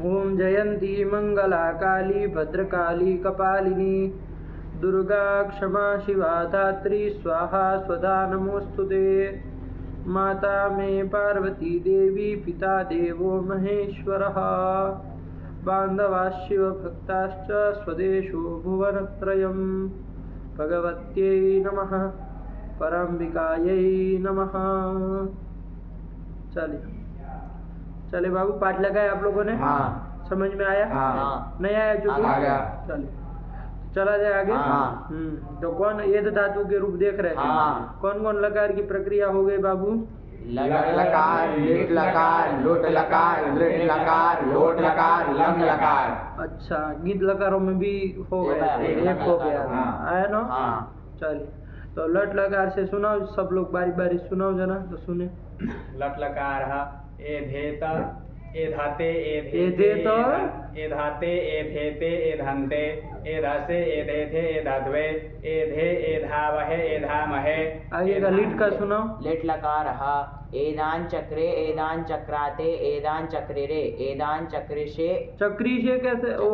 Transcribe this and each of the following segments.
ओम जयंती मंगला काली भद्रकाली कपालिनी दुर्गा क्षमा शिवा धात्री स्वाहा स्वधा नमोस्तुते। माता मे पार्वती देवी पिता देवो महेश्वरः बान्धवाश्च भक्ताश्च स्वदेशो भुवनत्रयम्। भगवत्यै नमः परम्बिकायै नमः। चले बाबू, पाठ लगाए आप लोगों ने? हाँ। समझ में आया? हाँ। नहीं आया जो? आ गया। चला जाए आगे। हाँ। तो कौन ये धातु के रूप देख रहे थे? हाँ। कौन कौन लकार की प्रक्रिया हो गई बाबू? लट लकार, लिट लकार, लोट लकार, लिट लकार, लोट लकार, लंग लकार। अच्छा, गीत लकारों में भी हो गया, एक हो गया। आया ना? चलिए, तो लट लकार से सुनाओ सब लोग, बारी बारी सुनाओ जना, तो सुने। लट लकार ए धेत ए धाते ए धेते ए धाते ए धेते ए धन्ते ए धासे ए धेथे ए धात्वे ए धे ए धावहे ए धामहे। आगे का लीट का सुनाओ। लिट लकार एदान चक्रे एदान चक्राते एदान चक्रेरे एदान चक्रिशे। चक्री से कैसे वो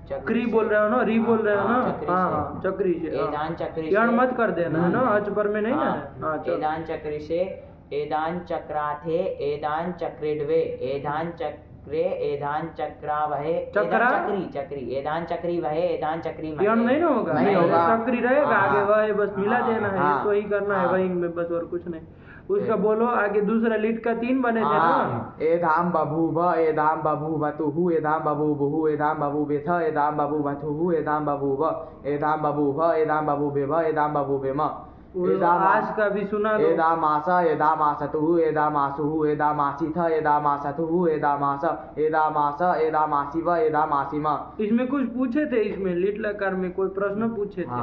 चक्री बोल रहे हो ना, री बोल रहे हो ना? हाँ, चक्री से। एदान चक्री यार मत कर देना है ना, अच पर में नहीं ना। एदान चक्रिशे एदान चक्राथे एदान चक्रिडवे एदान चक्रे एदान चक्रावहे चक्री एदान चक्री वहे एदान चक्री यार नहीं ना होगा, नहीं होगा, चक्री रहेगा। आगे वह बस मिला देना है, तो ही करना है वही में बस, और कुछ नहीं। उसका बोलो आगे दूसरा लीट का 3 बने थे ना। एधाम बभूव एधाम बभूवतुहु एधाम बभूवुहु एधाम बभूवेथ एधाम बभूवथुहु एधाम बभूव एधाम बभूव एधाम बभूवेव एधाम बभूवेम। आज का भी सुना दो। एदामास एदामासतुहु एदामासुहु एदामासीथ एदामासतुहु एदामास एदामास एदामासीव एदामासीम। इसमें कुछ पूछे थे, इसमें लीट लकार में कोई प्रश्न पूछे थे।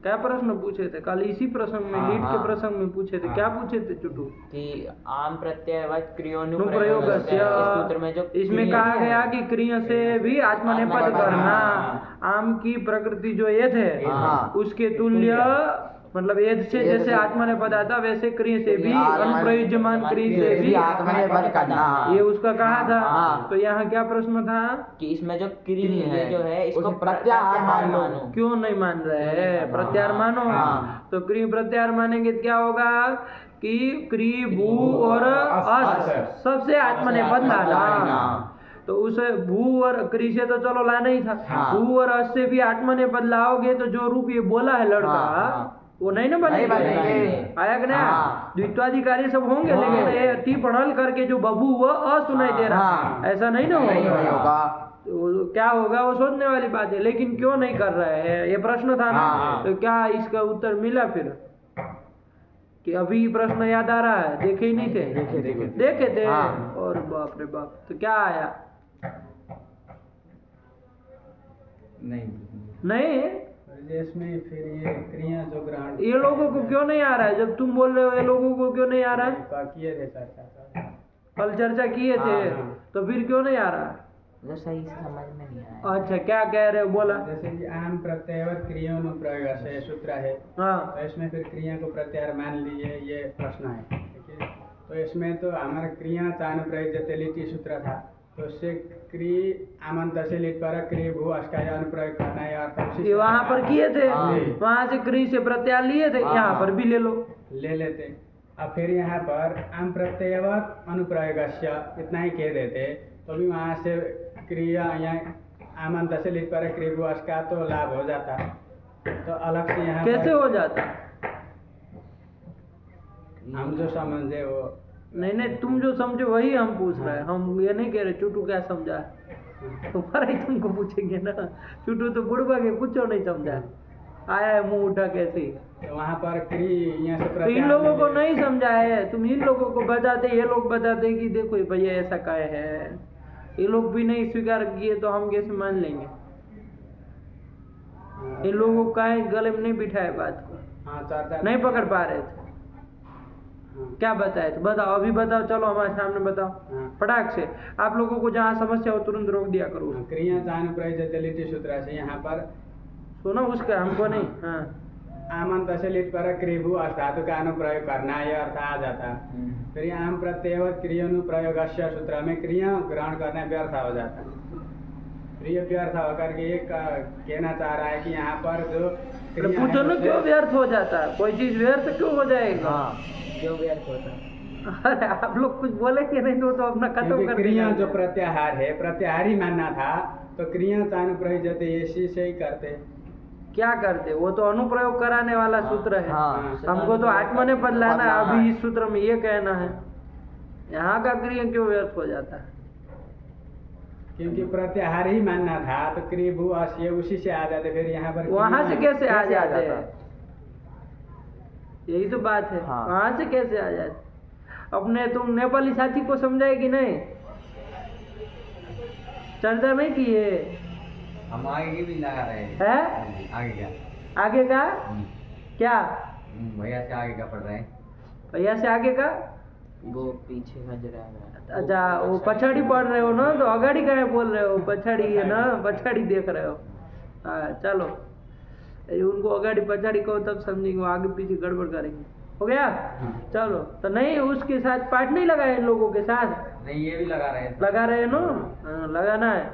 क्या प्रश्न पूछे थे? कल इसी प्रसंग में, लीट के प्रसंग में पूछे थे। क्या पूछे थे चुटू? कि आम प्रत्ययवत क्रियोनुप्रयोग सूत्र में जो इसमें कहा गया कि क्रिया से भी आत्मनेपद करना। आम की प्रकृति जो एध है उसके तुल्य, मतलब एध से जैसे आत्मनेपद आता वैसे क्रिया से भी अनुप्रयोज्यमान क्रिया से भी आत्मनेपद करना, ये उसका कहा था। तो यहाँ क्या प्रश्न था कि इसमें जो क्रिया जो है इसको प्रत्याहार मान लो। क्यों नहीं मान रहे हैं? प्रत्याहार मानो। तो क्रिया प्रत्याहार मानेंगे तो क्या होगा कि क्री भू और अस सबसे आत्मनेपद लाना। तो उसे भू और क्री से तो चलो लाना ही था। भू और अस से भी आत्मनेपद लाओगे तो जो रूप ये बोला है लड़का वो नहीं ना बनेगा। आया कि नहीं? द्वित्वाधिकारी सब होंगे, लेकिन ये टी पढ़ल करके जो बबू वो अ सुनाई दे रहा, ऐसा नहीं ना होगा। तो क्या होगा वो सोचने वाली बात है, लेकिन क्यों नहीं कर रहे हैं ये प्रश्न था ना। तो क्या इसका उत्तर मिला फिर? कि अभी प्रश्न याद आ रहा है? देखे ही नहीं थे? देखे थे। और बाप रे बाप, तो क्या आया? नहीं इसमें फिर ये क्रिया जो ग्रहण, ये लोगों को क्यों नहीं आ रहा है? जब तुम बोल रहे हो ये लोगों को क्यों नहीं आ रहा है? किए थे चर्चा, कल चर्चा किए थे, तो फिर क्यों नहीं आ रहा? जो सही समझ में नहीं आया। अच्छा, क्या कह रहे हो? बोला। जैसे कि आम प्रत्ययवत क्रियोनुप्रयोग से सूत्र है। तो इसमें फिर क्रिया को प्रत्याहार मान लीजिए, ये प्रश्न है। ठीक है, तो इसमें तो हमारा क्रिया चानुप्रयोग जटिलिटी सूत्र था, तो उससे क्री आमंत से लिट पर क्री भू अस्काय अनुप्रयोग करना है। और वहाँ पर किए थे, वहाँ से क्री से प्रत्याहार लिए थे, यहाँ पर भी ले लो, ले लेते। अब फिर यहाँ पर आम प्रत्ययवत अनुप्रयोगस्य इतना ही कह देते, तो भी वहाँ से क्रिया यहाँ आमंत से लिट पर क्री भू अस्का तो लाभ हो जाता। तो अलग से यहाँ कैसे हो जाता? हम जो समझे वो नहीं, तुम जो समझे वही हम पूछ रहे हैं। हम ये नहीं कह रहे चुटू क्या समझा, तुम्हारा ही तुमको पूछेंगे ना। चुटू तो बुढ़वा के कुछ नहीं समझा, आया है मुंह उठा कैसे। तो वहाँ पर क्री यहाँ से तो इन लोगों को नहीं समझा है, तुम इन लोगों को बताते, ये लोग बताते कि देखो भैया ऐसा काय है। ये लोग भी नहीं स्वीकार किए तो हम कैसे मान लेंगे? इन लोगों को काय गले में नहीं बिठाए बात को, नहीं पकड़ पा रहे थे। क्या बताए तो बताओ, अभी बताओ, चलो हमारे सामने बताओ फटाक से। आप लोगों को जहाँ समस्या हो तुरंत रोक दिया करो। क्रिया चानुप्रयोग जटिलिटी सूत्र से यहाँ पर सुनो उसका, हमको नहीं। आमंत से लिट पर क्रिभु अस धातु का अनुप्रयोग करना ये अर्थ आ जाता। फिर आम प्रत्ययवत क्रियानु प्रयोगस्य सूत्र में क्रिया ग्रहण करना व्यर्थ हो जाता। क्रिया व्यर्थ होकर के एक कहना चाह रहा है कि यहाँ पर जो क्रिया पूछो ना क्यों व्यर्थ हो जाता है? कोई चीज व्यर्थ क्यों हो जाएगा? क्यों व्यर्थ होता है? अरे आप लोग कुछ बोलेंगे नहीं तो अपना खत्म क्योंकि कर क्रिया देंगे। जो प्रत्याहार है प्रत्याहार ही मानना था तो क्रिया अनुप्रयोग जाते इसी से ही करते। क्या करते? वो तो अनुप्रयोग कराने वाला सूत्र है। हाँ। हमको तो आत्मने पद लाना है। अभी इस सूत्र में ये कहना है, यहाँ का क्रिया क्यों व्यर्थ हो जाता है? क्योंकि प्रत्याहार ही मानना था तो क्रिभु अस ये उसी से आ जाते। फिर यहाँ पर वहां से कैसे आ कैसे आ जाते जाता? हैं? यही तो बात है। हाँ। वहां से कैसे आ जाते? अपने तुम नेपाली साथी को समझाए कि नहीं? चर्चा नहीं की है? हम आगे की भी लगा रहे हैं। है? आगे क्या? आगे का क्या? भैया से आगे का पढ़ रहे हैं। भैया से आगे का? वो पीछे का जरा है। अच्छा, वो पछाड़ी पढ़ रहे हो ना, तो अगाड़ी का बोल रहे हो? पछाड़ी है ना, पछाड़ी देख रहे हो। हाँ चलो, उनको अगाड़ी पछाड़ी कहो तब समझेंगे, वो आगे पीछे गड़बड़ करेंगे। हो गया? चलो, तो नहीं उसके साथ पाठ नहीं लगाए इन लोगों के साथ? नहीं ये भी लगा रहे हैं। लगा रहे हो ना? हाँ, लगाना है।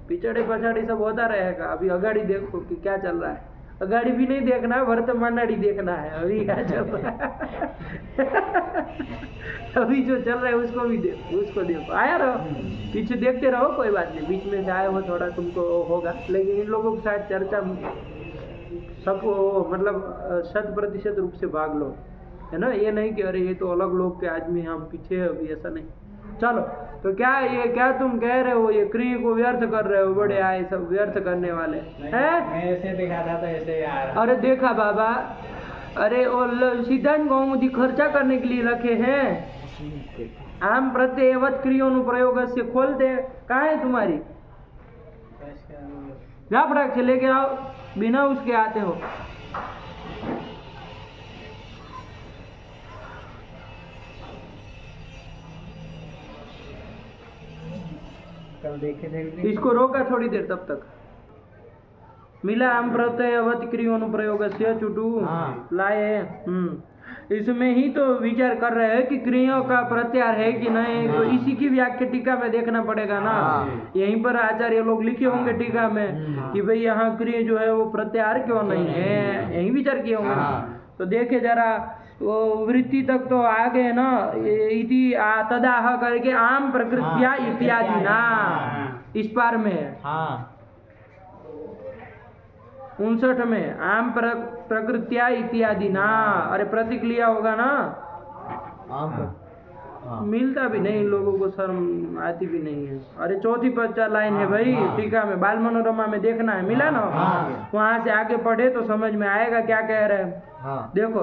पिछड़ी पछाड़ी सब होता रहेगा। अभी अगाड़ी देखो कि क्या चल रहा है। अगाड़ी भी नहीं देखना है, वर्तमानाड़ी देखना है अभी क्या चल रहा है। अभी जो चल रहा है उसको भी देखो, उसको देखो। आया रहो, पीछे देखते रहो, कोई बात नहीं। बीच में से आए हो थोड़ा तुमको होगा, लेकिन इन लोगों के साथ चर्चा सबको मतलब 100% रूप से भाग लो, है ना? ये नहीं कि अरे ये तो अलग लोग के आदमी हम पीछे, अभी ऐसा नहीं। चलो, तो क्या ये क्या तुम कह रहे हो? ये क्रिया को व्यर्थ कर रहे हो? बड़े आए सब व्यर्थ करने वाले हैं। मैं ऐसे देखा था तो ऐसे आ रहा। अरे देखा बाबा, अरे और सिद्धांत कौमुदी खर्चा करने के लिए रखे हैं। आम प्रत्ययवत क्रियोनुप्रयोग से खोलते कहाँ है तुम्हारी? जा फटाक से लेके आओ, बिना उसके आते हो। कल देखे थे। इसको रोका थोड़ी देर, तब तक मिला आम प्रत्ययवत क्रियोनुप्रयोग से चुटू लाए। इसमें ही तो विचार कर रहे हैं कि क्रियाओं का प्रत्याहार है कि नहीं, तो इसी की व्याख्या टीका में देखना पड़ेगा ना। यहीं पर आचार्य लोग लिखे होंगे टीका में कि भाई यहाँ क्रिया जो है वो प्रत्याहार क्यों नहीं है, यही विचार किए होंगे। तो देखे जरा, वो वृत्ति तक तो आ गए ना, इति तदाह करके आम प्रकृत्या इत्यादि ना, इस पार में है। हाँ 59 में आम प्रकृत्या इत्यादि ना। अरे प्रतिक्रिया होगा ना, मिलता भी नहीं, लोगों को शर्म आती भी नहीं है। अरे चौथी 50 लाइन है भाई टीका में, बाल मनोरमा में देखना है, मिला ना? वहां से आगे पढ़े तो समझ में आएगा क्या कह रहे हैं। देखो,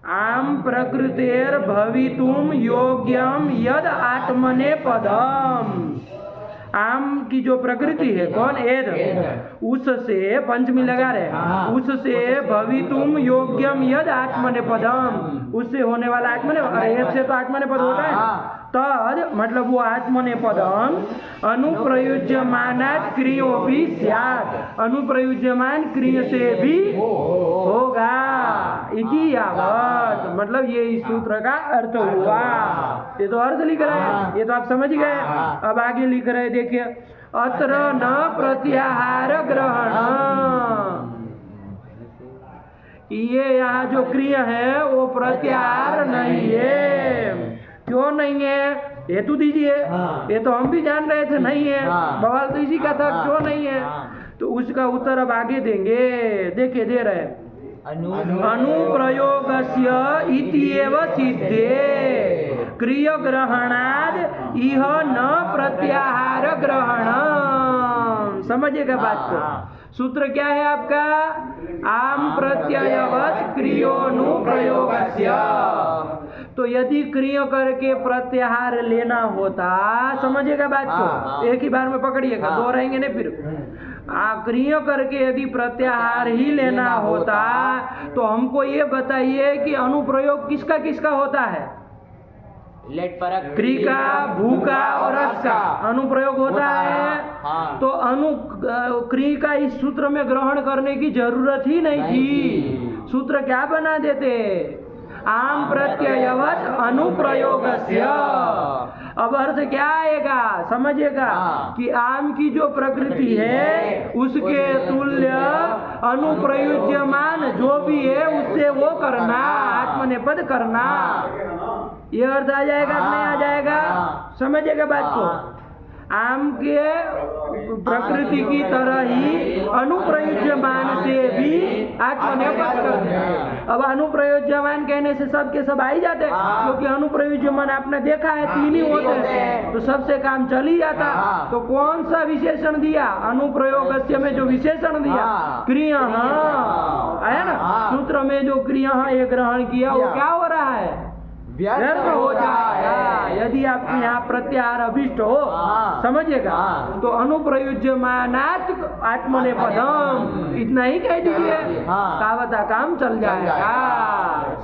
आम प्रकृतेर भवितुम योग्यम यद आत्मने पदम। आम की जो प्रकृति है, कौन? एद। उससे पंचमी लगा रहे, उससे भवितुम योग्यम यद आत्मने पदम, उससे होने वाला आत्मने, एद से तो आत्मने पद होता है। तद मतलब वो आत्मने पदम अनुप्रयुज्यमानात् क्रियोपि स्यात्, अनुप्रयुज्यमान क्रिय से भी होगा। इति यावत्, मतलब ये इस सूत्र का अर्थ हुआ। ये तो अर्थ लिख रहे हैं, ये तो आप समझ गए। अब आगे लिख रहे हैं, देखिए, अत्र न प्रत्याहार ग्रहण। ये यहाँ जो क्रिया है वो प्रत्याहार नहीं है। क्यों नहीं है? हेतु दीजिए। ये तो हम भी जान रहे थे नहीं है, बवाल तो इसी का था, क्यों नहीं है? तो उसका उत्तर अब आगे देंगे। देखिए, दे रहे हैं, अनुप्रयोगस्य इत्येव सिद्धे क्रिय ग्रहणाद इह न प्रत्याहार ग्रहण। समझिएगा बात को। सूत्र क्या है आपका? आम प्रत्ययवत क्रियोनुप्रयोगस्य। तो यदि क्रिया करके प्रत्याहार लेना होता, समझिएगा बात को, एक ही बार में पकड़िएगा, दो रहेंगे नहीं फिर। क्रिया करके यदि प्रत्याहार ही लेना होता तो हमको ये बताइए कि अनुप्रयोग किसका किसका होता है? लेट परक, क्री का, भू का और रस का अनुप्रयोग होता है। हाँ। तो क्री का इस सूत्र में ग्रहण करने की जरूरत ही नहीं थी। सूत्र क्या बना देते, आम प्रत्ययवत अनुप्रयोगस्य। अब अर्थ क्या आएगा समझिएगा कि आम की जो प्रकृति है उसके तुल्य अनुप्रयुज्यमान जो भी है उससे वो करना, आत्मनेपद करना। ये अर्थ आ जाएगा कि नहीं आ जाएगा, समझिएगा बात को। आम के प्रकृति की तरह ही अनुप्रयुज्यमान से भी आत्मनेपद करते हैं। अब अनुप्रयुज्यमान कहने से सब के सब आ ही जाते हैं, क्योंकि अनुप्रयुज्यमान आपने देखा है 3 ही होते हैं, तो सबसे काम चल ही जाता। तो कौन सा विशेषण दिया, अनुप्रयोगस्य में जो विशेषण दिया क्रिया है ना, सूत्र में जो क्रिया ये ग्रहण किया वो क्या हो रहा है, व्यर्थ हो जाएगा। यदि आपके यहाँ प्रत्याहार अभिष्ट हो, समझिएगा, तो अनुप्रयुज्यमानात् आत्मनेपदम इतना ही कह दीजिए, तावता काम चल जाएगा।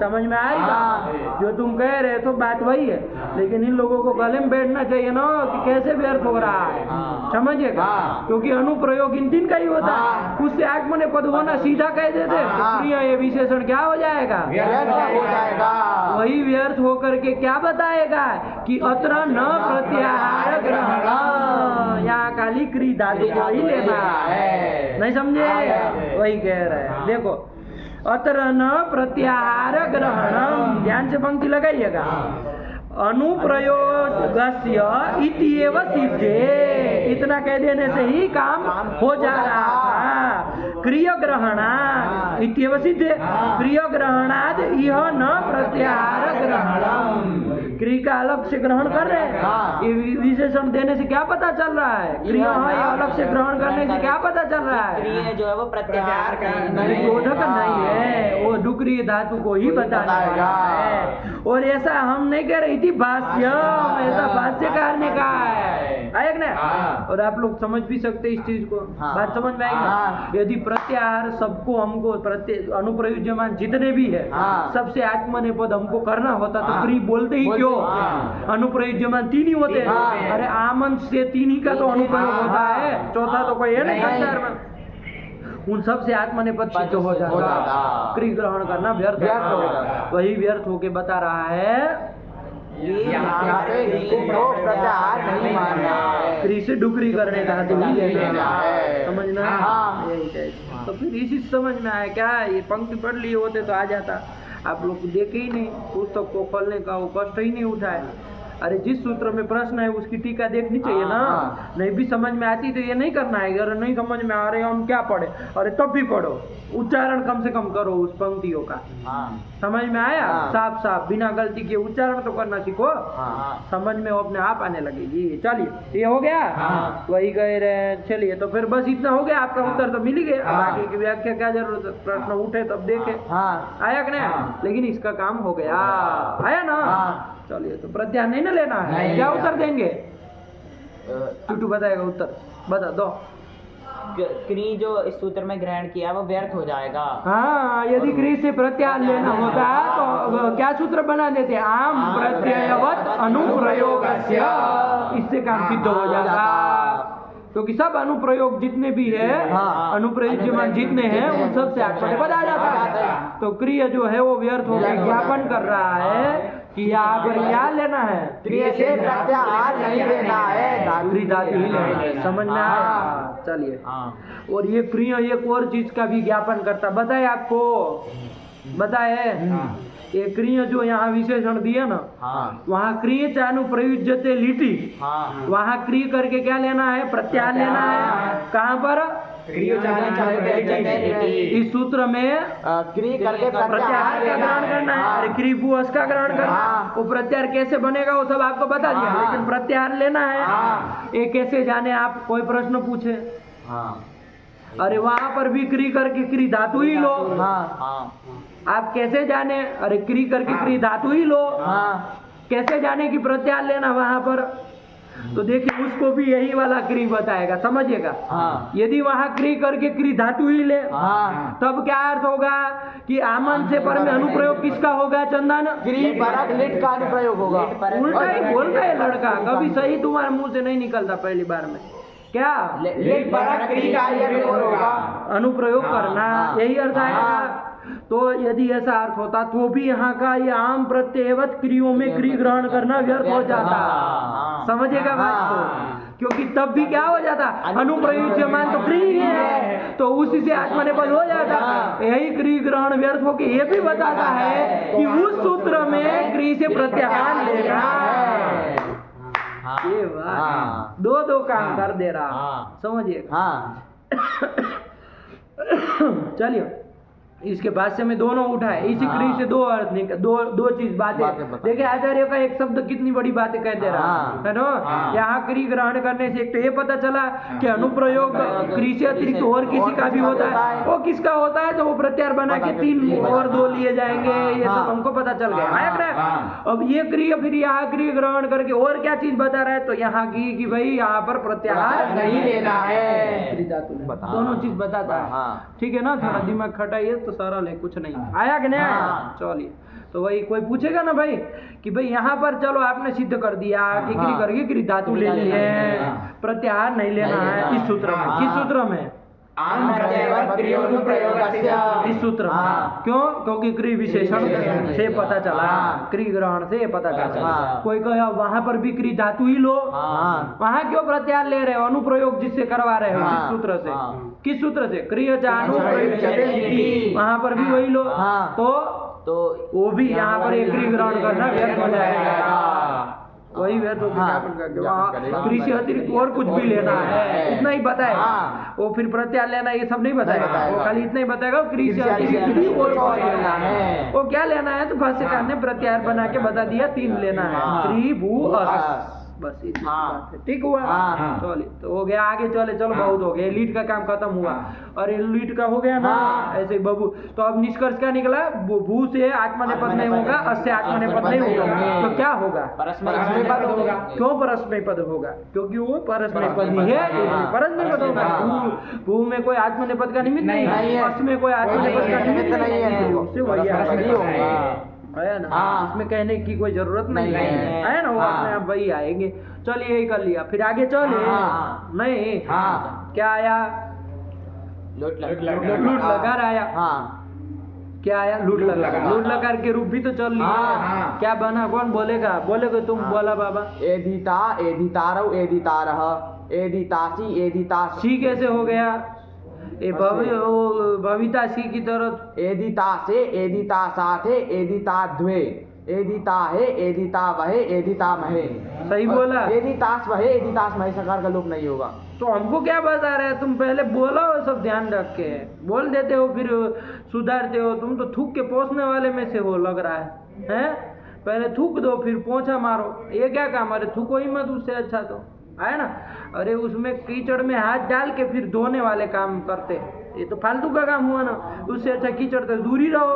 समझ में आएगा, जो तुम कह रहे तो बात वही है, लेकिन इन लोगों को गले में बैठना चाहिए ना कि कैसे व्यर्थ हो रहा है, समझिएगा, क्योंकि अनुप्रयोग इन 3 का ही होता है, उससे आत्मनेपद होना सीधा कह देते, क्रिया ये विशेषण क्या हो जाएगा, वही व्यर्थ होकर के क्या बताएगा कि अत्र न प्रत्याहार ग्रहण, यहाँ काली क्री धातु को ही लेना है, नहीं समझे, वही कह रहे हैं। देखो अत्र न प्रत्याहार ग्रहणम, ध्यान से पंक्ति लगाइएगा, अनुप्रयोगस्य इत्येव सिद्धे, इतना कह देने से ही काम हो जा रहा था। क्रिय ग्रहणा इत्येव सिद्धे, क्रिय ग्रहणाद यह न प्रत्याहार ग्रहणम, क्रिय का अलग से ग्रहण कर रहे हैं, ये विशेषण देने से क्या पता चल रहा है, क्रिया ये अलग से ग्रहण करने से क्या पता चल रहा है, क्रिया जो है वो प्रत्याहार नहीं, बोधक नहीं है, वो डुक्रिय धातु को ही बताना है। और ऐसा हम नहीं कह रहे थी भाष्यम, ऐसा भाष्यकार ने कहा है, आएगा ना, और आप लोग समझ भी सकते इस चीज को, बात समझ में आएगी। यदि प्रत्याहार सबको हमको अनुप्रयुज्यमान जितने भी है सबसे आत्मनेपद हमको करना होता तो क्री बोलते ही क्यों, अनुप्रयुज्यमान 3 ही होते हैं, अरे आमन से 3 ही का तो अनुप्रयोग होता है, चौथा तो कोई है नहीं, उन सब से आत्मनेपद सिद्ध हो जाता, क्री ग्रहण करना व्यर्थ होगा, वही व्यर्थ होके बता रहा है क्री से डुकरी करने का समझना, तो फिर इसी समझ में आया क्या, ये पंक्ति पढ़ लिए होते तो आ जाता, आप लोग देखे ही नहीं, पुस्तक को खोलने का वो कष्ट ही नहीं उठाया। अरे जिस सूत्र में प्रश्न है उसकी टीका देखनी चाहिए ना, नहीं भी समझ में आती तो ये नहीं करना है, अरे नहीं समझ में आ रहे हम क्या पढ़े, अरे तब भी पढ़ो, उच्चारण कम से कम करो उस पंक्तियों का, समझ में आया, साफ साफ बिना गलती के उच्चारण तो करना सीखो, समझ में वो अपने आप आने लगेगी। चलिए ये हो गया, वही कह रहे, चलिए तो फिर बस इतना हो गया, आपका उत्तर तो मिल ही गया, बाकी की व्याख्या क्या जरूरत है, प्रश्न उठे तब देखे, आया कि नहीं, लेकिन इसका काम हो गया, आया ना। चलिए तो प्रत्याहार नहीं ना लेना है, क्या उत्तर देंगे, टूटू बताएगा उत्तर, बता दो। क्री जो इस सूत्र में ग्रहण किया वो व्यर्थ हो जाएगा। हाँ, यदि क्री से प्रत्याहार लेना होता तो क्या सूत्र बना देते, आम प्रत्ययवत अनुप्रयोगस्य, इससे काम सिद्ध हो जाता, क्योंकि सब अनुप्रयोग जितने भी है, अनुप्रयुज्यमान जितने हैं उन सब से आत्मनेपद आ जाता है, तो क्रिया जो है वो व्यर्थ हो गया, ज्ञापन कर रहा है कि यहाँ पर क्या लेना है, क्रिया से प्रत्याहार नहीं लेना है, धातु ही लेना है, समझ में आया। चलिए, और ये क्रिया एक और चीज का भी ज्ञापन करता, बताए आपको, बताए ये क्रिया जो यहाँ विशेषण दिए ना, वहाँ क्रिय चानुप्रयुज्यते लिटी, वहाँ क्रिय करके क्या लेना है, प्रत्याहार लेना है, कहाँ पर, इस सूत्र में क्रिय करके प्रत्याहार का ग्रहण करना है, अरे क्रिय भूअस का ग्रहण करना है, वो प्रत्याहार कैसे बनेगा वो सब आपको बता दिया, लेकिन प्रत्याहार लेना है, ये कैसे जाने आप, कोई प्रश्न पूछे, अरे वहाँ पर भी क्रिय करके क्रिय धातु ही लो, आप कैसे जाने, अरे क्रिय करके क्रिय धातु ही लो, कैसे जाने कि प्रत्याहार लेना वहां पर, तो देखिए उसको भी यही वाला क्रिय बताएगा, समझिएगा, यदि वहां क्रिय करके क्रिय धातु ही ले, तब क्या अर्थ होगा कि आमन से पर में अनुप्रयोग किसका होगा, चंदन, क्रिय परक लिट का अनुप्रयोग होगा, उल्टा ही बोल रहे लड़का, कभी सही तुम्हारे मुंह से नहीं निकलता पहली बार में, क्या लिट परक क्रिय का अनुप्रयोग होगा, अनुप्रयोग करना, यही अर्थ आएगा। तो यदि ऐसा अर्थ होता तो भी यहाँ का ये आम प्रत्ययवत क्रियों में क्रिय ग्रहण करना व्यर्थ हो जाता। समझेगा बात को? क्योंकि तब भी क्या हो जाता, अनुप्रयुज्यमान तो क्रिय है, तो उसी से आत्मनेपद हो जाता। यही क्रिय ग्रहण व्यर्थ होकर ये भी बताता है कि उस सूत्र में क्रिय से प्रत्याहार लेना है। ये बात दो काम कर दे रहा, समझिएगा। चलिए, इसके बाद से मैं दोनों उठाए, इसी क्रिय से दो अर्थ निकल, दो चीज बातें। देखिए आचार्य का एक शब्द कितनी बड़ी बातें कह दे रहा है ना। यहाँ क्रिय ग्रहण करने से एक तो ये पता चला कि अनुप्रयोग क्रिय से अतिरिक्त और किसी का भी होता है। वो किसका होता है तो वो प्रत्याहार बना के 3 और 2 लिए जाएंगे, ये सब हमको पता चल गया है। अब ये क्रिय फिर यहाँ क्रिय ग्रहण करके और क्या चीज बता रहा है, तो यहाँ की कि भाई यहाँ पर प्रत्याहार नहीं लेना है, दोनों चीज बताता है। ठीक है ना, थोड़ा दिमाग खटाइए तो सारा ले, कुछ नहीं आया कि नहीं आया। चलिए, तो वही कोई पूछेगा ना भाई कि भाई यहाँ पर चलो आपने सिद्ध कर दिया कि क्रिय करके क्रिय धातु ले ली है, प्रत्याहार नहीं लेना है इस सूत्र में। किस सूत्र में? इस सूत्र में। क्यों? क्योंकि क्रिय विशेषण से पता चला, क्रिय ग्रहण से पता चला। कोई कहे वहां पर भी क्रिय धातु ही लो, वहां क्यों प्रत्याहार ले रहे हो? अनुप्रयोग जिससे करवा रहे हो, जिस सूत्र से। किस सूत्र से? क्रिय अनुप्रयोग, वहां पर भी वही लो, तो वो भी यहाँ पर एक क्रिय ग्रहण करना व्यर्थ हो जाएगा। वही व्यर्थ हो गया। क्रिय से अतिरिक्त और कुछ भी लेना है, इतना ही बताएगा वो। फिर प्रत्याहार लेना ये सब नहीं बताएगा, वो खाली इतना ही बताएगा क्रिय से अतिरिक्त और लेना है। वो क्या लेना है तो भाष्यकार ने प्रत्याहार बना के बता दिया, 3 लेना है, क्रिय भू अस, बस इतनी बात है। ठीक हुआ? चलिए, तो हो गया। आगे चले, चलो बहुत हो गया, लीट का काम खत्म हुआ। और ये लीट का हो गया ना, ऐसे बबू। तो अब निष्कर्ष क्या निकला? भू से आत्मनेपद नहीं होगा, अस से आत्मनेपद नहीं होगा, तो क्या होगा? परस्मैपद होगा। क्यों परस्मैपद होगा? क्योंकि वो परस्मैपद ही है, परस्मैपद होगा। भू में कोई आत्मनेपद का निमित्त नहीं है, अस में कोई आत्मनेपद का निमित्त नहीं है, उससे वही है ना। इसमें कहने की कोई जरूरत नहीं है ना, वो अपने आप वही आएंगे। चलिए, यही कर लिया, फिर आगे चले। नहीं, क्या आया? लूट लकार आया। क्या आया? लूट लकार। लूट लकार के रूप भी तो चल लिया। क्या बना? कौन बोलेगा? बोलेगा तुम, बोला बाबा। एदिता, एदितारौ, एदितारः, एदितासी, एदितासी। कैसे हो गया? भविता सी की तरह। एदिता से, एदिता साथे, एदिता द्वे, एदिता है, एदिता वहे, एदिता महे। सही बोला। एदितास वहे, एदितास महे, सकार का लोप नहीं होगा। तो हमको क्या बता रहे हैं? तुम पहले बोलो, सब ध्यान रख के बोल देते हो, फिर सुधारते हो। तुम तो थूक के पोंछने वाले में से हो, लग रहा है। पहले थूक दो, फिर पोंछा मारो, ये क्या काम? अरे थूको ही मत, उससे अच्छा तो है ना। अरे उसमें कीचड़ में हाथ डाल के फिर धोने वाले काम करते, ये तो फालतू का काम हुआ ना। उससे अच्छा कीचड़ से दूर ही रहो।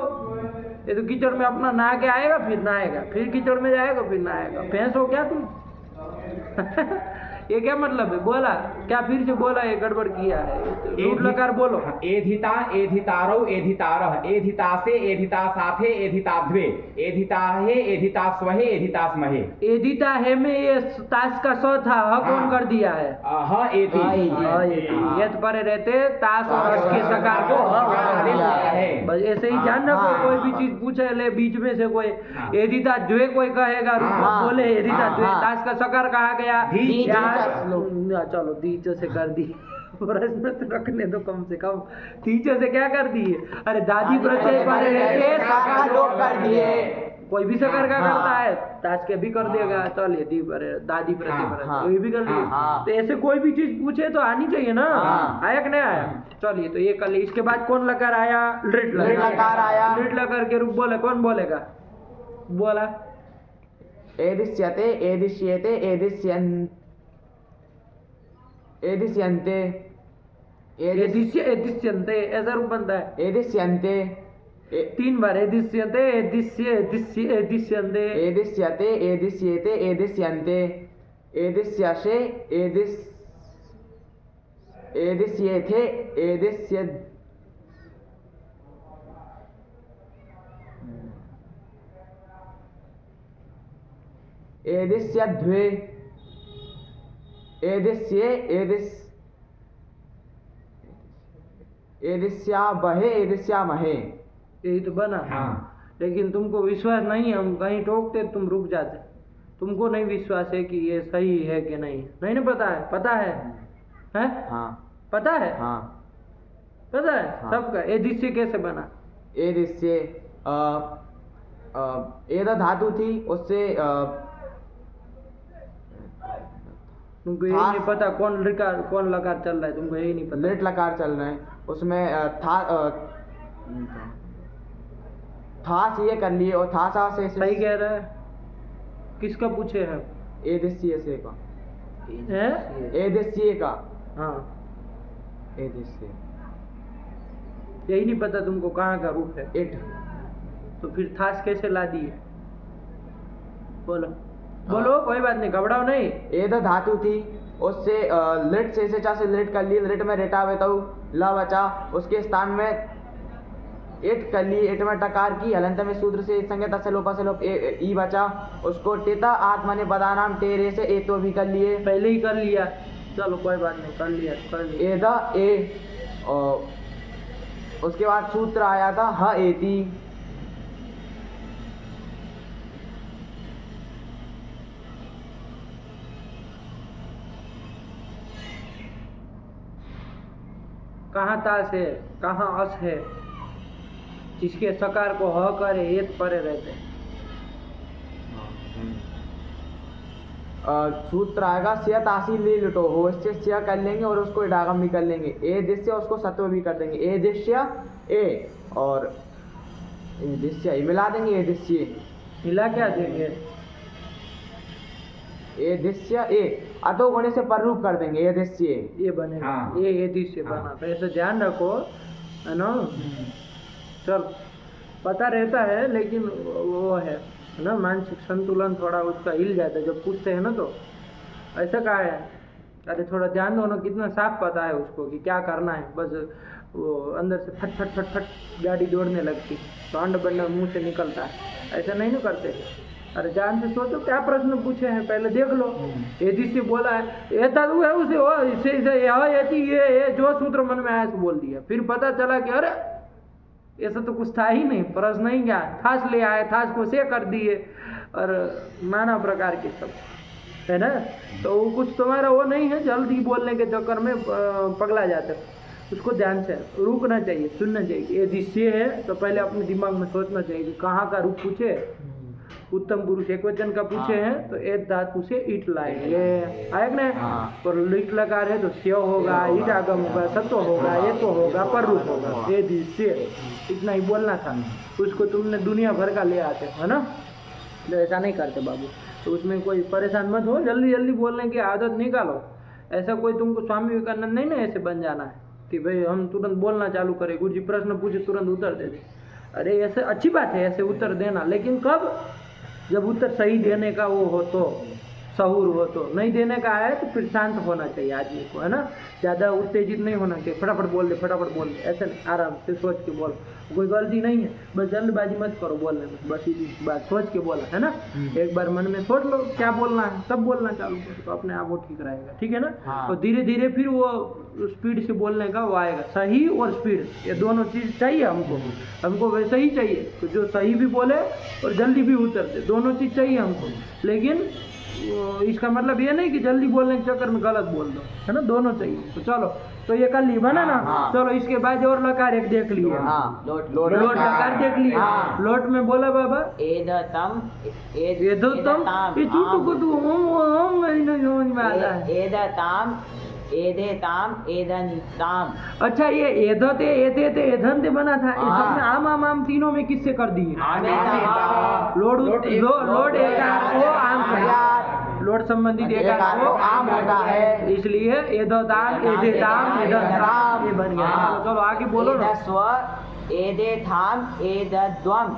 ये तो कीचड़ में अपना नहा के आएगा, फिर नहाएगा, फिर कीचड़ में जाएगा, फिर नहाएगा। भैंस हो क्या तुम? ये क्या मतलब है? बोला क्या? फिर से बोला, ये गड़बड़ किया है। लूट लकार बोलो। एधिता, एधितारौ, एधितारः, एधितासे, एधिता साथे, एधिताद्वे, एधिता है, एधिता स्वहे, एधितास महे। एधिता है में ये ताश का स था, ह कौन कर दिया है? ये तो परे रहते ताश और अस के सकार को है। बस ऐसे ही ध्यान रखो, कोई भी चीज पूछे ले बीच में से कोई एधिता द्वे कोई कहेगा, बोले एधिता द्वे, ताश का सकार कहा गया। चलो तीचो से कर दी, प्रश्न तो रखने दो कम से कम। तीचो से क्या कर दिए? अरे दादी प्रत्यय परे रहते सकार लोप कर दिए। कोई भी सकार का करता है, ताश के भी कर देगा। चलिए दी परे, दादी प्रत्यय परे, कोई भी कर दिए। तो ऐसे कोई भी चीज पूछे तो आनी चाहिए ना। आया कि नहीं आया? चलिए, तो ये कर लिया। इसके बाद कौन लकार आया? लिट लकार आया। लिट लकार के रूप बोले, कौन बोलेगा? बोला। एदिश्यते, एदिश्येते, एदिश्यन्ते, एदिश्यन्ते, ऐसा रूप बनता है। एदिश्यन्ते, 3 बार। एदिश्यन्ते, एदिश्यन्ते, एदिश्यते, एदिश्येते, एदिश्यन्ते, एदिश्यसे, एदिश्येथे, एदिश्यद्वे, एदिश्ये, एदिश्या बहे, एदिश्या महे। यही तो बना। हाँ। लेकिन तुमको विश्वास नहीं है, हम कहीं टोकते तुम रुक जाते। तुमको नहीं विश्वास है कि ये सही है कि नहीं, नहीं ना पता है? पता है? हैं? हाँ पता है? हाँ पता है हाँ। सबका? ये दृश्य कैसे बना? ए दृश्य एदा धातु थी, उससे तुमको यही नहीं पता कौन लकार कौन लकार चल रहा है, तुमको यही नहीं पता? लेट लकार चल रहे हैं, उसमें था ये कर लिए और था सा से सही कह रहा है। किसका पूछे है? ए दृश्य से का, हैं? ए दृश्य का, हाँ, ए दृश्य यही नहीं पता तुमको कहाँ का रूप है? इट। तो फिर थास कैसे ला दिए? बोलो बोलो, कोई बात नहीं, घबराओ नहीं। एदा धातु थी, उससे लिट से चा से लिट कर लिए, लिट में रेटा हुए तो ल बचा, उसके स्थान में इट कर ली, इट में टकार की, हलंत में सूत्र से संज्ञा से लोपा से लोप ई बचा, उसको टेता आत्मा ने बदानाम टेरे से ए तो भी कर लिए, पहले ही कर लिया, चलो कोई बात नहीं, कर लिया कर लिया। एदा ए, और उसके बाद सूत्र आया था ह एती, कहाँ तास है, कहाँ अस है, जिसके सकार को ह करे एक परे रहते हैं। सूत्र आएगा सिया तासी ले लुटो हो, इससे सिया कर लेंगे और उसको इडागम भी कर लेंगे, ए दृश्य उसको सत्व भी कर देंगे, ए दृश्य ए और ए दृश्य ए मिला देंगे, ए दृश्य मिला क्या देंगे? ए दृश्य ए अतो गुणे से पर रूप कर देंगे, ए दृश्य ये बनेगा। हाँ। ये दृश्य बना, तो ऐसे ध्यान रखो, है ना? चल, पता रहता है लेकिन वो है ना, मानसिक संतुलन थोड़ा उसका हिल जाता है जब पूछते हैं ना, तो ऐसा कहा है। अरे थोड़ा ध्यान दो ना, कितना साफ पता है उसको कि क्या करना है, बस वो अंदर से फट फट फट फट गाड़ी दौड़ने लगती, तो अंड बंड मुंह से निकलता है, ऐसा नहीं ना करते। अरे जान से सोचो क्या प्रश्न पूछे हैं, पहले देख लो। यदि से बोला है ये तदु है उसे हो, इसे ये जो सूत्र मन में आया तो बोल दिया, फिर पता चला कि अरे ऐसा तो कुछ था ही नहीं, प्रश्न ही क्या, थास ले आए, थास को से कर दिए, और नाना प्रकार के सब, है ना? तो वो कुछ तुम्हारा वो नहीं है, जल्दी बोलने के चक्कर में पगला जाते, उसको ध्यान से रुकना चाहिए, सुनना चाहिए। ये दृश्य है तो पहले अपने दिमाग में सोचना चाहिए कि कहाँ का रूप पूछे, उत्तम पुरुष एक वचन का पूछे हैं तो एक धातु से ईट लाएंगे, आएगा ना? और लीट लगा रहे तो स्यो होगा, ईट आगम होगा, सत्व होगा, ये तो होगा, पर रूप होगा, ये दृश्य, इतना ही बोलना था। उसको तुमने दुनिया भर का ले आते है ना, तो ऐसा नहीं करते बाबू, तो उसमें कोई परेशान मत हो, जल्दी जल्दी बोलने की आदत निकालो। ऐसा कोई तुमको स्वामी विवेकानंद नहीं ना ऐसे बन जाना है कि भाई हम तुरंत बोलना चालू करें, गुरु जी प्रश्न पूछे तुरंत उत्तर दे दे। अरे ऐसे अच्छी बात है ऐसे उत्तर देना, लेकिन कब? जब उत्तर सही देने का वो हो तो, सहूर हो तो। नहीं देने का है तो फिर शांत होना चाहिए आदमी को, है ना? ज़्यादा उत्तेजित नहीं होना चाहिए, फटाफट बोल दे फटाफट बोल दे, ऐसे नहीं, आराम से सोच के बोल, कोई गलती नहीं है, बस जल्दबाजी मत करो बोलने में, बस इसी बात सोच के बोला, है ना? एक बार मन में सोच लो क्या बोलना है, तब बोलना चालू करो, तो अपने आप वो ठीक रहेगा, ठीक है ना? हाँ। और धीरे धीरे फिर वो स्पीड से बोलने का वो आएगा, सही और स्पीड, ये दोनों चीज़ चाहिए हमको वैसे ही चाहिए, तो जो सही भी बोले और जल्दी भी उतर दे, दोनों चीज़ चाहिए हमको। लेकिन इसका मतलब ये नहीं कि जल्दी बोलने के चक्कर में गलत बोल दो, है ना? दोनों चाहिए। तो चलो, तो ये कर ली बना ना? हाँ। चलो इसके बाद और लकार एक देख लिए, हाँ, लोट लोट लकार देख लिए। हाँ। लोट में बोला बाबा एदतम ये दो तुम ये चूटू को तू ओम नहीं समझ में आता है। एदताम एदेताम एदंताम। अच्छा, ये एधते एधेते एधनते बना था, ये सब में आम आम आम तीनों में किससे कर दिए? लोड लोड एकार को आम से, लोड संबंधित एकार को आम होता है, इसलिए एधताम एधेताम एधंताम ये बन गया। चलो आगे बोलो ना। एदस्व एदेथाम एदद्वम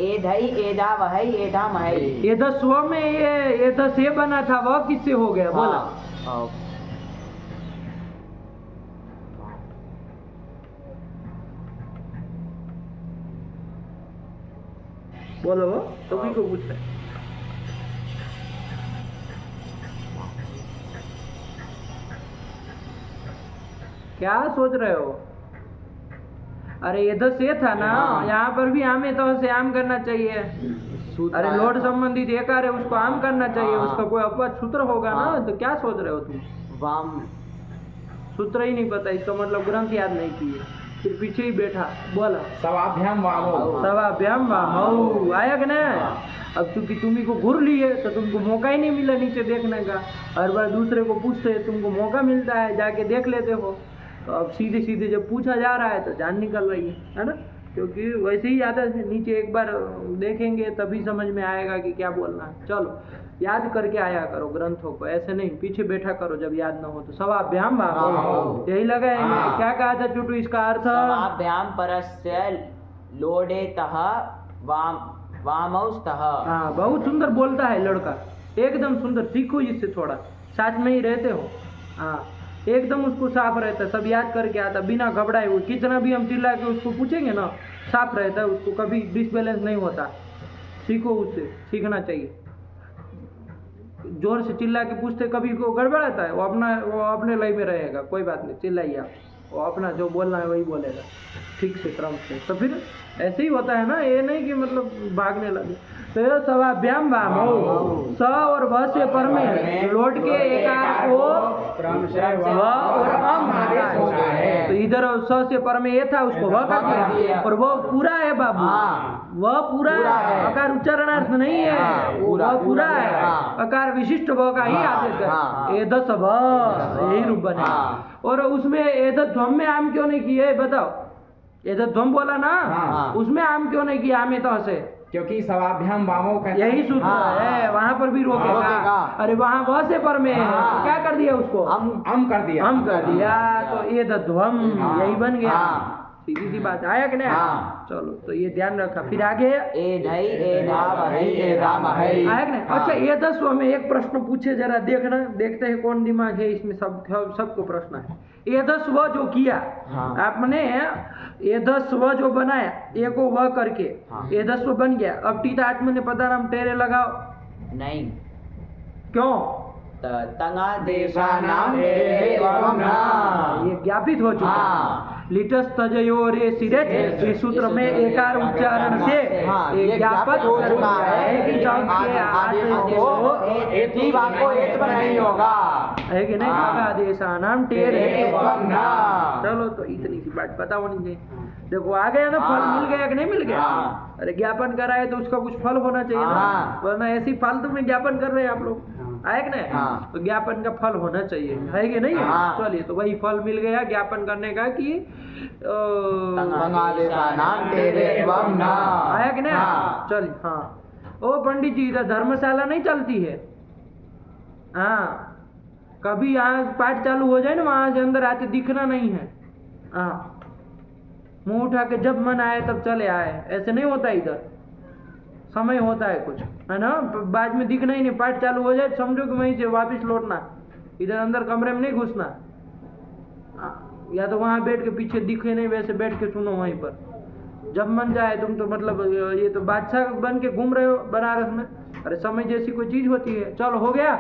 एधई एदा वहई एधा महई। एधस्व में ये एध से बना था, वह किससे हो गया? बोला बोलो, तो भी को पूछ रहे क्या सोच रहे हो? अरे ये तो से था ना, यहाँ पर भी आमे तो से आम करना चाहिए। अरे लोट संबंधित एकार है, उसको आम करना चाहिए। उसका कोई अपवाद सूत्र होगा ना, तो क्या सोच रहे हो तुम? वाम सूत्र ही नहीं पता, इसका मतलब ग्रंथ याद नहीं किए, फिर पीछे ही बैठा बोला सवाभ्याम वामो। सवाभ्याम वामौ, आया कि ना? अब चूंकि तुम्ही को घूर लिए तो तुमको मौका ही नहीं मिला नीचे देखने का। हर बार दूसरे को पूछते हैं, तुमको मौका मिलता है, जाके देख लेते हो। तो अब सीधे सीधे जब पूछा जा रहा है तो जान निकल रही है ना? क्योंकि वैसे ही आदत है, नीचे एक बार देखेंगे तभी समझ में आएगा कि क्या बोलना है। चलो याद करके आया करो ग्रंथों को, ऐसे नहीं पीछे बैठा करो जब याद ना हो तो। सवाभ्याम वामौ, यही लगा है। क्या कहा था चुटू इसका अर्थ? समाभ्याम परस्य लोडेतः वामौस्तः। हाँ, बहुत सुंदर बोलता है लड़का, एकदम सुंदर। सीखो इससे थोड़ा, साथ में ही रहते हो। हाँ, एकदम उसको साफ रहता है, सब याद करके आता बिना घबराए हुए। कितना भी हम चिल्ला के उसको पूछेंगे ना, साफ रहता है, उसको कभी डिसबैलेंस नहीं होता। सीखो उससे, सीखना चाहिए। जोर से चिल्ला के पूछते कभी को गड़बड़ाता है, वो अपने लय में रहेगा, कोई बात नहीं, चिल्लाइए आप, वो अपना जो बोलना है वही बोलेगा ठीक से क्रम से। तो फिर ऐसे ही होता है ना, ये नहीं कि मतलब भागने लगे। तो ये सवाभ्याम वामौ, स और व से पर में लौट के एकार को व और अम है। तो इधर स से पर में ये था, उसको व कर दिया, और वो पूरा है बाबू, वह पूरा है, अकार उच्चारणार्थ नहीं है, वह पूरा है, अकार विशिष्ट व का ही आदेश है। एदस व, यही रूप बने। और उसमें एदत ध्वम में आम क्यों नहीं किए बताओ? एदत ध्वम बोला ना, उसमें आम क्यों नहीं किया? आमे तो हसे, क्योंकि सवाभ्याम वामो कहता यही सूत्र है, वहां पर भी रोकेगा। अरे वहां वह से पर में है, तो क्या कर दिया उसको? हम कर दिया, हम कर दिया, तो एदत ध्वम यही बन गया। सीधी सी बात, आया कि नहीं? चलो, तो ये ध्यान रखा। फिर आगे एधै एधावहै एधामहै। आया कि नहीं? अच्छा, ये 10 में एक प्रश्न पूछे, जरा देखना, देखते हैं कौन दिमाग है इसमें। सबको प्रश्न है। ये 10 जो किया आपने, ये 10 जो बनाया, ए को व करके ये 10 बन गया। अब टीता आत्मने पदाराम तेरे लगाओ। नहीं, क्यों? तंगादेशानां ये ज्ञापित हो चुका है। लिटस तजयो रे सिरेच, इस सूत्र में एकार उच्चारण से ये ज्ञापक हो चुका है कि जब के आदेश को एक नहीं होगा, है कि नहीं? आदेशानाम टेरे। चलो, तो इतनी सी बात पता होनी चाहिए। देखो आ गया ना, फल मिल गया कि नहीं मिल गया? अरे ज्ञापन कराए तो उसका कुछ फल होना चाहिए ना, वरना ऐसी फालतू में ज्ञापन कर रहे हैं आप लोग, आए कि नहीं? तो ज्ञापन का फल होना चाहिए, है कि नहीं? चलिए, तो वही फल मिल गया ज्ञापन करने का कि आया कि नहीं? चलिए, हाँ। ओ पंडित जी, इधर धर्मशाला नहीं चलती है? हाँ, कभी यहाँ पाठ चालू हो जाए ना, वहां से अंदर आते दिखना नहीं है। हाँ, मुंह उठा के जब मन आए तब चले आए, ऐसे नहीं होता। इधर समय होता है कुछ, है ना? बाद में दिखना ही नहीं, पाठ चालू हो जाए समझो कि वहीं से वापस लौटना, इधर अंदर कमरे में नहीं घुसना। या तो वहां बैठ के, पीछे दिखे नहीं वैसे बैठ के सुनो वहीं पर, जब मन जाए। तुम तो मतलब ये तो बादशाह बन के घूम रहे हो बनारस में। अरे समय जैसी कोई चीज होती है। चलो, हो गया।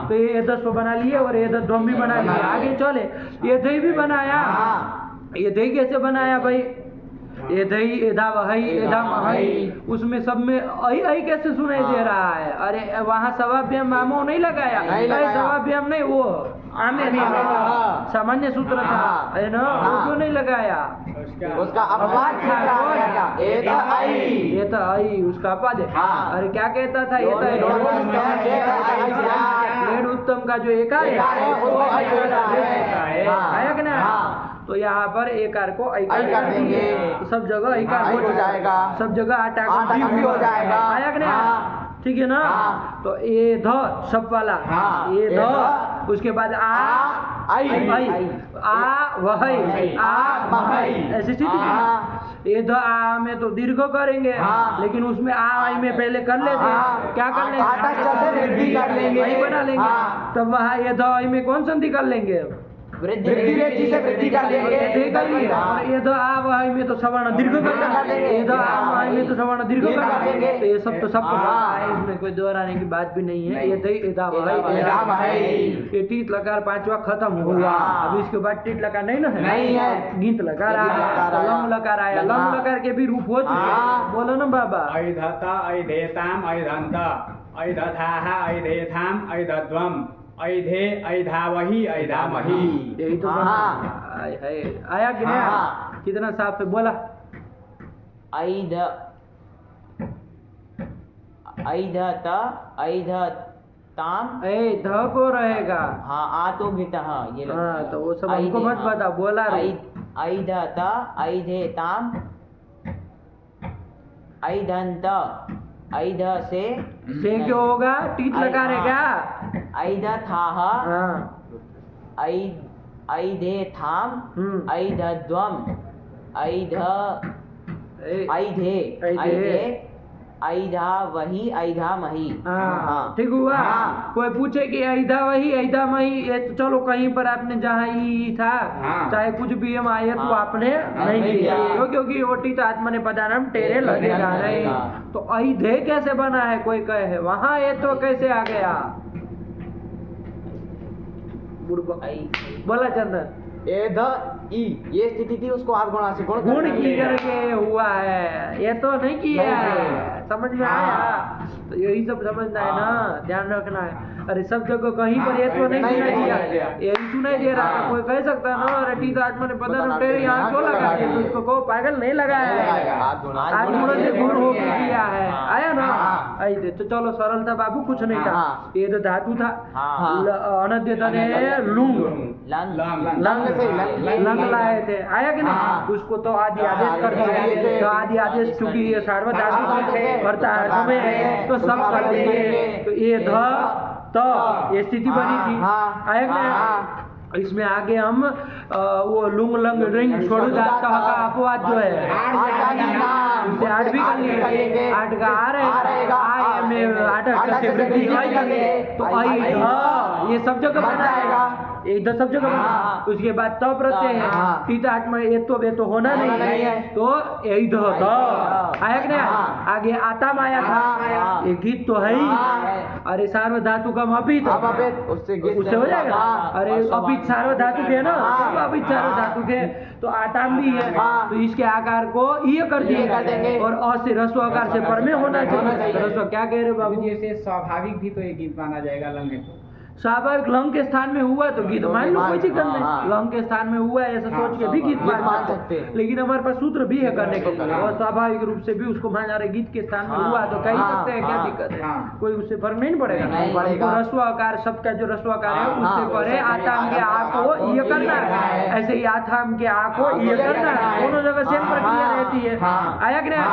तो ये 10 बना लिए और ये 10 भी बना लिए। आगे चले, ये दही भी बनाया। ये दही कैसे बनाया भाई? ये दही एधावहै एधामहै, उसमें सब में ऐ कैसे सुनाई दे रहा है? अरे वहाँ सवाभ्याम वामौ नहीं लगाया, सवाभ्याम नहीं, वो आमे सामान्य सूत्र था, है ना? वो क्यों नहीं लगाया? उसका अपवाद था, ये तो आई उसका अपवाद है। अरे क्या कहता था? ये तो लेड उत्तम का जो एकार है, आया कि नहीं? तो यहाँ पर एकार को ऐकार कर देंगे, सब जगह ऐकार हो जाएगा, सब जगह आटा हो जाएगा, आया कि नहीं? ठीक है ना? तो ए ध सब वाला, ए ध, उसके बाद आ वहै आ महै, ऐसी स्थिति। ए ध आ में तो दीर्घ करेंगे, लेकिन उसमें आ में पहले कर लेते, क्या कर लेंगे? वही बना लेंगे। तब वहाँ ए ध में कौन संधि कर लेंगे? वृद्धि रेची से वृद्धि कर देंगे। देखा ही है। और ये तो आ वही में तो सवर्ण दीर्घ कर देंगे, ये तो आ वही में तो सवर्ण दीर्घ कर देंगे। तो ये सब तो सबको पता है, इसमें कोई दोहराने की बात भी नहीं है। ये दही एदा वही, ये टीट लकार पांचवा खत्म हुआ। अब इसके बाद टीट लकार नहीं ना है, नहीं है। गीत लकार आया, लंग लकार आया, लंग लकार के भी रूप हो चुके हैं। बोलो ना बाबा। ऐधत ऐधेताम ऐधंत ऐधथाः ऐधेथाम ऐधध्वम ऐधे ऐधावहि ऐधामहि। यही तो आया कि नहीं? कितना साफ है बोला। ऐध ऐधत ऐधताम। ए ध को रहेगा। हाँ आ तो गीता हाँ ये हाँ तो वो सब हमको मत बता, बोला ऐधत ऐधेताम ऐधंत ऐध से क्यों होगा? टीट लगा रहेगा। ऐधथाः हाँ ऐधेथाम ऐधध्वम ऐध ऐधे ऐधे ऐधावहि ऐधामहि। हाँ ठीक हुआ। कोई पूछे कि ऐधा वही ऐधा मही, ये तो चलो कहीं पर आपने जहाँ ई था चाहे कुछ भी हम आए तो आपने नहीं किया, क्योंकि ओटी तो आत्मा ने पता नाम टेरे लगेगा नहीं। तो ऐधे कैसे बना है कोई कहे है, वहाँ ये तो कैसे आ गया? बोला चंदन। एध ई ये स्थिति थी, उसको आप गुणा से गुण की करके हुआ है, ये तो नहीं किया है। समझ में आया? तो यही सब समझना है ना, ध्यान रखना है। अरे सब जगह कहीं पर ये तो नहीं सुनाई दिया, यही सुनाई दे रहा है। कोई कह सकता है ना अरे टीका आत्मा ने पता नहीं तेरे यहाँ क्यों लगा दिया, तो उसको कहो पागल नहीं लगाया है, आज गुण से गुण हो किया है। आया ना? ऐसे तो चलो सरल था बाबू, कुछ नहीं था। ये तो धातु था, अनद्यता ने लुंग लंग लाए थे। आया कि नहीं? उसको तो आदि आदेश कर दिया। तो आदि आदेश चूंकि ये सार्वधातु करता है समय, तो सब कर देंगे। तो ये ध तो ये स्थिति बनी थी। आया कि नहीं? इसमें आगे हम वो लुंग लंग रिंग छोड़ू जाता का अपवाद जो है उसे 8 भी कर लेंगे। 8 का आ रहेगा, आए में 8 से वृद्धि तो आई ये सब जगह बनाएगा, इधर सब जगह बना। उसके बाद तो प्रत्यय है, तीता आत्मा ये तो होना नहीं है, तो इधर आया कि नहीं? आगे आताम आया था, ये गीत तो है ही। अरे सार्वधातु का अपित, उससे हो जाएगा। अरे अपित सार्वधातु के ना, अपित सार्वधातु के, तो आताम भी है। तो इसके आकार को ये कर दिए, और अ से रस्व आकार से पर में होना चाहिए। रस्व क्या कह रहे बाबू? जैसे स्वाभाविक भी तो ये गीत माना जाएगा लंग को। स्वाभाविक लंग के स्थान में हुआ तो गीत मान लो, कोई दिक्कत नहीं। लंग के स्थान में हुआ है ऐसा सोच के भी गीत मान सकते हैं, लेकिन हमारे पास सूत्र भी है करने के लिए, और स्वाभाविक रूप से भी उसको मान रहे गीत के स्थान में हुआ तो कह सकते हैं, क्या दिक्कत है? कोई उससे फर्क नहीं पड़ेगा। रस्व आकार शब्द का जो रस्व आकार है उससे परे आताम के आ को ये करना है, ऐसे ही आथाम के आ को ये करना है। दोनों जगह सेम प्रक्रिया रहती है। आया कि नहीं?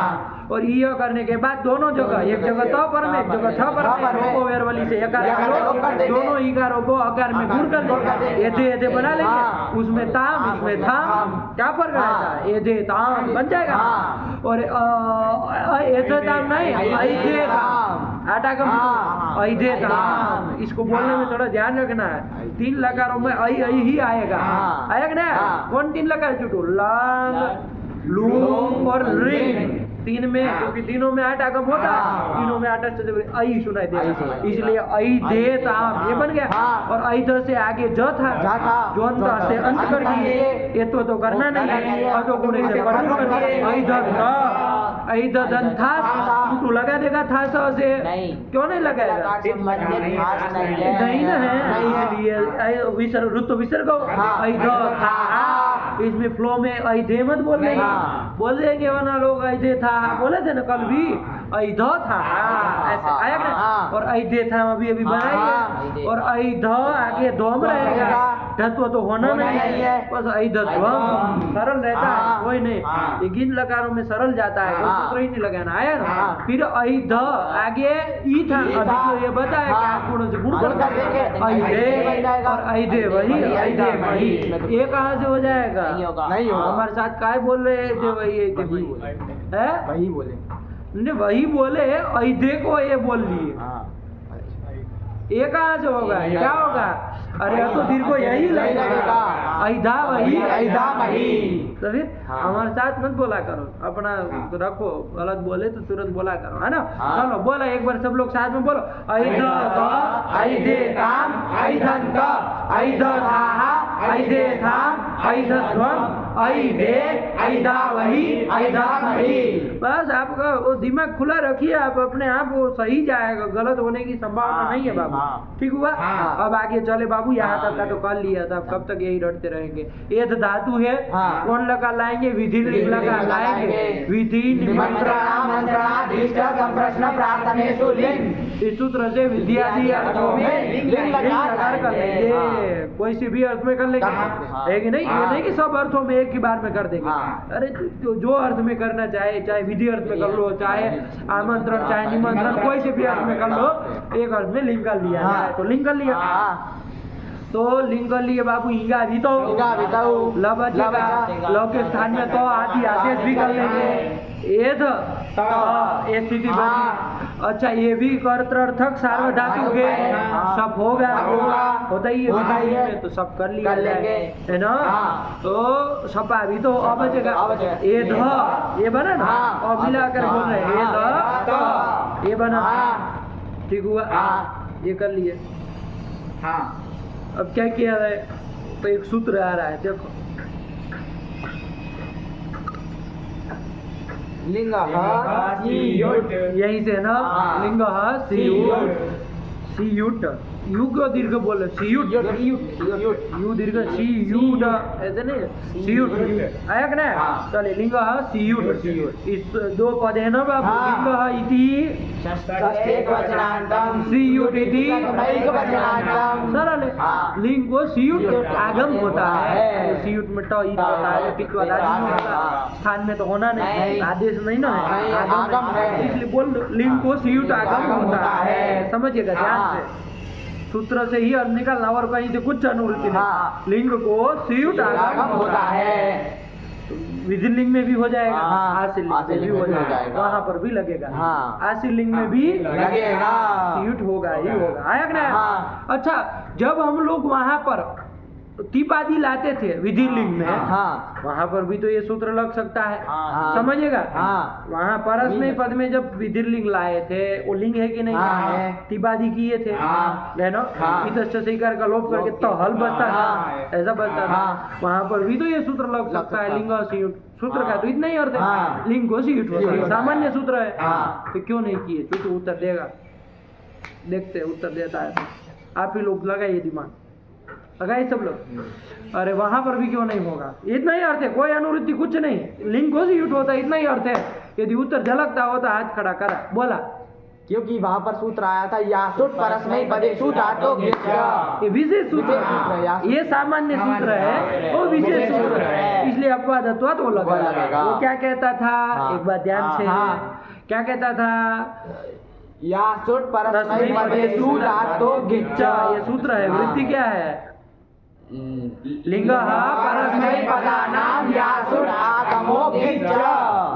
और ये करने के बाद दोनों जगह, एक जगह तो पर में, एक जगह था पर में, रोको वेरवली से दोनों इकारों को आकार में गुण कर देंगे, एधे एधे बना लेंगे। उसमें ताम, इसमें थाम, क्या फर्क रहता है? एधे ताम बन जाएगा। और एधे ताम नहीं, ऐधे ताम, आटा कम ऐधे ताम, इसको बोलने में थोड़ा ध्यान रखना है। 3 लकारों में ऐ ही आएगा। आया कि नहीं? कौन 3 लकार चुटू? लंग, लूंग और रिंग। 3 में, क्योंकि तीनों में 8 आगम होता है, तीनों में 8 से आई सुनाई देगा, इसलिए आई दे ताम ये बन गया। और ऐध से आगे ज था, जोन से अंत कर दिए, ये तो करना नहीं है। अटो गुणे से परम कर दिए। ऐध धन था टू लगा देगा था से, क्यों नहीं लगाएगा? नहीं ना है, इसलिए विसर्ग ऋतु विसर्ग ऐध था। इसमें फ्लो में ऐधे मत बोल देंगे, बोल देंगे वरना लोग ऐधे था बोले थे ना कल भी, ऐध था ऐसे आया ना। और ऐधे था अभी बनाइए, और ऐध आगे ध्वम रहेगा, धत्व तो होना नहीं है, बस ऐध ध्वम सरल रहता है, कोई नहीं। ये गिन लकारों में सरल जाता है, कोई सूत्र ही नहीं लगाना। आया ना? फिर ऐध आगे ई था, अभी तो ये बताया कि गुणों से गुण कर देंगे, ऐधे और ऐधे वही, ऐधे वही, ये कहाँ से हो जाएगा? नहीं होगा। हमारे साथ काय बोल रहे थे? वही है, वही बोले नहीं वही बोले, ऐधे को ये बोल लिए, ये कहाँ से होगा? क्या होगा? अरे अब तो दीर्घ यही लगेगा, ऐधा वही ऐधा वही। तो फिर हमारे साथ मत बोला करो, अपना रखो, गलत बोले तो तुरंत बोला करो, है ना। चलो बोला एक बार सब लोग साथ में बोलो, ऐध ऐधे ताम ऐधंत ऐधधाहा ऐधेथाम ऐधध्वम ऐधे ऐधावहि ऐधामहि। बस आपका वो दिमाग खुला रखिए, आप अपने आप वो सही जाएगा, गलत होने की संभावना नहीं है बाबू। ठीक हुआ। अब आगे चले बाबू, यहाँ तक का तो कर लिया था, कब तक यही रटते रहेंगे। एध धातु है, कौन लगा लाएंगे, विधि लगा लाएंगे, विधि इस सूत्र से विद्यादि अर्थों में लिंग लगा कर लेंगे, कोई सी भी अर्थ में कर लेंगे, है कि नहीं। ये नहीं कि सब अर्थों में एक ही बार में कर देंगे। अरे जो अर्थ में करना चाहे, चाहे विधि अर्थ में कर लो, चाहे आमंत्रण चाहे निमंत्रण, कोई से भी अर्थ में कर लो, एक अर्थ में लिंग कर लिया जाए तो लिंग कर लिया। तो लिंग कर लिए बाबू, ईगा भी तो ल बचेगा, ल के स्थान में तो आदि आदेश भी कर लेंगे, एध ये स्थिति बनी। अच्छा ये भी कर्तर्थक सार्वधातु के सब होगा, होता ही है तो सब कर लिया जाए, है ना। तो सपा भी तो अब बचेगा, एध ये बना ना, और मिलाकर बोल रहे हैं एध ये बना, ठीक हुआ, ये कर लिए। अब क्या किया जाए, तो एक सूत्र आ रहा है, देखो लिंग यही से ना, लिंग सीयुट, यू को दीर्घ बोले, सीयुट यू दीर्घ सीयुट, ऐसे नहीं सीयुट आया कि नहीं। चलिए लिंग सीयुट, इस दो पद है ना बाबू, लिंग इति सीयुट इति सरल है। लिंग को सीयुट आगम होता है, सीयुट में ट इत होता है, टिकवा दादी होता है, स्थान में तो होना नहीं, आदेश नहीं ना है, आगम है, इसलिए बोल लिंग को सीयुट आगम होता है। समझिएगा ध्यान से, सूत्र से ही अर्थ निकालना, और कहीं से कुछ अनुवृत्ति नहीं। लिंग को सीयुट आगम होता है, विधि लिंग में भी हो जाएगा, आशील लिंग में भी हो जाएगा, वहां पर भी लगेगा, आशील लिंग में भी लगेगा, सीयुट होगा ही होगा, आया कि नहीं। अच्छा जब हम लोग वहां पर तिपादी लाते थे विधि लिंग में, वहां पर भी तो ये सूत्र लग सकता है, समझिएगा। वहां परस में पद में जब विधि लिंग लाए थे, वो लिंग है कि नहीं, तिपादी किए थे, है ना। इधर स्वीकार का लोप करके तो हल बचता था, ऐसा बचता था, वहां पर भी तो ये सूत्र लग सकता है, लिंग सीयुट। सूत्र का तो इतना ही अर्थ है, लिंग को सीयुट होता है, सामान्य सूत्र है, तो क्यों नहीं किए। तो उत्तर देगा, देखते उत्तर देता है, आप ही लोग लगाइए दिमाग, लगाइए सब लोग। अरे वहां पर भी क्यों नहीं होगा, इतना ही अर्थ है, कोई अनुवृत्ति कुछ नहीं, लिंग को सीयुट होता है, इतना ही अर्थ है। यदि उत्तर झलकता होता हाथ खड़ा करा, बोला, क्योंकि वहां पर सूत्र आया था यासुट परस्मै पदेषु धातो ये विशेष सूत्र है, ये सामान्य सूत्र है, वो विशेष सूत्र है, इसलिए अपवादत्वात् वो लगेगा। वो क्या कहता था, एक बार ध्यान से, क्या कहता था, यासुट परस्मै पदेषु धातो गिच्च, ये सूत्र है। वृत्ति क्या है, लिंग परस्मै पदानां यासुट आगमो गिच्च।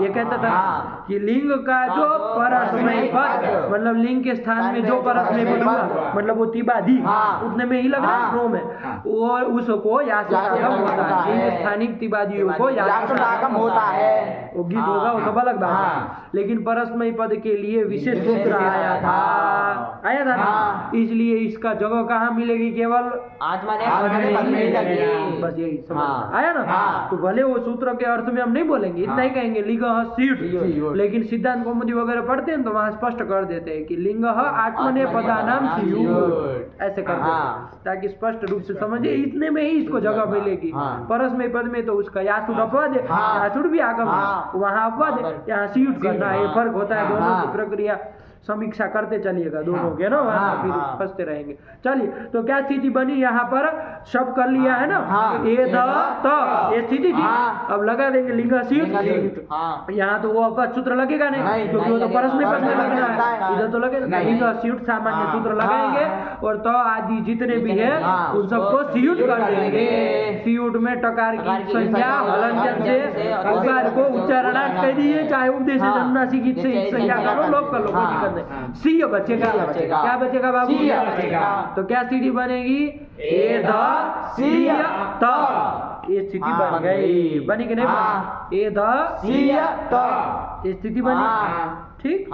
ये कहता था कि लिंग का जो परस्मै पद, मतलब लिंग के स्थान में जो परस्मै पद हुआ, मतलब वो तिबादी, उतने में ही लग रहा है रो में, और उसको यासुट आगम होता है, लिंग स्थानिक तिबादियों को यासुट आगम होता है, वो गीत होगा, वो सब अलग बात है। लेकिन परस्मै पद के लिए विशेष सूत्र आया था ना, इसलिए इसका जगह कहाँ मिलेगी, केवल आत्मा ने बस यही समझ आया ना। तो भले वो सूत्र के अर्थ में हम नहीं बोलेंगे, इतना ही कहेंगे लिंग सीयुट, लेकिन सिद्धांत कौमुदी वगैरह पढ़ते हैं तो वहां स्पष्ट कर देते हैं कि लिंग आत्मने पदानाम सीयुट, ऐसे कर देते हैं ताकि स्पष्ट रूप से समझे, इतने में ही इसको जगह मिलेगी। परस्मै पद में तो उसका यासुट अपवाद है, यासुट भी आगम है, वहां अपवाद है, यहाँ सीयुट करना है, फर्क होता है, दोनों की प्रक्रिया समीक्षा करते चलिएगा दोनों के ना, वहां फिर फंसते रहेंगे। चलिए तो क्या स्थिति बनी, यहाँ पर सब कर लिया है ना, ये ये स्थिति थी, अब लगा देंगे लिंग सीयुट, यहाँ तो वो अपवाद सूत्र लगेगा नहीं, क्योंकि वो तो परस्मै पद में लगना है, इधर तो लगेगा लिंग सीयुट, सामान्य सूत्र लगाएंगे, और तो आदि जितने भी है उन सबको सीयुट कर देंगे। सीयुट में टकार की संज्ञा हलंजन से उकार को उच्चारणार्थ कह दीजिए, चाहे उपदेश जन्मनासिक से संज्ञा करो, लोग कर लो, कोई कर देंगे। सी बचेगा, बचेगा। क्या बचेगा बाबू? सी बचेगा। तो क्या स्थिति बनेगी? ए ध सी त, ये स्थिति बन गई। बनी कि नहीं बनी? ए ध सी त, ये स्थिति बनी। ठीक,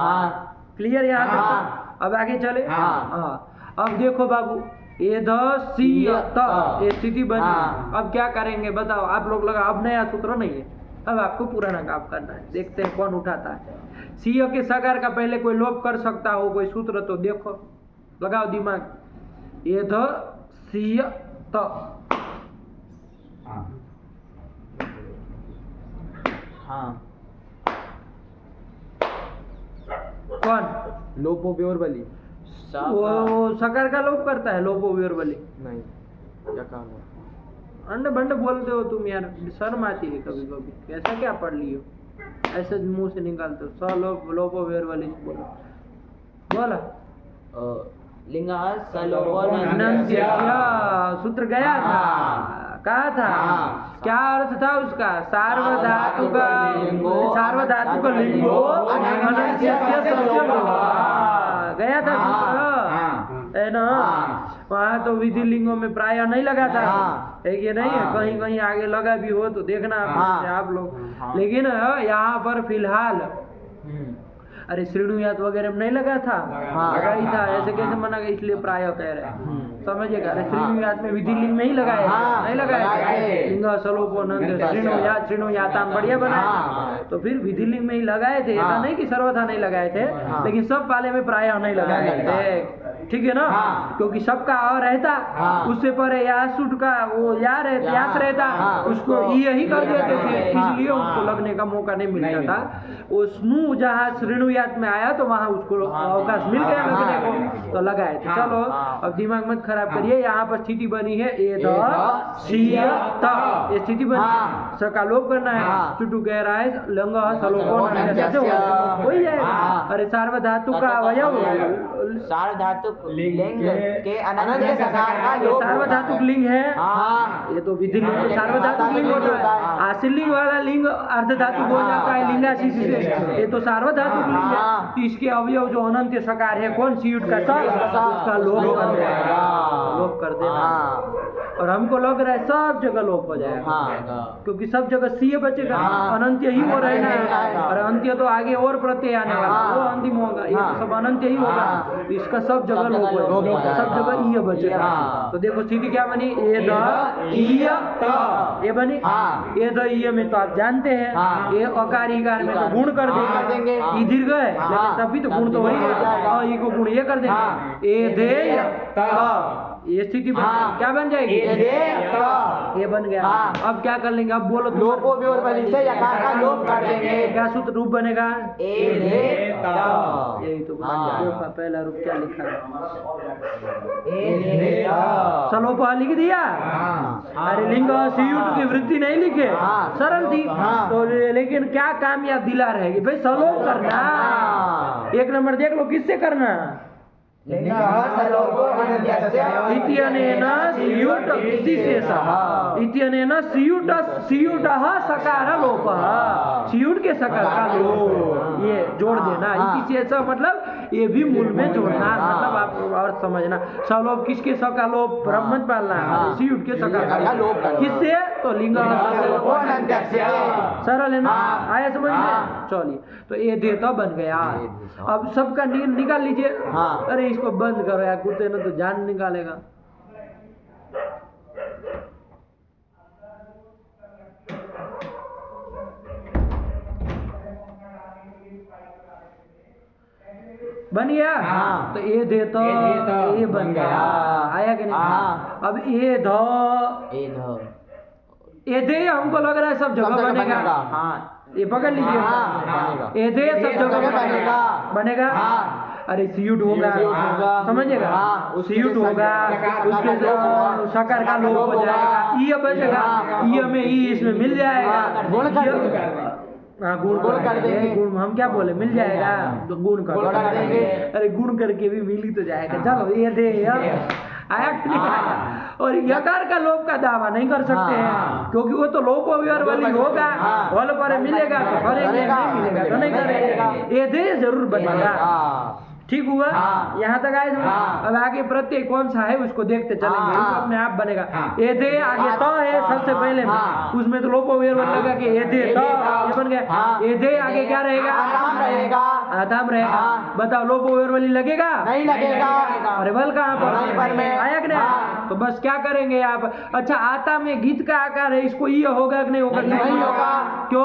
क्लियर यहाँ तक? अब आगे चले। हाँ, अब देखो बाबू, ए ध सी त, ये स्थिति बनी। अब क्या करेंगे बताओ आप लोग? लगा अब नया सूत्र नहीं है, अब आपको पुराना काम करना है। देखते हैं कौन उठाता है। सी के सकार का पहले कोई लोप कर सकता हो कोई सूत्र तो देखो, लगाओ दिमाग। ए ध सी त, कौन? लोपो प्योर बली वो सकार का लोप करता है, लोपो व्योरबली। नहीं, क्या काम है? अंडे बंडे बोलते हो तुम यार, शर्म आती है कभी कभी। ऐसा क्या पढ़ लियो, ऐसे मुंह से निकालते हो। सलोप लोपो व्योरबली बोलो, बोला लिंगा अनंत्य। सूत्र गया था, कहा था। क्या अर्थ था उसका? सार्वधातुक सार्वधातुक लिंगो अनंत्य गया था सूत्र, है ना? वहाँ तो विधि लिंगों में प्राय नहीं लगा था, है कि नहीं? कहीं कहीं आगे लगा भी हो तो देखना आप लोग। लेकिन यहाँ पर फिलहाल अरे श्रेणुयात वगैरह में नहीं लगा था, लगा ही था। ऐसे कैसे मना गया? इसलिए प्राय कह रहे हैं, समझिएगा। अरे श्रेणुयात में विधि लिंग नहीं लगाए, नहीं लगाए। लिंग सलोपोनंत श्रेणुयाताम बढ़िया बनाए, तो फिर विधि लिंग में ही लगाए थे। ऐसा नहीं कि सर्वथा नहीं लगाए थे, लेकिन सब पाले में प्राय नहीं लगाए थे। ठीक है ना? क्योंकि सबका अ रहता, उससे पर यासुट का वो यास रहता, उसको यही कर देते थे, इसलिए उसको लगने का मौका नहीं मिलता था। वो स्नु जहाँ श्रेणुयात में आया तो वहाँ उसको अवकाश मिल गया लगने को, तो लगाए थे। चलो अब दिमाग मत खराब करिए। यहाँ पर स्थिति बनी है ए ध सी त, ये स्थिति बनी। स का लोप करना है, चुटू कह रहा है लंग सलोपन वही है। अरे सार्वधातु का अवयव, सार्वधातुक लिंग के अनंत सकार का लोप सार्वधातुक लिंग है। ये तो विधि लिंग सार्वधातुक लिंग होता है। आशीलिंग वाला लिंग अर्धधातुक हो जाता है लिंगाशीष से, ये तो सार्वधातुक लिंग है। तो इसके अवयव जो अनंत सकार है कौन? सीयुट का सा, उसका लोप कर देना, लोप कर देना। और हमको लग रहा है सब जगह लोप हो जाएगा, क्योंकि सब जगह सी बचेगा, अनंत ही हो रहना है। और अंत्य तो आगे और प्रत्यय आने वाला, वो अंतिम होगा। ये तो सब अनंत ही होगा, इसका सब जगह लोप होगा, सब जगह ई बचेगा। तो देखो स्थिति क्या बनी? ए द ई त, ये बनी। ए द ई में तो आप जानते हैं, ये अकारिकार में तो गुण कर देंगे, ई दीर्घ है लेकिन तब भी तो गुण तो वही है, ई को गुण ये कर देंगे। ए दे त, ये स्थिति क्या बन जाएगी? ये बन गया। अब क्या कर लेंगे? अब बोलो तुम। लोपो व्योरबली से यकार का लोप कर देंगे। क्या सूत्र रूप बनेगा? ए यही तो देखा पहला रूप क्या लिखा है? सलोप लिख दिया। अरे लिंग सीयुट की वृत्ति नहीं लिखे, सरल थी तो। लेकिन क्या कामयाब दिला रहेगी भाई? सलोप करना। एक नंबर देख लो किससे करना? इत्यनेन सीयुट विशेषः, इत्यनेन सीयुटः सकार लोपः, सीयुट के सकार का लोप ये जोड़ देना। विशेषः मतलब ये भी मूल में जोड़ना, मतलब आप और समझना। सलोप किसके स का लोप? ब्रह्मण पालना, सीयुट के सकार का लोप किससे? तो लिंग सरल है ना? आया समझ में? चलिए, तो ये देता बन गया। अब सबका निकाल लीजिए। अरे इसको बंद करो यार, कुत्ते ने तो जान निकालेगा। बन गया। तो ए दे तो ये बन गया। आया कि नहीं? अब ए ध ए दे हमको लग रहा है सब जगह बनेगा। ये पकड़ लीजिए, ए दे सब जगह बनेगा। अरे सीयुट होगा, समझिएगा? सीयुट होगा, उसके सकार का लोप हो जाएगा, ई बचेगा, ई में ई इसमें मिल जाएगा। गुण कर देंगे। गुण हम क्या बोले? मिल जाएगा तो गुण कर देंगे। अरे गुण करके भी मिल ही तो जाएगा। चलो ये दे आया कि नहीं आया? और यकार का लोप का दावा नहीं कर सकते हैं क्योंकि वो तो लोप अव्यय वाली होगा, वल पर मिलेगा तो करेंगे, नहीं मिलेगा तो नहीं करेंगे, एधेय जरूर बनेगा। ठीक हुआ? यहाँ तक आए समझ? अब आगे प्रत्यय कौन सा है उसको देखते चलेंगे, वो अपने आप बनेगा। एधे आगे तो है सबसे पहले में, उसमें तो लोपो वेर लगा कि एधे तो ये बन गया। एधे आगे क्या रहेगा? आराम रहेगा। आताम रहेगा। बताओ लोपो वेर वाली लगेगा? नहीं लगेगा। अरे बल कहाँ वहीं पर पर में। आया कि नहीं? तो बस क्या करेंगे आप? अच्छा आता में गीत का आकार है, इसको ये होगा कि नहीं होगा? नहीं होगा। क्यों?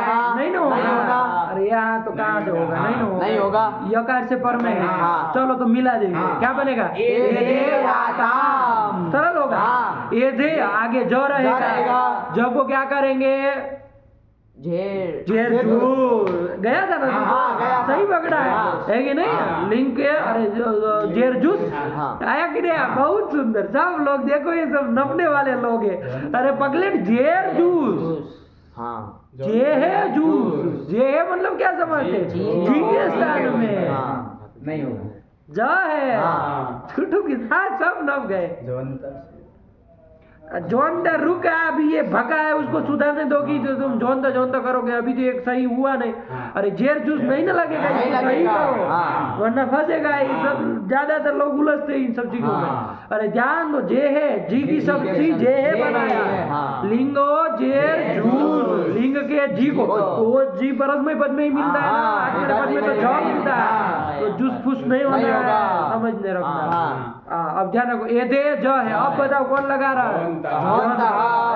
हाँ। नहीं ना होगा। अरे यहाँ तो कहाँ से होगा? नहीं ना होगा। नहीं होगा। यकार से पर में है। हाँ। चलो तो मिला देंगे, क्या बनेगा? एधेयाताम। सरल होगा। हाँ। एधे आगे जो रहेगा। रहेगा, जो को क्या करेंगे? झेर जेर जूस गया था ना? हाँ, गया था। सही पकड़ा है कि नहीं? लिंक के अरे जेर जूस हाँ। आया कि नहीं? बहुत सुंदर। सब लोग देखो ये सब नपने वाले लोग हैं। अरे पगलेट जेर जूस, हाँ। जे है जूस, जे है मतलब क्या समझते? जी के स्थान में हाँ। नहीं होगा। जा है, हाँ। छुटू के साथ सब नप गए। जोनता रुका, अभी ये भगा है, उसको सुधारने दोगी तो तुम जोनता करोगे। अभी तो एक सही हुआ नहीं। अरे जेर जूस नहीं ना लगेगा, नहीं इसको सही लगेगा। करो हाँ। वरना फंसेगा। ये सब ज्यादातर लोग उलझते हैं इन सब चीजों में। हाँ। अरे ध्यान दो, जे है, जी की सब चीज जे है बनाया। हाँ। लिंगो जेर जूस, लिंग के जी को तो वो जी परस्मय पद में ही मिलता है ना, हाँ। आखिरी पद में तो जॉ मिलता है, तो जूस फूस नहीं होना नहीं है, होगा। समझने रखना। हाँ। अब ध्यान रखो, एधे ज है। अब बताओ कौन लगा रहा है? जोनता।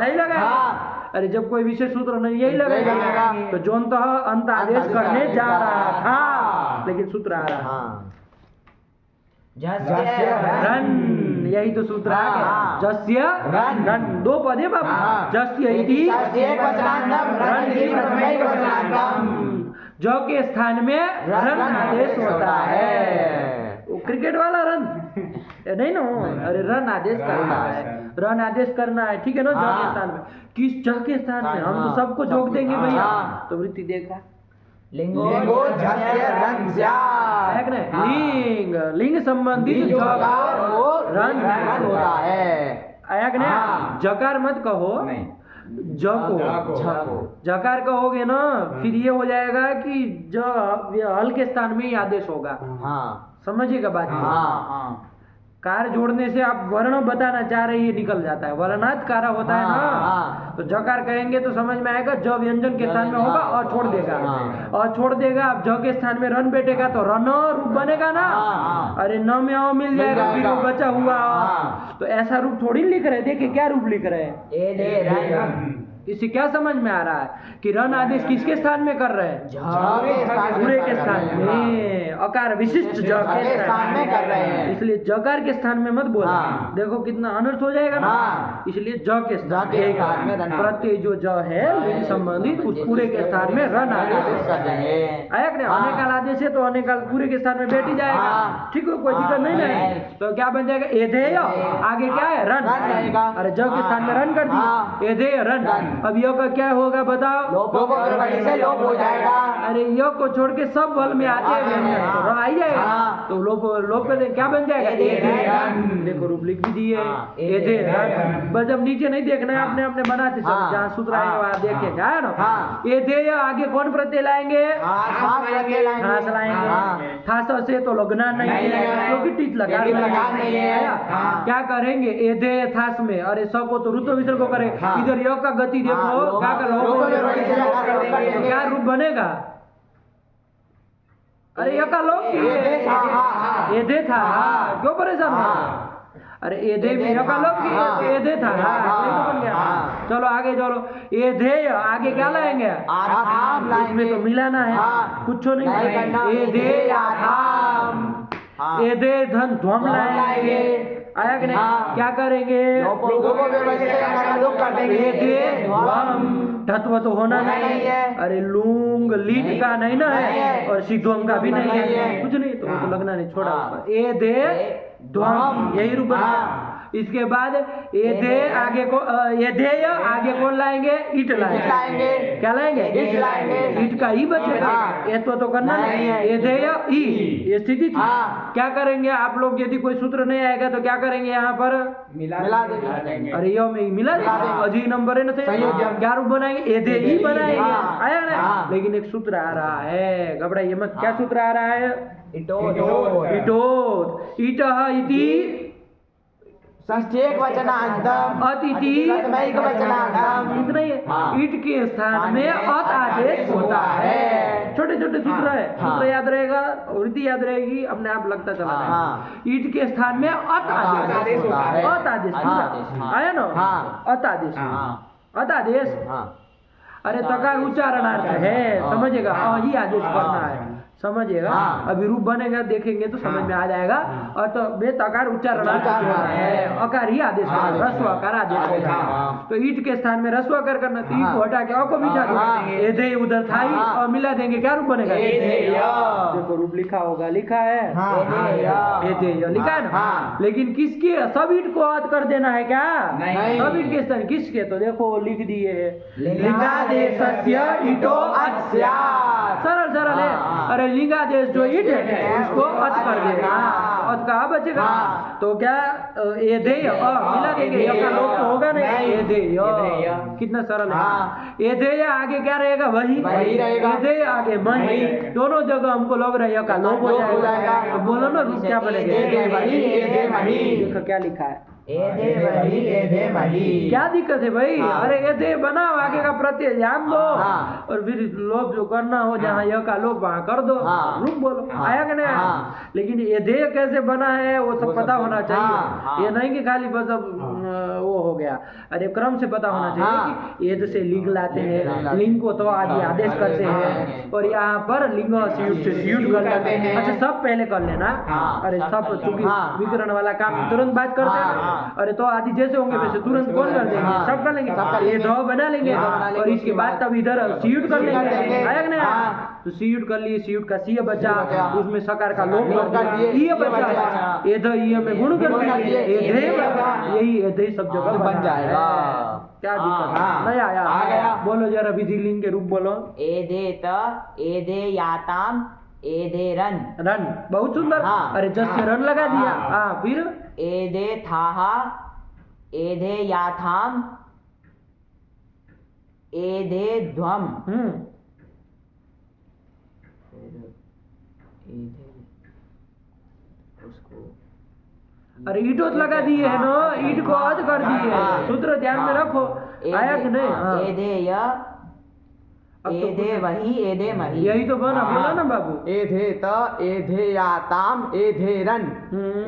यही लगा है? हाँ। अरे जब कोई विशेष सूत्र नहीं यही यही लगेगा लगेगा। तो जोनता अंत आदेश करने जा रहा था, लेकिन सूत्र आ रहा है हाँ। जस्य रन। यही तो सूत्र आ गया। हाँ। जस्य रन। रन, दो पद है बाबू। हाँ। जस्य इति षष्ठीएकवचनान्तम, रन इति प्रथमैकवचनान्तम। जो के स्थान में रन आदेश होता है। वो क्रिकेट वाला रन नहीं ना? अरे रन आदेश करना है, रन आदेश करना है, ठीक है ना? जग के स्थान में, किस जग के स्थान में? हम तो सबको जोक देंगे भैया। हाँ। तो वृत्ति देखा लिंगो लिंगो झस्य रन है कि नहीं? लिंग लिंग संबंधित जकार हो रन रन होता है। आया कि नहीं? हाँ। जकार मत कहो, नहीं। जको जकार कहोगे ना, फिर ये हो जाएगा कि ज हल के स्थान में ही आदेश होगा। हाँ। समझिएगा बात? हाँ। कार जोड़ने से आप वर्ण बताना चाह रहे, ये निकल जाता है। वर्णात कारा होता है ना, हाँ। तो जकार कहेंगे तो समझ में आएगा ज व्यंजन के स्थान में होगा और छोड़ देगा। हाँ। और छोड़ देगा, अब ज के स्थान में रन बैठेगा तो रन रूप बनेगा ना। हाँ। अरे न में आओ मिल जाएगा, फिर वो बचा हुआ। हाँ। तो ऐसा रूप थोड़ी लिख रहे, देखिए क्या रूप लिख रहे हैं। एधे रन इससे क्या समझ में आ रहा है कि रन आदेश किसके स्थान में कर रहे हैं? पूरे के स्थान में, अकार विशिष्ट ज के स्थान में कर रहे हैं। इसलिए जकार के स्थान में मत बोला। हाँ। देखो कितना अनर्थ हो जाएगा ना। हाँ। इसलिए ज के स्थान के स्थान में रन। प्रत्यय जो ज है लिंग संबंधित उस पूरे के स्थान में रन आदेश कर देंगे। आया कि नहीं? हाँ। अनेकाल आदेश है तो अनेकाल पूरे के स्थान में बैठ ही जाएगा। हाँ। ठीक है, कोई दिक्कत नहीं ना। तो क्या बन जाएगा? एधेय, आगे क्या है? रन रन रहेगा। अरे ज के स्थान में रन कर दिया, हाँ। एधेय रन। अब य का क्या होगा बताओ? लोगों के बड़ी से लोप हो जाएगा। अरे य को छोड़ के सब बल में आते हैं व्यंजन, तो रन आ ही जाएगा। हाँ। तो लोप पे क्या बन जाएगा? एधे रन। देखो रूप लिख भी दिए, हाँ। एधे रन। बस जब नीचे नहीं देखना है, अपने अपने बनाते चलो, हाँ। जहाँ सूत्र आएगा वहाँ देखेगा, है ना? हाँ। एधेय आगे कौन प्रत्यय लाएंगे? हाँ, लाएंगे। ठास लाएंगे। हाँ। ठास से तो लगना नहीं नहीं है, लगना है। क्योंकि टीट लगा टीट लगा नहीं है। हाँ। क्या करेंगे? एधेय थास में, अरे स को तो रुतो विसर्ग को करे। हाँ। इधर य का गति देखो, हाँ, क्या कर लोगों के बड़ी से लोप कर देंगे। तो क्या रूप बनेगा? अरे य का लोप एधे था, हाँ। एधे था। हाँ। क्यों परेशान हो? हाँ। अरे एधे में य का लोप की, हाँ। एधे था। हाँ। ये तो बन गया। हाँ। चलो आगे चलो, एधेय आगे क्या लाएंगे? आथाम इसमें लाएंगे। तो मिलाना है, हाँ। कुछ नहीं नहीं करना। एधेय आथाम, हाँ। एधे धन ध्वम लाएंगे। आया कि नहीं? हाँ। क्या करेंगे? लोगों को व्यवस्थित लोप कर देंगे। एधे ध्वम, तत्व तो होना नहीं है। अरे लूंग लीट का नहीं ना है, और सिद्धोम का भी नहीं है, कुछ नहीं, तो वो तो लगना नहीं, छोड़ा उसका। एधे ध्वम, यही रूप बना। इसके बाद एधे आगे को एधेय आगे कौन लाएंगे? ईट लाएंगे। क्या लाएंगे? ईट लाएंगे। ईट का ही बचेगा। हाँ। ये तो करना नहीं है। एधेय ई ये स्थिति थी। हाँ। क्या करेंगे आप लोग? यदि कोई सूत्र नहीं आएगा तो क्या करेंगे यहाँ पर? मिला देंगे। अरे यो में मिला देंगे। अजी नंबर है ना थे। संयोजन। क्या रूप बनाएंगे? एधे ही बनाएंगे। हाँ। आया ना? हाँ। लेकिन एक सूत्र आ रहा है, घबराइए मत। क्या सूत्र आ रहा है? इटोत। इटोत। ईटः इति षष्ठीक वचनांतम अतिथि प्रथमैक वचनांतम। इतना ही है। हाँ। ईट के स्थान में अत आदेश होता है। छोटे छोटे सूत्र है। हाँ। सूत्र याद रहेगा, वृत्ति याद रहेगी, अपने आप लगता चला जाएगा। हाँ। ईट के स्थान में अत आदेश होता है। अत आदेश हाँ। आया ना? हाँ। अत आदेश हाँ। अत आदेश। हाँ। अरे तकार उच्चारणार्थ है, हाँ। समझेगा? हाँ। ही आदेश करना है, समझिएगा? हाँ। अभी रूप बनेगा देखेंगे तो समझ में आ जाएगा। और तो बे तकार उच्चारणार्थ है, अकार ही आदेश हाँ। करना, ह्रस्व आकार आदेश करना। हाँ। तो ईट के स्थान में ह्रस्व आकार करना, तो ईट हाँ। को हटा के अ को बिठा हाँ। देंगे। एधे उधर था ही हाँ। और मिला देंगे। क्या रूप बनेगा? एधेय। देखो रूप लिखा होगा, लिखा है हाँ। एधेय लिखा है ना? हाँ। लेकिन किसके? सब ईट को अत कर देना है क्या? नहीं। सब ईट के स्थान किसके? तो देखो लिख दिए लिंगादेशस्य इटो अत् स्यात्। सरल है। हाँ। अरे लिंगादेश जो ईट है उसको अत कर देगा। हाँ। अत कहाँ बचेगा? हाँ। तो क्या एधेय मिला देंगे? य का लोप तो होगा नहीं। एधेय कितना सरल है। हाँ। एधेय आगे क्या रहेगा? वही रहेगा। एधेय आगे मही। दोनों जगह हमको लग रहा है य का लोप हो जाएगा। तो बोलो ना रूप क्या बनेगा? एधे वही, एधे मही। देखो क्या लिखा है? एधे वही, एधे मही। क्या दिक्कत है भाई? हाँ। अरे एधे बनाओ, आगे का प्रत्यय ध्यान दो। हाँ। और फिर लोप जो करना हो जहाँ य का लोप वहाँ कर दो। हाँ। रूप बोलो। हाँ। आया कि नहीं आया? हाँ। लेकिन एधे कैसे बना है वो सब पता होना चाहिए। हाँ। ये नहीं कि खाली बस अब वो हो गया। अरे क्रम से पता होना चाहिए हाँ। कि एध से लिंग लाते हैं, हाँ। लिंग को तो आदि हाँ। आदेश करते हाँ। हैं। और यहाँ पर लिंग स्यूट से स्यूट कर लेते हैं। अच्छा सब पहले कर लेना। हाँ। अरे सब चूंकि हाँ। विकरण वाला काम तुरंत बात करते हैं। हाँ। अरे तो आदि जैसे होंगे वैसे तुरंत कौन कर देंगे? हाँ। सब कर लेंगे। सब कर ये लेंगे। दो बना लेंगे। हाँ। और इसके बाद तब इधर सीयूट कर लेंगे। आया कि नहीं? हाँ। तो सीयूट कर लिए, सीयूट का सी बचा, बचा। उसमें सकार का लोप लोप कर दिए, ये ये बचा। बचा। एध ये में गुण कर गुण कर दिए, दिए, एधे एधे बचा। बचा। यही एधे सब जगह बन बना जाएगा। है। क्या दिक्कत है? हाँ। नहीं आया? आ गया। बोलो जरा विधि लिंग के रूप बोलो। एधेत एधेयाताम एधेरन रन बहुत सुंदर। हाँ। अरे जस से रन लगा दिया। हाँ फिर एधेथाः एधेयाथाम एधेध्वम अरे ईटोत लगा दिए है ना, ईट को अध कर दिए है। सूत्र ध्यान में रखो। आया कि नहीं? हाँ। एधेय अब तो एधे वही एधे मही। यही तो बना बोला ना बाबू। एधेत एधेयाताम एधेरन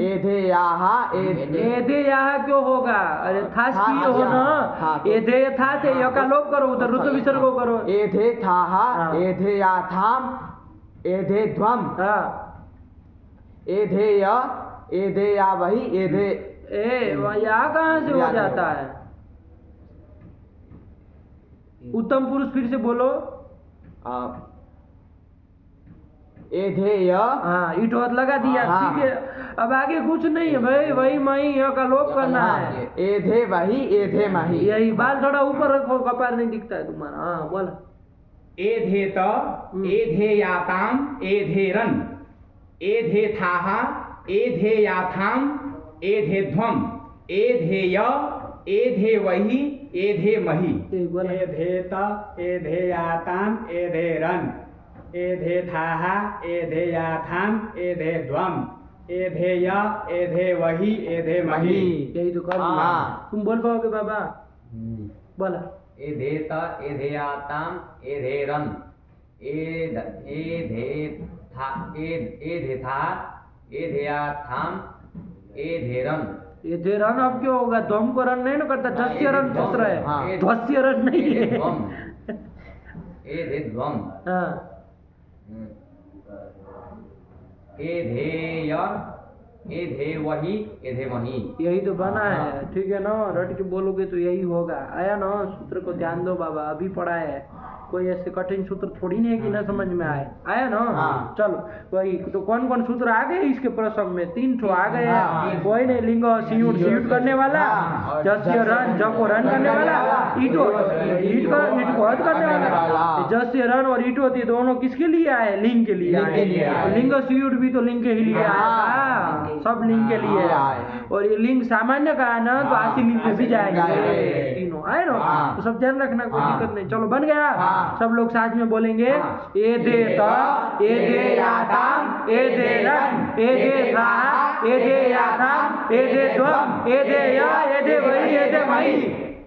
एधेयाहा एधे यहाँ क्यों होगा? अरे थास हाँ, की हो ना। हाँ, तो- एधे था से य का लोप करो, उधर ऋतु विसर्ग करो। एधेथाहा हाँ। एधेयाथाम एधेध्वम हाँ एधेय एधेया वही एधे यहाँ कहाँ से हो जाता है? उत्तम पुरुष फिर से बोलो। एधेय हाँ ईटोत लगा दिया। हाँ। ठीक है, अब आगे कुछ नहीं है भाई, वही मही य का लोप करना है। एधे वही एधे मही। यही बाल थोड़ा ऊपर रखो, कपार नहीं दिखता है तुम्हारा। हाँ बोला। एधेत एधेयाताम एधेरन एधेथाः एधेयाथाम एधेध्वम एधेय एधेवहि एधेमहि। यही बोला। एधेत एधेयाताम एधेरन एधेथाः एधेयाथाम एधेध्वम एधेय एधेवहि एधेमहि। यही तो कर दिया। हाँ। तुम बोल पाओगे बाबा? बोला। एधेत एधेयाताम एधेरन एधेथा एधेयाथाम एधेरन। ये दे रन अब क्यों होगा? ध्वम को रन नहीं ना करता, ध्वस्य रन सूत्र है। हाँ। ध्वस्य रन नहीं है। एधेध्वम हाँ एधेय एधेवहि एधेमहि। यही तो बना है। ठीक है ना? रट के बोलोगे तो यही होगा। आया ना? सूत्र को ध्यान दो बाबा, अभी पढ़ा है। कोई ऐसे कठिन सूत्र थोड़ी नहीं है कि ना समझ में आए, आया ना। हाँ। चलो वही तो कौन कौन सूत्र आ गए इसके प्रसंग में, 3 ठो आ गए हैं। कोई नहीं, लिंग सियूट सियूट करने वाला, जस्य रन ज को रन करने वाला, ईटो ईट को हद करने वाला। जस्य रन और ईट होती दोनों किसके लिए आए, लिंग के लिए आए। लिंग सियूट भी तो लिंग के ही लिए आया, सब लिंग के लिए आए। और ये लिंग सामान्य का है ना तो आशी लिंग में भी जाएंगे तीनों, आए ना। तो सब ध्यान रखना, कोई दिक्कत नहीं। चलो बन गया, सब लोग साथ में बोलेंगे। ए दे त, ए दे याता, ए दे रन, ए दे था, ए दे याता, ए दे ध्वम, ए दे या, ए दे वही, ए दे वही।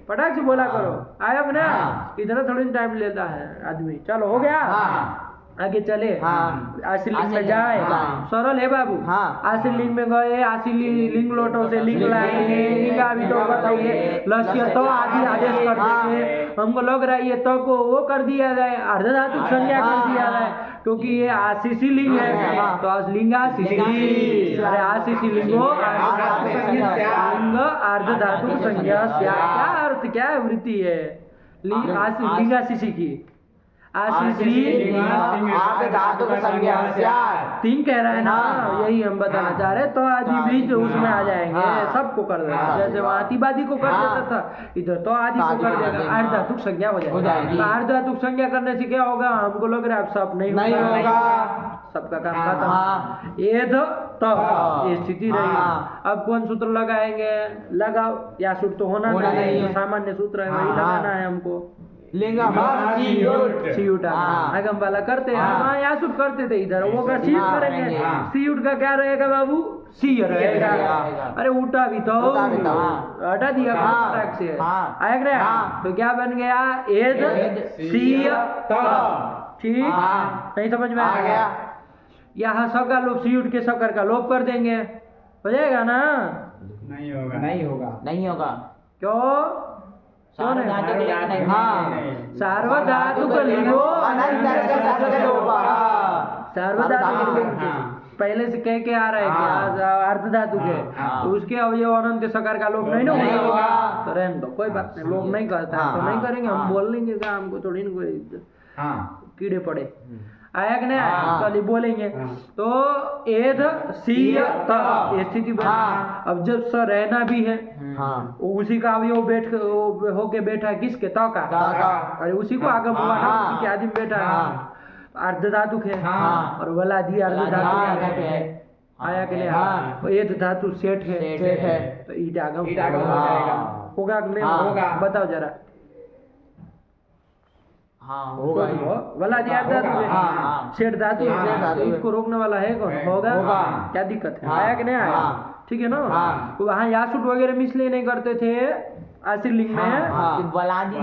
पटाख से बोला करो, आया ना। इधर थोड़ी टाइम लेता है आदमी। चलो हो गया, आगे चले। आशी लिंग में जाए, सरल है बाबू। आशी लिंग में गए, आशी लिंग लोटो से लिंग लाएंगे, लिंग अभी तो बताइए लक्ष्य तो आदि आदेश कर देंगे। हमको लग रहा है ये तो को वो कर दिया जाए, अर्ध धातु संज्ञा कर दिया जाए, क्योंकि ये आशीषी लिंग है तो लिंगाशीषी। अरे आशीषी लिंगो लिंग अर्ध धातु संज्ञा, क्या अर्थ, क्या वृत्ति है लिंगाशीषी की। आशीषी धातु संज्ञा तीन कह रहा है ना, यही हम बताना चाह रहे। तो आदि भी जो उसमें आ जाएंगे, सबको कर देगा। जैसे वहाँ अतिवादी को कर देता था, इधर तो आदि को कर देगा, अर्ध धातुक संज्ञा हो जाएगी। अर्ध धातुक संज्ञा करने से क्या होगा, हमको लग रहा है अब सब नहीं होगा, सबका काम खत्म। एध तो ये स्थिति रही। अब कौन सूत्र लगाएंगे, लगाओ। या सूत्र तो होना नहीं, सामान्य सूत्र है वही लगाना है हमको। सियूट आगम वाला करते हैं, हाँ यहाँ सूट करते थे इधर, वो का सियूट करेंगे। सियूट का क्या रहेगा बाबू, सी रहेगा। अरे उल्टा भी तो हटा दिया ट्रैक से, आया क्या। तो क्या बन गया, एद सी। ठीक, नहीं समझ में आ गया। यहाँ स का लोप सियूट के सकर का लोप कर देंगे, हो जाएगा ना। नहीं होगा, नहीं होगा, नहीं होगा। क्यों, सार्वधातुक लिंगो सार्वधातुक पहले से कह के आ रहा है कि अर्ध धातु है, तो उसके अवयव अनंत सकार का लोप नहीं होगा। तो रहने दो, कोई बात नहीं, लोप नहीं करता है तो नहीं करेंगे, हम बोल लेंगे का हमको थोड़ी ना कोई कीड़े पड़े। आया कि नहीं, चलिए बोलेंगे। तो एध सी त स्थिति बना। अब जब स रहना भी है, उसी का अवयव बैठ होके बैठा है किसके, त का। अरे उसी को आगम हुआ ना, उसी के आदि में बैठा है, अर्ध धातुक है। और वलादी अर्ध धातु है, आया कि नहीं। एध धातु सेठ है, तो ईट आगम होगा कि नहीं होगा, बताओ जरा। होगा, वलादी अर्ध धातु है, सेठ धातु है, इसको रोकने वाला है कौन, होगा। क्या दिक्कत है, आया कि नहीं आया, ठीक है ना। तो वहाँ यासूट वगैरह में इसलिए नहीं करते थे आशीर लिंग में, वलादी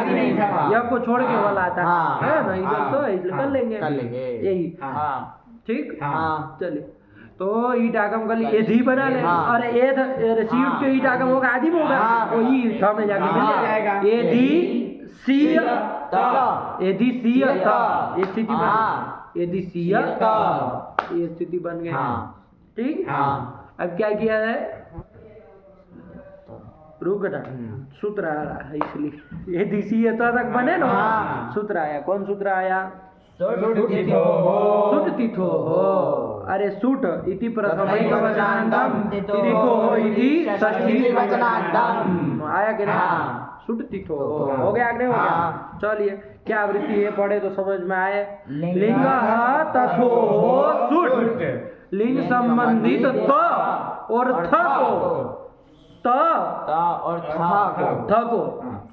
नहीं था, यह को छोड़ के वाला आता है ना, इधर तो इसलिए कर लेंगे यही, ठीक। चलिए, तो ईट आगम कर लिए, एधी बना ले। और एध सीट के ईट आगम होगा, आदि में होगा, वही था में जाके मिल जाएगा। एधी सी एधी सी ये स्थिति बन, एधी सी ये स्थिति बन गई, ठीक। अब क्या किया है, रुक ना, सूत्र आ रहा है इसलिए ये दिशी तक बने ना। सूत्र आया, कौन सूत्र आया, सुट तिथो हो। अरे सुट इति प्रथम वचनांतम तिथो इति षष्ठी वचनांतम, आया कि नहीं। सुट तिथो हो गया, नहीं हो गया। चलिए क्या वृत्ति है, पढ़े तो समझ में आए। लिंग तथो सुट, लिंग संबंधित त और थ को, और था को।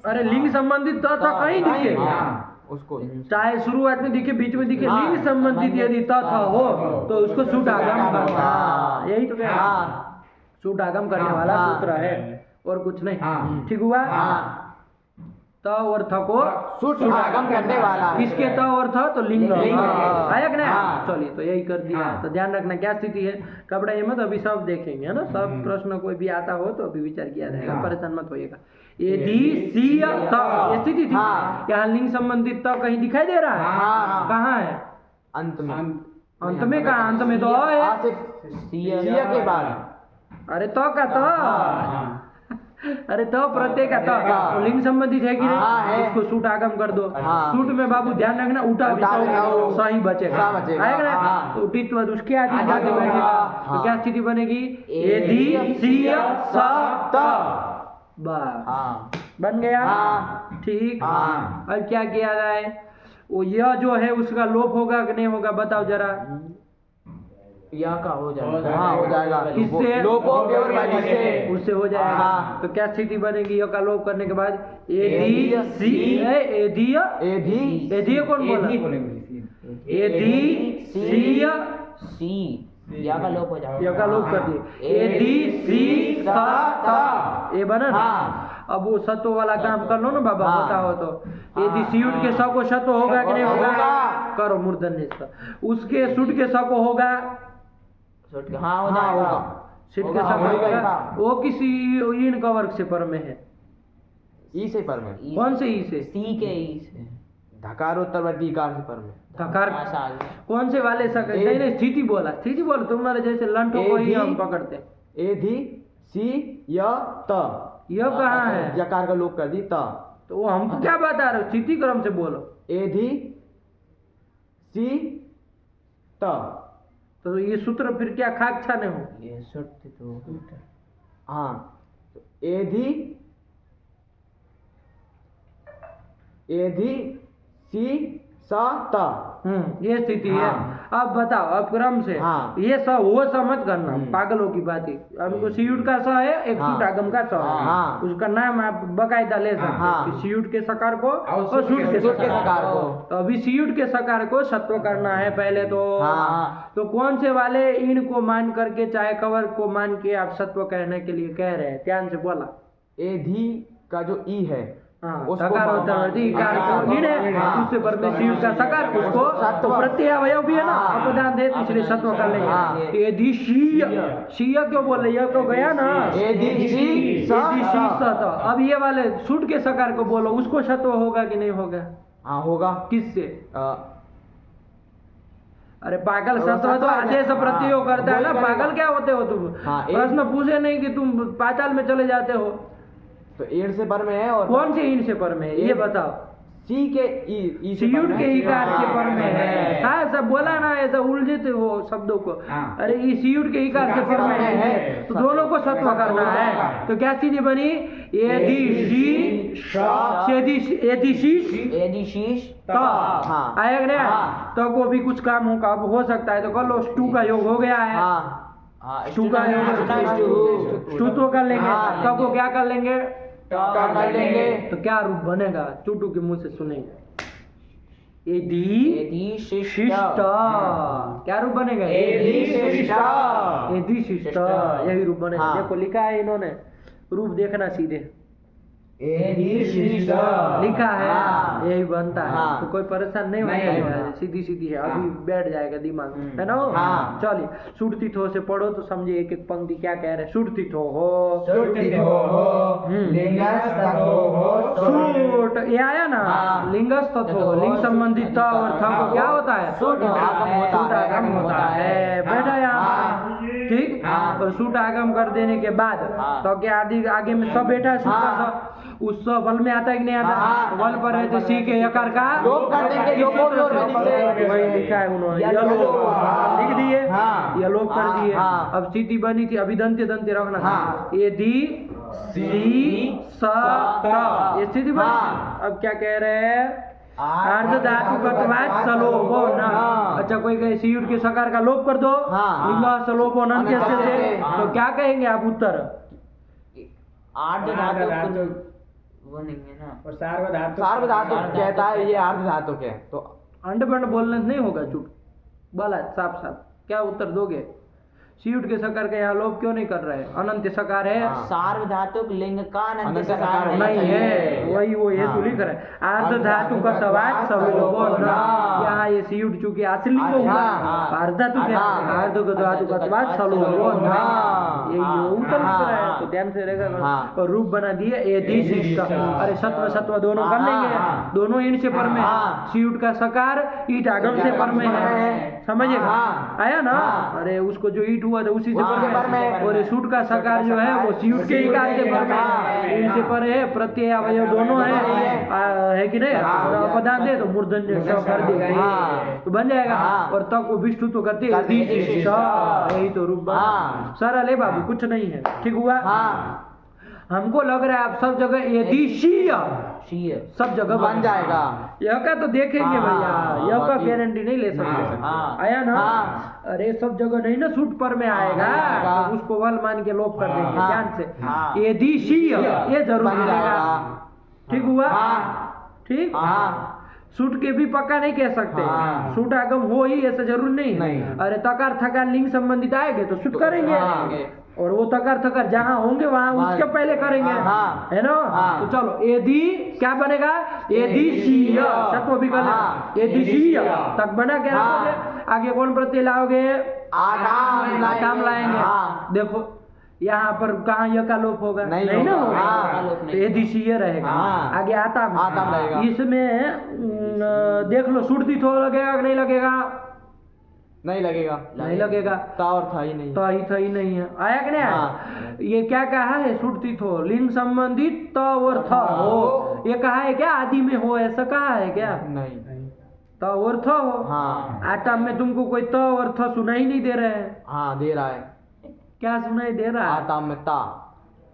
अरे लिंग संबंधित त कहीं दिखे, उसको चाहे शुरुआत में दिखे, बीच में दिखे, लिंग संबंधित यदि त हो तो उसको सूट आगम करना। यही तो क्या, सूट आगम करने वाला सूत्र है और कुछ नहीं, ठीक हुआ। त और थ को सूट आगम करने वाला, किसके त और थ, तो लिंग आया कि नहीं। चलिए, तो यही कर दिया। तो ध्यान रखना क्या स्थिति है, घबराइए मत, अभी सब देखेंगे है ना, सब प्रश्न कोई भी आता हो तो अभी विचार किया जाएगा, परेशान मत होइएगा। यदि सी त स्थिति थी, यहाँ लिंग संबंधित त कहीं दिखाई दे रहा है, कहाँ है, अंत में, अंत में कहाँ, अंत में तो है के बाद। अरे तो का तो अरे तो प्रत्यय का तो लिंग संबंधित है कि हाँ, नहीं? है। उसको सूट आगम कर दो। हाँ। सूट में बाबू ध्यान रखना, उठा उठा बिठाओ, सही बचेगा, सा बचेगा, आएगा ना? हाँ। तो उठित्व उसके आदि आदि आगे होगा, बैठेगा। तो हाँ। क्या स्थिति बनेगी? एधि सीय स त बस हाँ बन गया। हाँ। ठीक। हाँ। अब क्या किया जाए? वो यह जो है उसका लोप होगा कि नहीं होगा, बताओ जरा। यह का हो जाएगा। हाँ हो जाएगा। किससे? लोपो केवल वाली से उससे हो जाएगा। हाँ। तो क्या स्थिति बनेगी? यह का लोप करने के बाद एधि सी एधीय एधि एधीय कौन बोला? एधी बोलेंगे। एधी सीय सी यह का लोप हो जाएगा। यह का लोप कर दिए। एधी सी सा ता ये बना ना? हाँ। अब वो सत्व वाला काम कर लो ना बाबा, हाँ। बताओ तो। यदि सीयुट के स को सत्व होगा कि नहीं होगा? होगा। करो मूर्धन्य इसका। उसके सुट के स को होगा? सुट के हाँ हो हाँ जाएगा। होगा। सिट के होगा, स को होगा, होगा। होगा। वो किसी इन का वर्ग से पर में है। ई से पर में कौन से ई से? सी के ई से। धकारोत्तरवर्ती इकार से पर में थकार हाँ, साल। कौन से वाले सक नहीं नहीं स्थिति बोला, स्थिति बोलो। तुम्हारे जैसे लंठों को ही हम पकड़ते। एधि सी य त यह कहाँ है? यकार का लोप कर दी त तो वो हमको क्या बता रहे हो? स्थिति क्रम से बोलो। एधि सी त तो ये सूत्र फिर क्या खाक छाने हो? ये सुट तो हाँ एधि एधि सी स त ये स्थिति है। हाँ। अब बताओ, अब क्रम से हाँ। ये स वो स मत करना, पागलों की बात है। हमको सीयुट का स है, एक हाँ। सूट आगम का स है। हाँ। उसका नाम आप बकायदा ले सकते हाँ। हो कि सीयुट के सकार को और और सूट के सूट के सकार सकार को तो अभी सीयुट के सकार को सत्व करना है पहले तो। हाँ। तो कौन से वाले इन को मान करके चाहे कवर को मान के आप सत्व कहने के लिए कह रहे हैं? ध्यान से बोला। एधि का जो ई है हाँ, उसको सकार मान- उत्तरवर्ती इकार हाँ, को इन है, हाँ। उससे पर में सीयुट का सकार उसको सत्व। तो प्रत्यय अवयव भी है ना, हाँ। अपदान दे तो इसलिए सत्व कर हाँ। लेंगे। एधि शीय शीय क्यों बोल रहे? यह तो गया ना। एधि सी स एधि शी त। सत। अब ये वाले सूट के सकार को बोलो, उसको सत्व होगा कि नहीं होगा? हाँ होगा। किससे? अ, अरे पागल, वो सत्व तो सत्व है। आदेश प्रत्यय हाँ, करता है ना। वही करेगा। पागल क्या होते हो तुम? हाँ, एक- प्रश्न पूछे नहीं कि तुम पाताल में चले जाते हो। तो एड़ से पर में है और कौन से इन से पर में है? ये बताओ। सी के ई से पर सीयुट में के है। इकार से पर में है। है। हाँ, सब बोला ना, ऐसा उलझते हो शब्दों को। हाँ। अरे ये सीयुट के इकार से पर में है, तो दोनों को सत्व करना है। तो क्या स्थिति बनी? एधि शी एधि शीश यदि शीश त हाँ। आएगा ना? हाँ। तो वो भी कुछ काम होगा, अब हो सकता है तो कर लो। स्टू का योग हो गया है। हाँ हाँ स्टू का योग स्टू तो कर लेंगे। हाँ, तब को क्या कर लेंगे? का कर लेंगे। तो क्या रूप बनेगा? चूटू के मुंह से सुनेंगे। एधि यदि शिष्ट शिष्ट क्या रूप बनेगा? एधि शिष्ट। एधि शिष्ट यही रूप बनेगा। हाँ। देखो लिखा है इन्होंने, रूप देखना सीधे एधि शिष्ट लिखा है, हाँ। यही बनता है। हाँ। तो कोई परेशान नहीं नहीं होना होना। है, सीधी सीधी है। अभी बैठ जाएगा दिमाग, है ना? हाँ। चलिए, सुरती थो से पढ़ो तो समझे एक एक पंक्ति क्या कह रहे हैं। सुरती थो हो सूट, ये आया ना? हाँ। लिंगस्थ थो, लिंग संबंधित त और थ को क्या होता है? सूट आगम होता सूट है। आगम होता है। बैठा यहाँ हाँ। ठीक। हाँ। और सूट आगम कर देने के बाद हाँ। तो क्या आगे में सब बैठा है? सूट का हाँ। सब उस सब वल में आता है कि नहीं आता? हाँ। वल पर है तो सी के यकार का लोप कर देंगे, किस लोप सूत्र से। वही लिखा है उन्होंने। यलो। यलो लिख दिए, हाँ। यलो कर दिए। हाँ। अब स्थिति बनी थी, अभी दंते दंते रखना। हाँ। एधि सी स त, ये स्थिति बनी हाँ। थी। अब क्या कह रहे हैं? अर्ध धातु कत्वाच सलोपो न। हाँ। अच्छा, कोई कहे सीयुट के सकार का लोप कर दो, हाँ। लिंग सलोपो न अनंत कैसे से? से। तो क्या कहेंगे आप उत्तर? आर्ध धातु वो नहीं है ना। और सार्वधातुक सार्वधातु कहता है, ये अर्ध धातु के तो अंड बंड बोलने से नहीं होगा। चुट बोला साफ साफ, क्या उत्तर दोगे? सीयुट के सकार का यहाँ लोप क्यों नहीं कर रहे हैं? अनंत सकार है। सार्वधातुक लिंग का अनंत अनंत सकार सकार होना नहीं चाहिए। है, वही वो हेतु हाँ। लिख रहे हैं। अर्ध धातु का तवाच सलोपो न। यहाँ ये सीयुट चूंकि आश्लिंग होगा, हाँ। अर्ध धातु क्या? हाँ। अर्ध धातु का तवाच सलोपो न। हाँ। ये उत्तर लिख रहा है, तो ध्यान से रहेगा। हाँ। और रूप बना दिए एधि शिष्ट। अरे सत्व सत्व दोनों कर हाँ। लेंगे, दोनों इन से पर में। हाँ। सीयुट का सकार ईट आगम से पर में है। समझिएगा, हाँ। आया ना। हाँ। अरे उसको जो ईट हुआ था उसी से वहाँ से पर में। और ये सूट का सकार जो है वो सीट के इकार से पर हाँ। में इनसे पर है, प्रत्यय अवयव दोनों है, है कि नहीं। हाँ। और अपदार्थ है तो मूर्धन्य स कर दे, हाँ। तो बन जाएगा। हाँ। और तक को विष्णु तो करते करते हैं, हैं, श, यही तो रूप बना। हाँ। सरल है बाबू, कुछ नहीं है, ठीक हुआ। हाँ हमको लग रहा है आप सब जगह एदिशीय शीय सब जगह बन जाएगा। यह का तो देखेंगे हाँ, भैया, यह का बाकी- गारंटी नहीं ले सकते। हाँ। आया ना। हाँ। अरे सब जगह नहीं ना सूट पर में आएगा, आएगा। तो उसको वल मान के लोप कर देंगे हाँ। ध्यान से। हाँ। एदिशीय ये जरूर बन मिलेगा, जाएगा। ठीक हुआ। हाँ। ठीक। हाँ सूट के भी पक्का नहीं कह सकते, हाँ। सूट आगम हो ही ऐसा जरूर नहीं है। नहीं। अरे तकार थकार लिंग संबंधित आएंगे तो सूट करेंगे, हाँ। और वो तकार थकार जहाँ होंगे वहाँ वहाँ- उसके पहले करेंगे, हाँ। है ना। हाँ। तो चलो एदी क्या बनेगा, एदिशीय सत्व विकल्प, हाँ। एदिशीय तक बना क्या हाँ। रखोगे? आगे कौन प्रत्यय लाओगे, आटाम लाएंगे। हाँ। देखो यहाँ पर कहाँ य का लोप होगा, नहीं ना होगा। होगा, हाँ। तो एदिशीय रहेगा। हाँ। आगे आताम रहेगा। इसमें देख लो सुरती थो लगेगा कि नहीं लगेगा, नहीं लगेगा। नहीं लगेगा, ता और था ही नहीं। तो ही था ही नहीं है। आया कि नहीं आया? हाँ। ये क्या कहा है, सुरती थो लिंग संबंधित त और थ हो, ये कहा है क्या आदि में हो, ऐसा कहा है क्या, नहीं। त और थ हो। हाँ। आटाम में तुमको कोई त और थ सुनाई नहीं दे रहे हैं, हाँ दे रहा है। क्या सुनाई दे रहा है, आटाम में ता।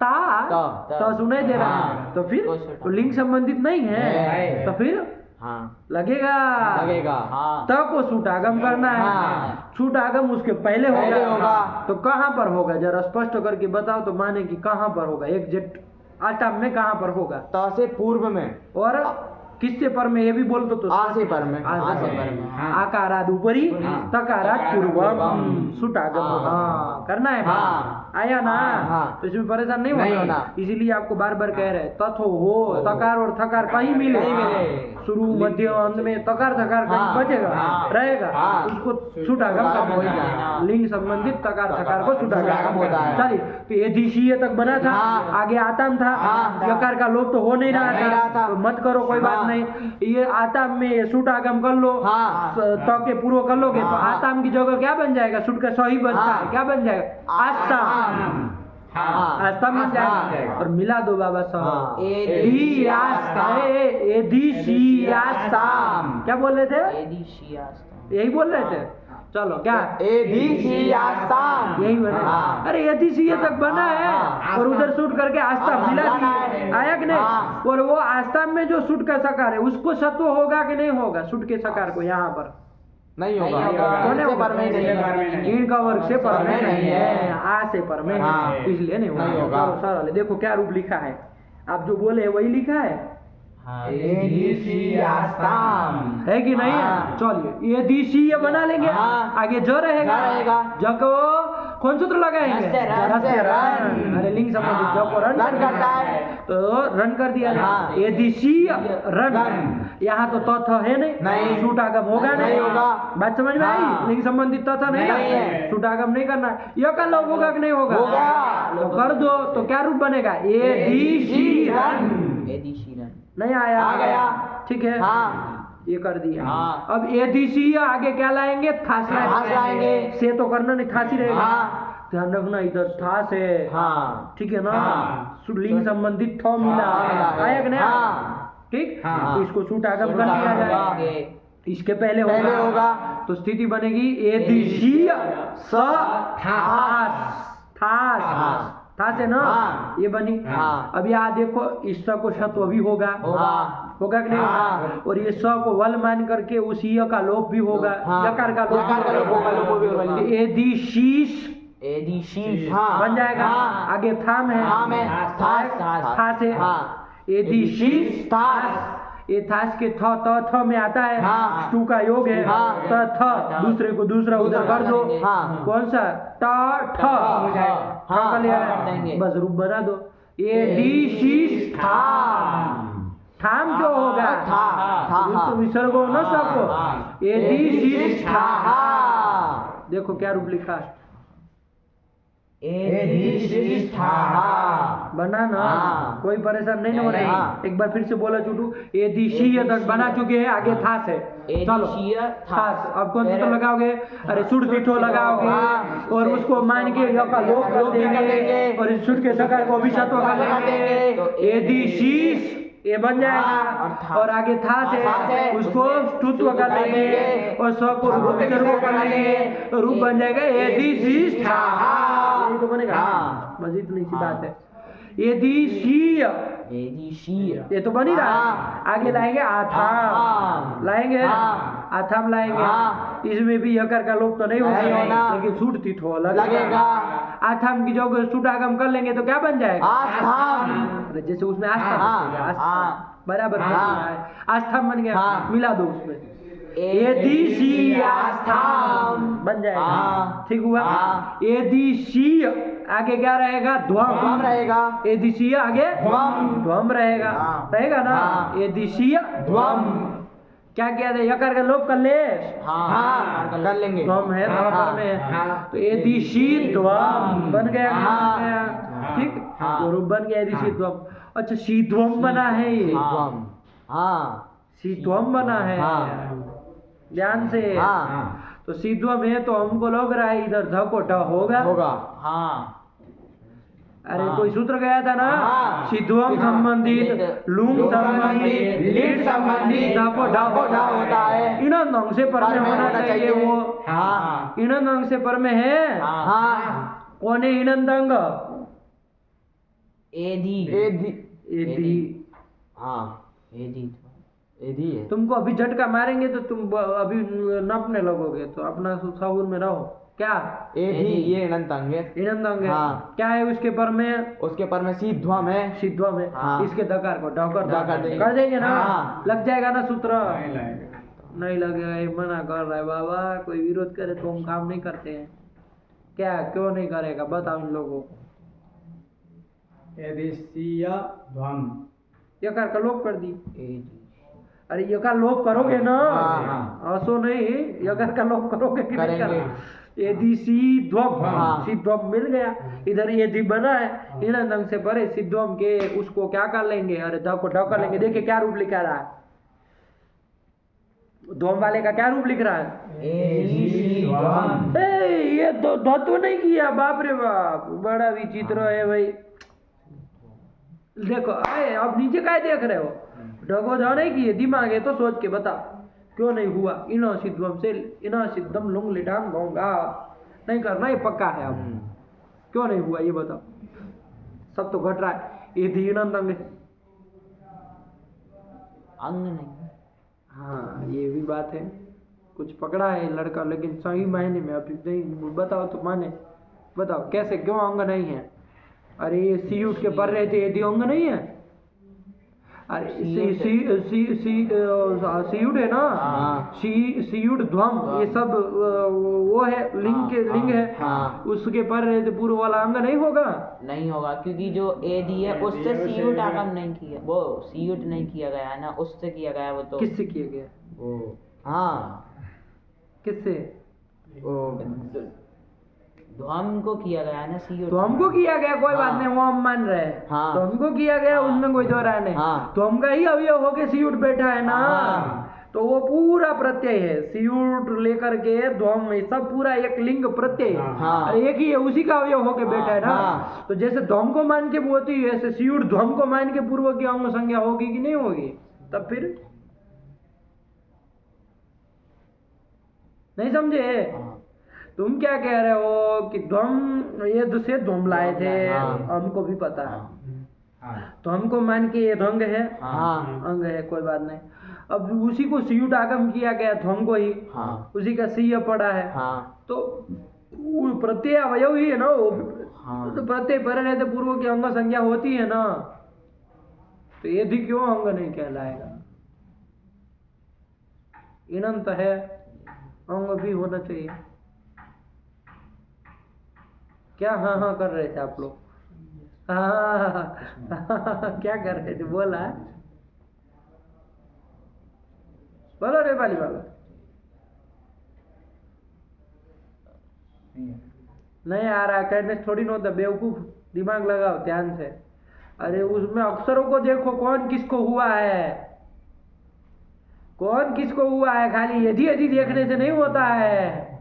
ता सुनाई दे रहा है, हाँ। तो फिर तो लिंग संबंधित नहीं है, है। तो फिर हाँ लगेगा। लगेगा। हाँ। त को सूटागम करना है, हाँ। सूटागम उसके पहले पहले होगा। तो कहाँ पर होगा, जरा स्पष्ट करके बताओ तो माने कि कहाँ पर होगा, एग्जैक्ट आटाम में कहाँ पर होगा, ता से पूर्व में। और किससे पर में, ये भी बोल दो तो आ से पर में। आ से पर में। हाँ। आकाराद ऊपरी, हाँ। तकाराद पूर्वम, सूटागम। हाँ। हाँ करना है। हाँ। आया ना। हाँ। तो इसमें परेशान नहीं नहीं होना, होना। इसीलिए आपको बार बार कह रहे हैं तथो हो, तकार और थकार कहीं मिले, कहीं मिले। शुरू मध्य अंत में तकार थकार कहीं हाँ। बचेगा, हाँ। रहेगा, हाँ। उसको सूटागम सूटागम हो ही करना जाना। है। लिंग संबंधित तकार थकार को सूटागम सूटागम होता है। चलिए, तो ये दिशीय तक बना था। हाँ। आगे आताम था, हाँ। यकार का लोप तो हो नहीं रहा नहीं रहा था। तो मत करो, कोई बात हाँ। नहीं। ये आताम में ये सूटागम कर लो, हाँ। त के पूर्व कर लोगे तो हाँ। आताम की जगह क्या बन जाएगा, सूट का सही बचता हाँ। है, क्या बन जाएगा, आस्ताम। हाँ। आस्ताम बन जाएगा। हाँ। और मिला दो बाबा हाँ। साहब, एदिशीयास्ताम। क्या बोल रहे थे, एदिशीयास्ताम। यही बोल रहे थे। चलो क्या एदिशीयास्ताम। यही बना। हाँ। अरे एदिशीय तक बना है, हाँ। और उधर शूट करके आस्था हाँ, मिला मिलाना दी, है। आया कि नहीं। हाँ। और वो आस्था में जो शूट का सकार है उसको सत्व होगा कि नहीं होगा, शूट के सकार को यहाँ पर नहीं होगा। नहीं होगा। कौन है से होगा? पर में नहीं है। इन का वर्ग से पर में नहीं है, है। आ से पर में हाँ। है, इसलिए नहीं नहीं होगा। होगा। चलो सरल है, देखो क्या रूप लिखा है, आप जो बोले वही लिखा है, एदिशीयास्ताम। है कि नहीं है। हाँ। चलिए ये दिशीय बना लेंगे, हाँ। आगे ज रहेगा, ज रहेगा। ज को कौन सूत्र लगाएंगे, रस से रन। रस से रन। अरे लिंग संबंधित ज को रन रन करता है। तो रन कर दिया। हाँ। ये दिशीय रन, रन। यहाँ तो तथ है नहीं, सूटागम होगा नहीं होगा। बात समझ में आई। हाँ। लिंग संबंधित तथ नहीं नहीं है। सूटागम नहीं करना है। यह का लोग होगा कि नहीं होगा, होगा। तो कर दो, तो क्या रूप बनेगा, ये दिशीरन। एदिशीरन। नहीं आया, आ गया। ठीक है। हाँ। ये कर दिया। हाँ। अब एदिशीय आगे क्या लाएंगे, थास थास लाएंगे। से तो करना नहीं, थास ही रहेगा। हाँ। ध्यान रखना इधर थास है, हाँ। ठीक है ना। हाँ। लिंग संबंधित थ मिला, मिला है। आया कि नहीं। हाँ। ठीक। हाँ। तो इसको सूटागम कर सूटागम दिया जाए, होगा। इसके पहले पहले होगा। तो स्थिति बनेगी एदिशीय स थास, थास थास है ना। हाँ। ये बनी। हाँ। अब यहाँ देखो इस स को सत्व भी होगा, होगा कि नहीं हाँ। होगा। और ये स को वल मान करके उस य का लोप भी होगा, हाँ। यकार का यकार का लोप होगा, लोप भी होगा। एदिशीश एदिशीश। हाँ। बन जाएगा। हाँ। आगे थाम है, थाम है। थास। थास है। हाँ। एदिशीश थास। ये थास के थ त थ में आता है, हाँ। टू का योग है, हाँ। त थ दूसरे को दूसरा उधर कर दो। हाँ। कौन सा, ट ठ हो जाएगा। हाँ, कर लिया। कर देंगे। बस रूप बना दो, एदिशीश थाम। थाम क्यों होगा, था। रूप तो विसर्ग हो ना सबको। हाँ। एदिशीश था। देखो क्या रूप लिखा है, एधिशिष्ठाः। बना ना, हाँ। कोई परेशान नहीं हो रहा है। हाँ। एक बार फिर से बोला चुटू, एदिशीय तक बना चुके हैं, आगे था से चलो एदिशीय थास। अब कौन सा तो फिर- लगाओगे? अरे सुट तीठो लगाओगे हाँ। और उसको मान के य का लोप कर देंगे और इस सुट के सकार को भी सत्व कर लेंगे, तो एदिशीष ये बन जाएगा और आगे था से उसको स्तुत्व कर लेंगे और स्व को रूप में सर्व कर लेंगे, रूप बन जाएगा एदिशिष्ठाः। ये तो बनेगा। हाँ। बस इतनी सी बात है। एदिशीय एदिशीय ये तो बन ही रहा है। हाँ। आगे लाएंगे आथाम, हाँ। लाएंगे हाँ। आथाम लाएंगे। हाँ। इसमें भी यकार का लोप तो नहीं नहीं होगा, होना। लेकिन सूट तीठो लगेगा। आथाम की जगह सूट आगम कर लेंगे तो क्या बन जाएगा? आस्थाम। अरे जैसे उसमें आस्था हाँ। बन जाएगा, हाँ। आस्था बराबर बन हाँ। रहा है। आस्थाम बन गया, हाँ। मिला दो उसमें एदिशीय आस्थाम। बन जाएगा। हाँ। ठीक हुआ। हाँ। एदिशीय आगे क्या रहेगा? ध्वम ध्वम रहेगा। एदिशीय आगे ध्वम। ध्वम रहेगा। हाँ। रहेगा ना? हाँ। एदिशीय ध्वम। क्या किया था? यकार का लोप कर ले, हाँ, कर लेंगे। ध्वम है हाँ। ध्वम में हाँ। तो एदिशी ध्वम बन गया। हाँ। बन गया। ठीक। हाँ। तो रूप बन गया एदिशी ध्वम। अच्छा शीध्वम बना है ये, ध्वम। हाँ। शीध्वम बना है। हाँ। ध्यान से। हाँ। तो शीध्वम है तो हमको लग रहा है इधर ध को ट होगा। होगा। हाँ अरे हाँ। कोई सूत्र गया था ना? हाँ। शीध्वम संबंधित लुंग संबंधित लीड संबंधित ध को ढ होता है। इन अंग से पर में होना चाहिए वो। हाँ। इन अंग से पर में है। हाँ। कौन है इनंत अंग? एदी एदी। हाँ। एदी एदी है। तुमको अभी झटका मारेंगे तो तुम अभी नपने लगोगे, तो अपना साबुन में रहो। क्या? एदी ये अनंत अंग है। इनंत अंग है। हाँ। क्या है उसके पर में? उसके पर में शीध्वम है। शीध्वम है। हाँ। इसके दकार को ढकर ढकर देंगे। कर देंगे ना? हाँ। लग जाएगा ना सूत्र? नहीं लगेगा। नहीं लगेगा, ये मना कर रहा है बाबा। कोई विरोध करे तो हम काम नहीं करते हैं। क्या क्यों नहीं करेगा बताओ इन लोगों को। एदिशीय ध्वम। यकार का लोप कर दी। एदी अरे यकार लोप करोगे ना? हाँ। ऐसो नहीं, यकार का लोप करोगे कि नहीं करेंगे। करोगे? एदी शीध्वम। हाँ। शीध्वम मिल गया। इधर एदी बना है, इन अंग से परे शीध्वम के उसको क्या कर लेंगे? अरे ध को ढ कर लेंगे। देखिए क्या रूप लिखा रहा है, ध्वम वाले का क्या रूप लिख रहा है? एदी ध्वम। ये धत्व नहीं किया। बाप रे बाप, बड़ा विचित्र है भाई। देखो अरे अब नीचे काय देख रहे हो? ढगो ध नहीं किए, दिमाग है तो सोच के बता क्यों नहीं हुआ? इनो सिद्धम से इनो सिद्धम लुंग लिटांग गौंगा नहीं करना, ये पक्का है। अब क्यों नहीं हुआ ये बताओ? सब तो घट रहा है। ये धीनंद अंग नहीं। हाँ ये भी बात है। कुछ पकड़ा है लड़का, लेकिन सही मायने में अभी नहीं। बताओ तो माने, बताओ कैसे क्यों अंग नहीं है? अरे ये सी उठ के पढ़ रहे थे, यदि अंग नहीं है? अरे सीयुड है ना? हाँ। सीयुड ध्वम ये सब वो है, लिंग है। हाँ। उसके पर रहे थे पूर्व वाला अंग नहीं होगा। नहीं होगा क्योंकि जो एदी है उससे सीयूट आगम नहीं किया, वो सीयूट नहीं किया गया है ना, उससे किया गया है वो तो। किससे किया गया? वो हाँ किससे? वो ध्वम को किया गया है ना सीयूट। तो हमको किया गया, कोई बात हाँ। नहीं, वो हम मान रहे हैं। हाँ। तो हमको किया गया, उसमें कोई दो राय नहीं। हाँ। तो हमका ही अवयव होके सीयूट बैठा है ना। हाँ। तो वो पूरा प्रत्यय है, सीयूट लेकर के ध्वम में सब पूरा एक लिंग प्रत्यय है। हाँ। अरे एक ही है, उसी का अवयव होके बैठा है ना। हाँ। तो जैसे ध्वम को मान के बोती है, ऐसे सीयूट ध्वम को मान के पूर्व की अंग संज्ञा होगी कि नहीं होगी? तब फिर नहीं समझे? तुम क्या कह रहे हो कि ध्वम ये दूसरे ध्वम लाए थे? हाँ। हमको भी पता है। हाँ। तो हमको मान के ये ध्वंग है, हाँ। अंग है, कोई बात नहीं। अब उसी को सीयुट आगम किया गया ध्वंग को ही, हाँ। उसी का सीय पड़ा है। हाँ। तो वो प्रत्यय अवयव ही है ना वो। हाँ। तो प्रत्यय परे रहते पूर्व की अंग संज्ञा होती है ना। तो ये भी क्यों अंग नहीं कहलाएगा? इनंत है, अंग भी होना चाहिए। क्या हाँ हाँ कर रहे थे आप लोग? हाँ क्या कर रहे थे? बोला बोलो रे वाली बाबा। नहीं आ रहा, कहने से थोड़ी ना होता, बेवकूफ, दिमाग लगाओ ध्यान से। अरे उसमें अक्षरों को देखो कौन किसको हुआ है, कौन किसको हुआ है, खाली यदि यदि देखने से नहीं होता है।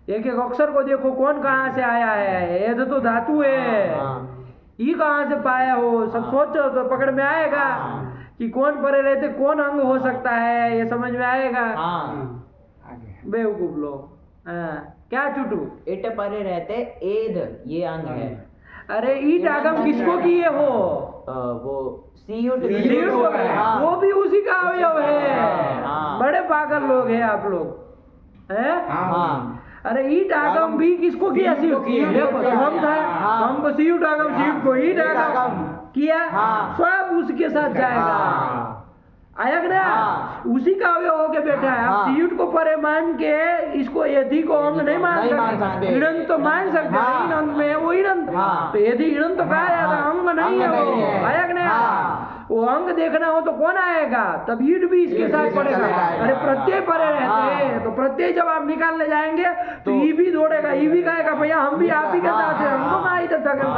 एक एक अक्षर को देखो कौन कहाँ से आया है। एध तो धातु है, ई कहाँ से पाया हो, सब सोचो तो पकड़ में आएगा कि कौन परे रहते कौन अंग हो सकता है, ये समझ में आएगा। बेवकूफ लोग। क्या चुटू? इट परे रहते एद, ये अंग है। अरे ईट आगम किसको किए हो? वो सीयुट सीयुट को, वो भी उसी का अवयव है। हाँ। बड़े पागल लोग हैं आप लोग, हैं? हाँ। अरे ईट आगम भी किसको किया? सीयुट देखो, हम था, हमको सीयुट आगम, सीयुट को ईट आगम किया, सब उसके साथ जाएगा। आया कि ना? उसी का अवयव होके बैठा है। आप सीयुट को परे मान के इसको यदि को अंग नहीं मान सकते, इणंत तो मान सकते हैं, इन अंग में वो इणंत, तो यदि इणंत तो कहा जाता, अंग नहीं है वो। आया कि ना? वो अंग देखना हो तो कौन आएगा? तब ईट भी इसके साथ पड़ेगा। अरे प्रत्यय परे रहते हैं, तो प्रत्यय जब आप निकालने जाएंगे तो ई भी दौड़ेगा, ई भी कहेगा भैया हम भी आप ही के साथ है, हमको कहाँ इधर टक्कर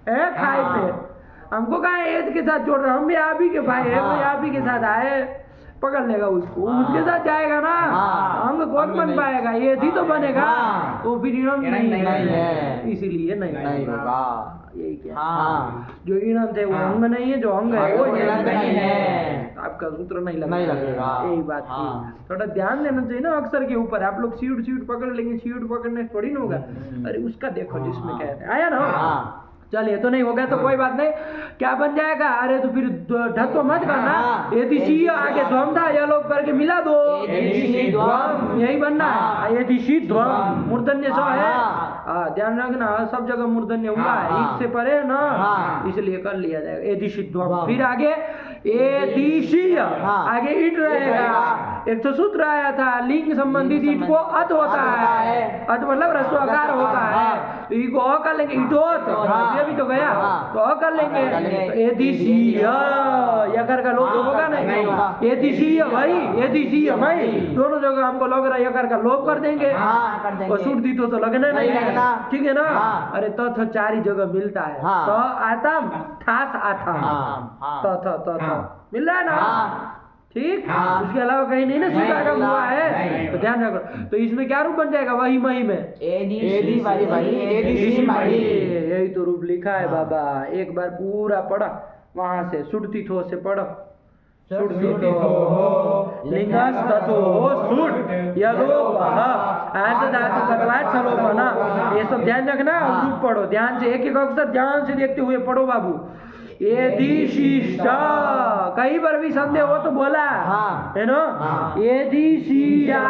है खाई पे, हमको कहा एद के साथ जोड़ रहे, हम भी आप ही के भाई है, कोई आप ही के साथ आए, पकड़ लेगा उसको, उसके साथ जाएगा ना। अंग कौन बन पाएगा? ये ही तो बनेगा, तो फिर इणंत नहीं है, इसीलिए नहीं होगा। यही क्या? जो इणंत है वो अंग नहीं है, जो अंग है वो इणंत नहीं है। आपका सूत्र नहीं लगेगा, यही बात थी। थोड़ा ध्यान देना चाहिए ना अक्षर के ऊपर। आप लोग सीयुट सीयुट पकड़ लेंगे, सीयुट पकड़ने थोड़ी ना होगा। अरे उसका देखो जिसमें कहते हैं, आया ना? चलिए तो नहीं हो गया तो कोई बात नहीं, क्या बन जाएगा? अरे तो फिर ढत्तो मत करना, यदि सी आगे ध्वम था, यह लोग करके मिला दो, यही बनना है। यदि सी ध्वम मूर्धन्य स है, ध्यान रखना सब जगह मूर्धन्य हुआ है, ईट से परे है ना, इसलिए कर लिया जाएगा यदि सी ध्वम। फिर आगे एदिशीय, आगे ईट रहेगा। एक तो सूत्र आया था, लिंग संबंधित ईट को अत होता है, अत मतलब रस्वाकार होता है, तो ई को अ कर लेंगे, ईटोत, ये भी तो गया, तो अ कर लेंगे। एदिशीय, यकार का लोप होगा नहीं, एदिशीय भाई, एदिशीय भाई, दोनों जगह हमको लग रहा है यकार का लोप कर देंगे, और सूट दी तो लगना नहीं, ठीक है ना? अरे तो चार ही जगह मिलता है, तो आतम थास आथम, तो मिल रहा है ना? ठीक, उसके अलावा कहीं नहीं ना सूत्रागम हुआ है, तो ध्यान रखो। तो इसमें क्या रूप बन जाएगा? वही मही में यही तो रूप लिखा है बाबा। एक बार पूरा पढ़ा, वहां से सुड़ती थो से पढ़ो, सुड़ती थो लिंगस तथो सुट यलोपः आंत धातु कत्वात् सलोपना, ये सब ध्यान रखना। रूप पढ़ो ध्यान से, एक एक अक्षर ध्यान से देखते हुए पढ़ो बाबू। एदिशिष्ट, कहीं पर भी संदेह हो तो बोला है ना? एदिशियास्ताम,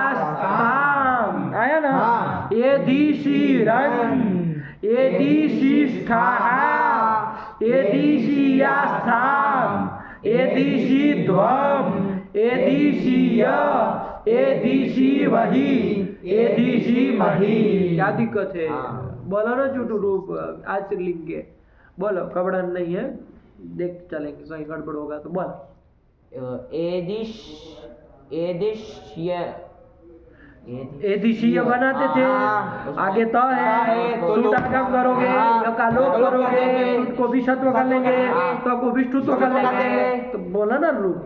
आया ना? एदिशिरन, एदिशिष्ठाः, एदिशियास्ताम, एदिशिध्वम, एदिशीय, एदिशिवहि, एदिशिमहि। क्या दिक्कत है? बोलो ना चुटू रूप आज से लिख के बोलो, कबड़न नहीं है, देख चलेंगे, कहीं गड़बड़ होगा तो बोल। एदिशीय बनाते थे, आगे तो है, सूटागम करोगे, का लोप करोगे, को भी सत्व कर लेंगे, तो को भी ष्टुत्व कर लेंगे, तो बोला ना रूप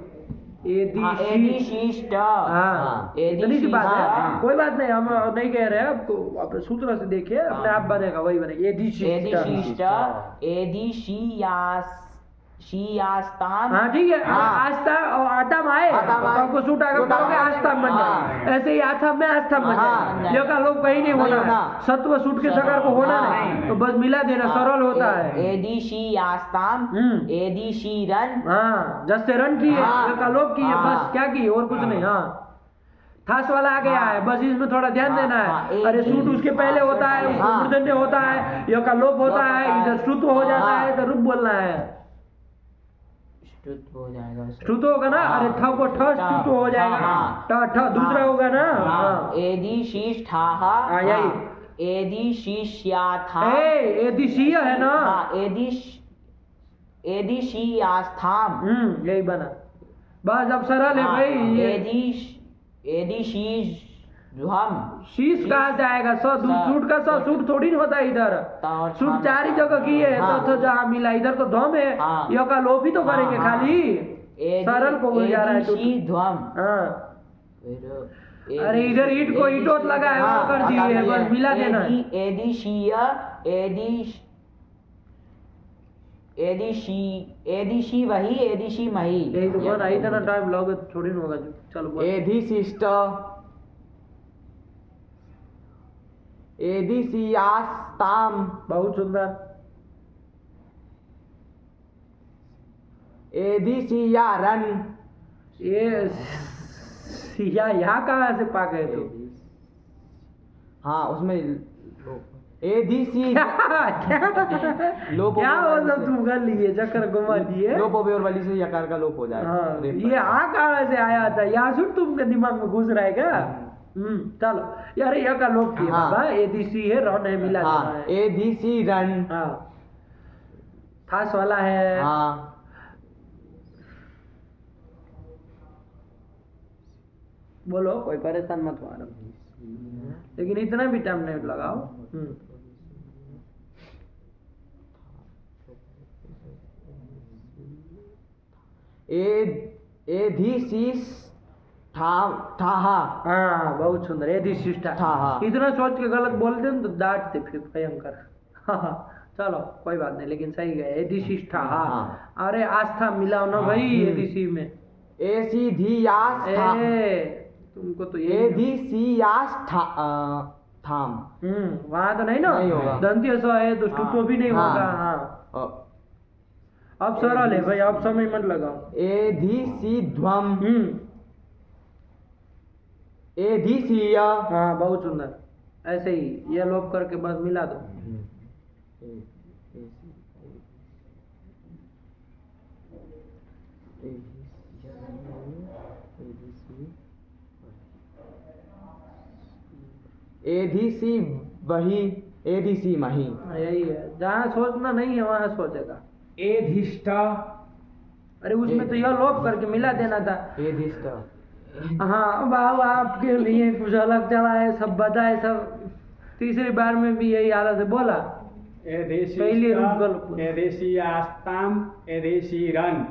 एदिशिष्ट। इतनी सी बात है, कोई बात नहीं, हम नहीं कह रहे हैं आपको, आप सूत्र से देखिए, अपने आप बनेगा, वही बनेगा। एदिशिष्ट, एदिशियास्ताम, हाँ ठीक है, आस्था और आतम आए तो आपको सूट आगम करोगे, आस्थाम बन जाए। ऐसे ही आथम में आस्थाम बन जाए, यह का लोग कहीं नहीं होना, सत्व सूट के सकार को होना नहीं, तो बस मिला देना, सरल होता है। एदिशियास्ताम, एदिशिरन, हाँ जैसे रन किए, यह का लोग किए, बस क्या किए और कुछ नहीं। हाँ थास वाला आ गया है, बस इसमें थोड़ा ध्यान देना है। अरे सूट उसके पहले होता है, उसको मूर्धन्य होता है, यह का लोप होता है, इधर श्रुत हो जाता है, तो रूप बोलना है, श्रुत हो जाएगा, श्रुत होगा ना? अरे थ को ठ श्रुत हो जाएगा, ठ ठ दूसरा होगा ना? एदिशिष्ठाः, यही एदिशिष्याथा, एदिशीय है ना? एदिशियास्थाम, यही बना, बस अब सरल है भाई। ध्वम शीश कहाँ से आएगा? सूट का सूट थोड़ी नहीं होता है इधर। और सूट थाम 4 ही जगह की है। हाँ। तो जहाँ मिला इधर तो ध्वम है। हाँ। यह का लोप ही तो हाँ, करेंगे हाँ। खाली। सरल को बोल जा रहा है एदिशी ध्वम हाँ। फिर अरे इधर ईंट को ईंटोत लगा है हाँ, वो कर आकार दिए, दिए। बस मिला देना है। एदिशीय एदिशी वही एदिशी मही यही तो बोल रहा है, इतना टाइम लोगे थोड़ी ना होगा। चलो बोल। एधिशिष्ट एधिशियास्ताम बहुत सुंदर। एधिशियारन ये सिया यहाँ कहाँ से पा गए तू? हाँ उसमें एधिशी क्या लोप क्या हो वो सब तुम कर लिए, चक्कर घुमा दिए। लोप हो और वाली से यकार का लोप हो जाएगा। हाँ, रेफ ये आ कहाँ से आया था? यहाँ सुट तुमके दिमाग में घुस रहा है क्या? चलो यार यह का लोप किया हाँ। बाबा। एदिशी है, रन है, मिला देना हाँ है। एधिशी रन हाँ थास वाला है। हाँ बोलो, कोई परेशान मत मारो, लेकिन इतना भी टाइम नहीं लगाओ। एधिशिष्ठाहा हाँ बहुत सुंदर। एधिशिष्ठा हाँ। इतना सोच के गलत बोलते हैं तो डांटते फिर भयंकर। हाँ चलो कोई बात नहीं, लेकिन सही गए। एधिशिष्ठा हाँ। अरे आस्था मिलाओ ना भाई एधिशी में। एसिधियास्थाम तुमको तो ये एधिशियास्थाम वहाँ तो नहीं ना, नहीं होगा। दंत्य स है तो टूटो भी नहीं होगा। हाँ अब सरल है भाई, अब समय मत लगाओ। एधिशिध्वम एधिशीय हाँ बहुत सुंदर। ऐसे ही ये लोप करके बस मिला दो। एधिशी वही एधिशी मही यही है, जहाँ सोचना नहीं है वहाँ सोचेगा। एधिष्ठ अरे उसमें तो यह लोप करके मिला देना था। एधिष्ठ हाँ बाबा आपके लिए कुछ अलग चला है, सब बताए सब। तीसरी बार में भी यही हालत है, बोला पहली रूप गलत। एदेशीयास्ताम एदेशीरन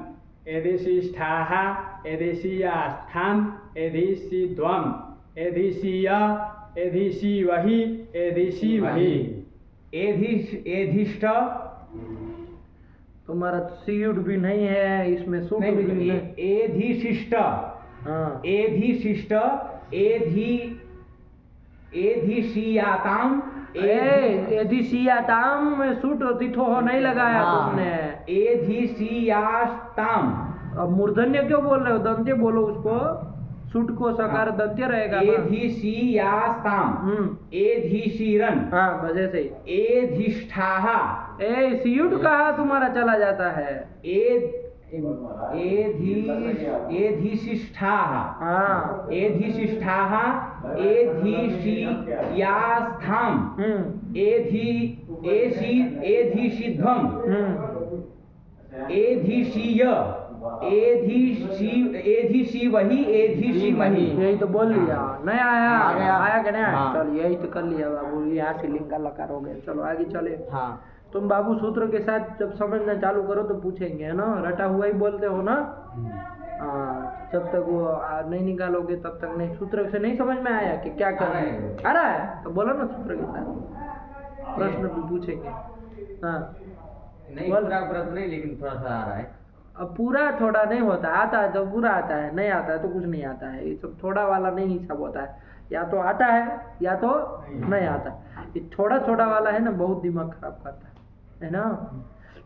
एदेशिष्ठाः एदेशीयास्थाम एदेशिध्वम एदेशीय एदेशी वही एदेशी वही। एधिष्ठ तुम्हारा सीट भी नहीं है इसमें, सूट भी नहीं। एधिशिष्ट हाँ एधिशिष्ट एधिशियाताम एधिशियाताम में सूट तिथो हो नहीं लगाया हाँ। तुमने। एधिशियास्ताम। अब मूर्धन्य क्यों बोल रहे हो? दंत्य बोलो उसको, सूट को सकार दंत्य रहेगा ना। एधिशियास्ताम एधिशिरन हाँ बस ऐसे ही। एधिष्ठाः सीट कहाँ तुम्हारा चला जाता है? एधिशिष्ठाः हाँ एधिशिष्ठाः एधिशियास्थाम एधिशिध्वम एधिशीय एधिशी वही एधिशी मही। यही तो बोल लिया। नहीं आया? आ गया। आया कि नहीं आया? हाँ। चलो यही तो कर लिया बाबू, यहाँ से लिंग का लकार हो गया। चलो आगे चले। हाँ तुम बाबू सूत्र के साथ जब समझना चालू करो तो पूछेंगे, है ना? रटा हुआ ही बोलते हो ना। हाँ जब तक वो नहीं निकालोगे तब तक नहीं। सूत्र से नहीं समझ में आया कि क्या कर रहे हैं? आ रहा है तो बोलो ना, सूत्र के साथ प्रश्न भी पूछेंगे। हाँ नहीं बोल। पूरा तो नहीं, लेकिन थोड़ा सा आ रहा है। अब पूरा थोड़ा नहीं होता, आता है तो पूरा आता है, नहीं आता है तो कुछ नहीं आता है। ये सब थोड़ा वाला नहीं हिसाब होता है, या तो आता है या तो नहीं आता। ये थोड़ा थोड़ा वाला है ना, बहुत दिमाग खराब करता है ना?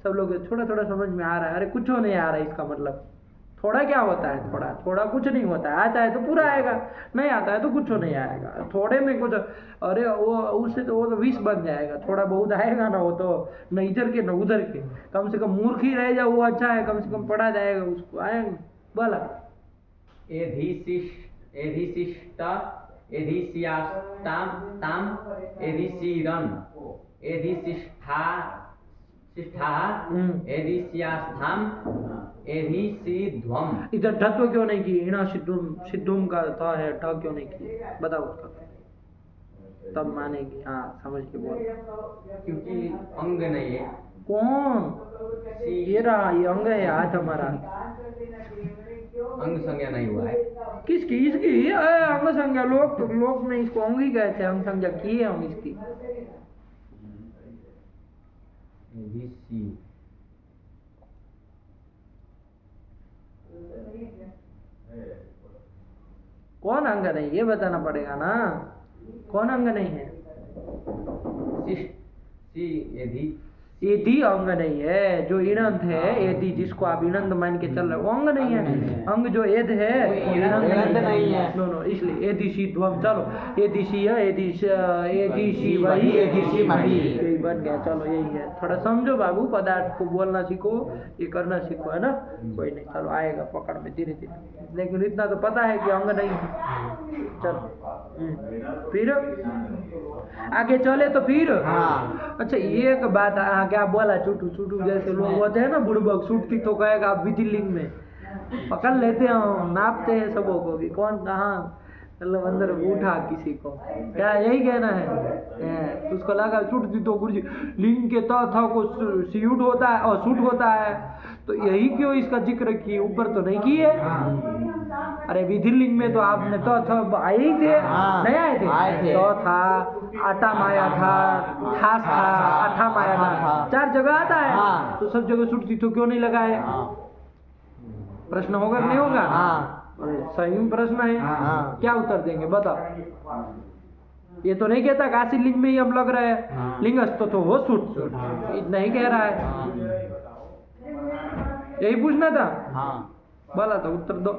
सब लोग थोड़ा थोड़ा समझ में आ रहा है, अरे कुछ नहीं आ रहा है, इसका मतलब थोड़ा क्या होता है? थोड़ा थोड़ा कुछ नहीं होता है, आता है तो पूरा आएगा, नहीं आता है तो कुछ नहीं आएगा। थोड़े में कुछ, अरे वो उससे तो वो तो 20 बन जाएगा। थोड़ा बहुत आएगा ना, वो तो न इधर के न उधर के। कम से कम मूर्ख ही रह जाए वो अच्छा है, कम से कम पढ़ा जाएगा उसको। आएगा बोला एधिशिष्ट एधिशियास्ताम ताम एधिशिरन एधिशिष्ठाः एधिशियास्थाम एधिशिध्वम। इधर ढत्व क्यों नहीं किए? इना सिद्धुम का था है, ढ क्यों नहीं किए? बताओ उसका। तब मानेगी। हाँ समझ के बोल। क्योंकि अंग नहीं है। कौन? ये रहा, ये अंग है हाथ हमारा। अंग संज्ञा नहीं हुआ है। किसकी? इसकी अंग संज्ञा। लोग में इसको अंग ही कहते हैं, अंग संज्ञा की है हम इसकी। एदीसी कौन अंग नहीं, ये बताना पड़ेगा ना। कौन अंग नहीं है? एदी एदी अंग नहीं है। जो इणंत है एदी, जिसको आप इणंत मान के चल रहे हो, अंग नहीं है। अंग जो एद है वो इणंत नहीं है। नो इसलिए एदिशी ध्वम। चलो एदिशी है, एदिशी वही, एदिशी वही, यही बन गया। चलो यही है। थोड़ा समझो बाबू, पदार्थ को बोलना सीखो, ये करना सीखो, है ना। कोई नहीं, चलो आएगा पकड़ में धीरे धीरे। लेकिन इतना तो पता है कि अंग नहीं है। चलो फिर आगे चले तो फिर। अच्छा एक बात, क्या बोला चुटू जैसे लोग होते हैं ना बुड़बक, सुटती तो कहेगा आप विधिलिंग में पकड़ लेते हैं, नापते हैं सबों को कि कौन कहाँ मतलब अंदर उठा किसी को, क्या यही कहना है? उसको लगा सुटती तो गुरुजी लिंग के था को सूट होता है और सूट होता है, तो यही क्यों इसका जिक्र किए, ऊपर तो नहीं किए। अरे विधिलिंग में तो आपने तो आए ही थे, नहीं आए थे? तो था, आटा माया था, ठास था, आठा माया था, 4 जगह आता है। तो सब जगह सुटती तो क्यों नहीं लगाए? प्रश्न होगा कि नहीं होगा? सही प्रश्न है। क्या उत्तर देंगे बताओ? ये तो नहीं कहता काशी लिंग में ही हम लग रहे हैं, लिंगस्थ तो हो सुट, इतना ही कह रहा है। यही पूछना था। बोला था उत्तर दो।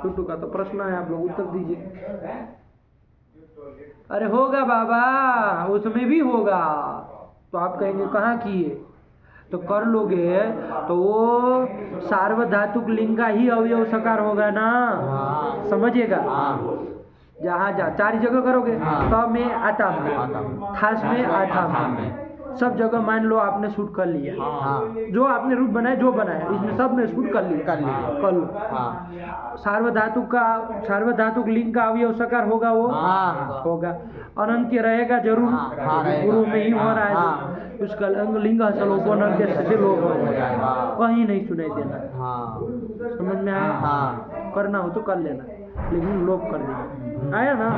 टुटू का तो प्रश्न है, आप लोग उत्तर दीजिए। अरे होगा बाबा, उसमें भी होगा। तो आप कहेंगे कहाँ किए, तो कर लोगे तो वो सार्वधातुक लिंग का ही अवयव सकार होगा ना, समझिएगा। जहाँ 4 जगह करोगे, तो में आता में, खास में आता में, सब जगह मान लो आपने शूट कर लिया। जो आपने रूप बनाया, जो बनाया इसमें सब में शूट कर लिया, कर लो। सार्वधातुक लिंग का अवयव सकार होगा, वो होगा। अनंत रहेगा जरूर, गुरु में ही हो रहा है। उसका लिंग लोगों से लोग कहीं नहीं सुनाई देना। समझ में आया? करना हो तो कर लेना, लेकिन लोप कर देना। आया ना?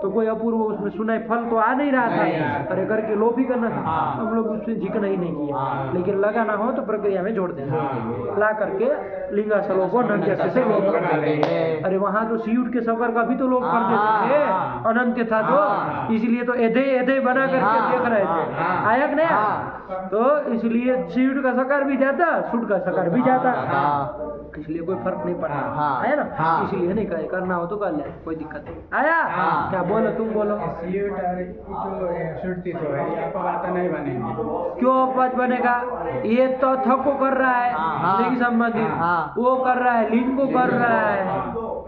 तो कोई अपूर्व उसमें सुनाई फल तो आ नहीं रहा था, अरे करके लोप ही करना था। हम लोग उसमें झिकना ही नहीं किया, लेकिन लगाना हो तो प्रक्रिया में जोड़ देना, ला करके लिंगा सलो को अनंत से लोप कर देंगे। अरे वहाँ तो सीयुट के सफर का भी तो लोप कर देते थे, अनंत था तो, इसलिए तो एधे बना करके देख रहे थे। आया कि नहीं? तो इसलिए सीयुट का सकार भी जाता, सुट का सकार भी जाता, इसलिए कोई फर्क नहीं पड़ता। आया ना? इसलिए नहीं कहे, करना हो तो कर ले, कोई दिक्कत नहीं। आया? क्या बोलो, तुम बोलो। सुटती तो है, ये अपवाद नहीं बनेंगे। क्यों अपवाद बनेगा? ये तो को कर रहा है लिंग संबंधित, वो कर रहा है लिंग को कर रहा है।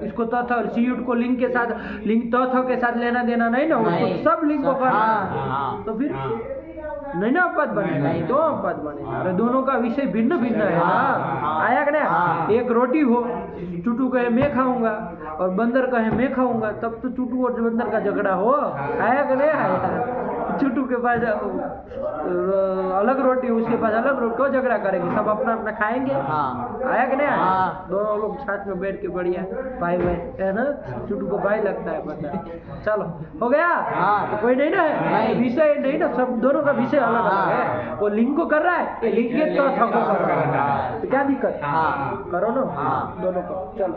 इसको तथ सीयुट को लिंग के साथ, लिंग तथ के साथ लेना देना नहीं ना, उसको सब लिंग को कर रहा है, तो फिर नहीं ना अपवाद बनेगा। तो अपवाद बनेगा। अरे दोनों का विषय भिन्न भिन्न है ना। आया कि नहीं? एक रोटी हो, चुटू कहे मैं खाऊंगा और बंदर कहे मैं खाऊंगा, तब तो चुटू और बंदर का झगड़ा हो। आया कि नहीं? आया। चुटू के पास अलग रोटी, उसके पास अलग रोटी, क्यों झगड़ा करेंगे? सब अपना अपना खाएंगे। आया कि नहीं? दोनों लोग साथ में बैठ के बढ़िया भाई है ना। चुटू को भाई लगता है बंदा। चलो हो गया? तो कोई नहीं ना है, विषय नहीं ना, सब दोनों का विषय अलग अलग है। वो लिंग को कर रहा है, ये लिंग के तो थको कर रहा है, तो क्या दिक्कत? करो ना दोनों को। चलो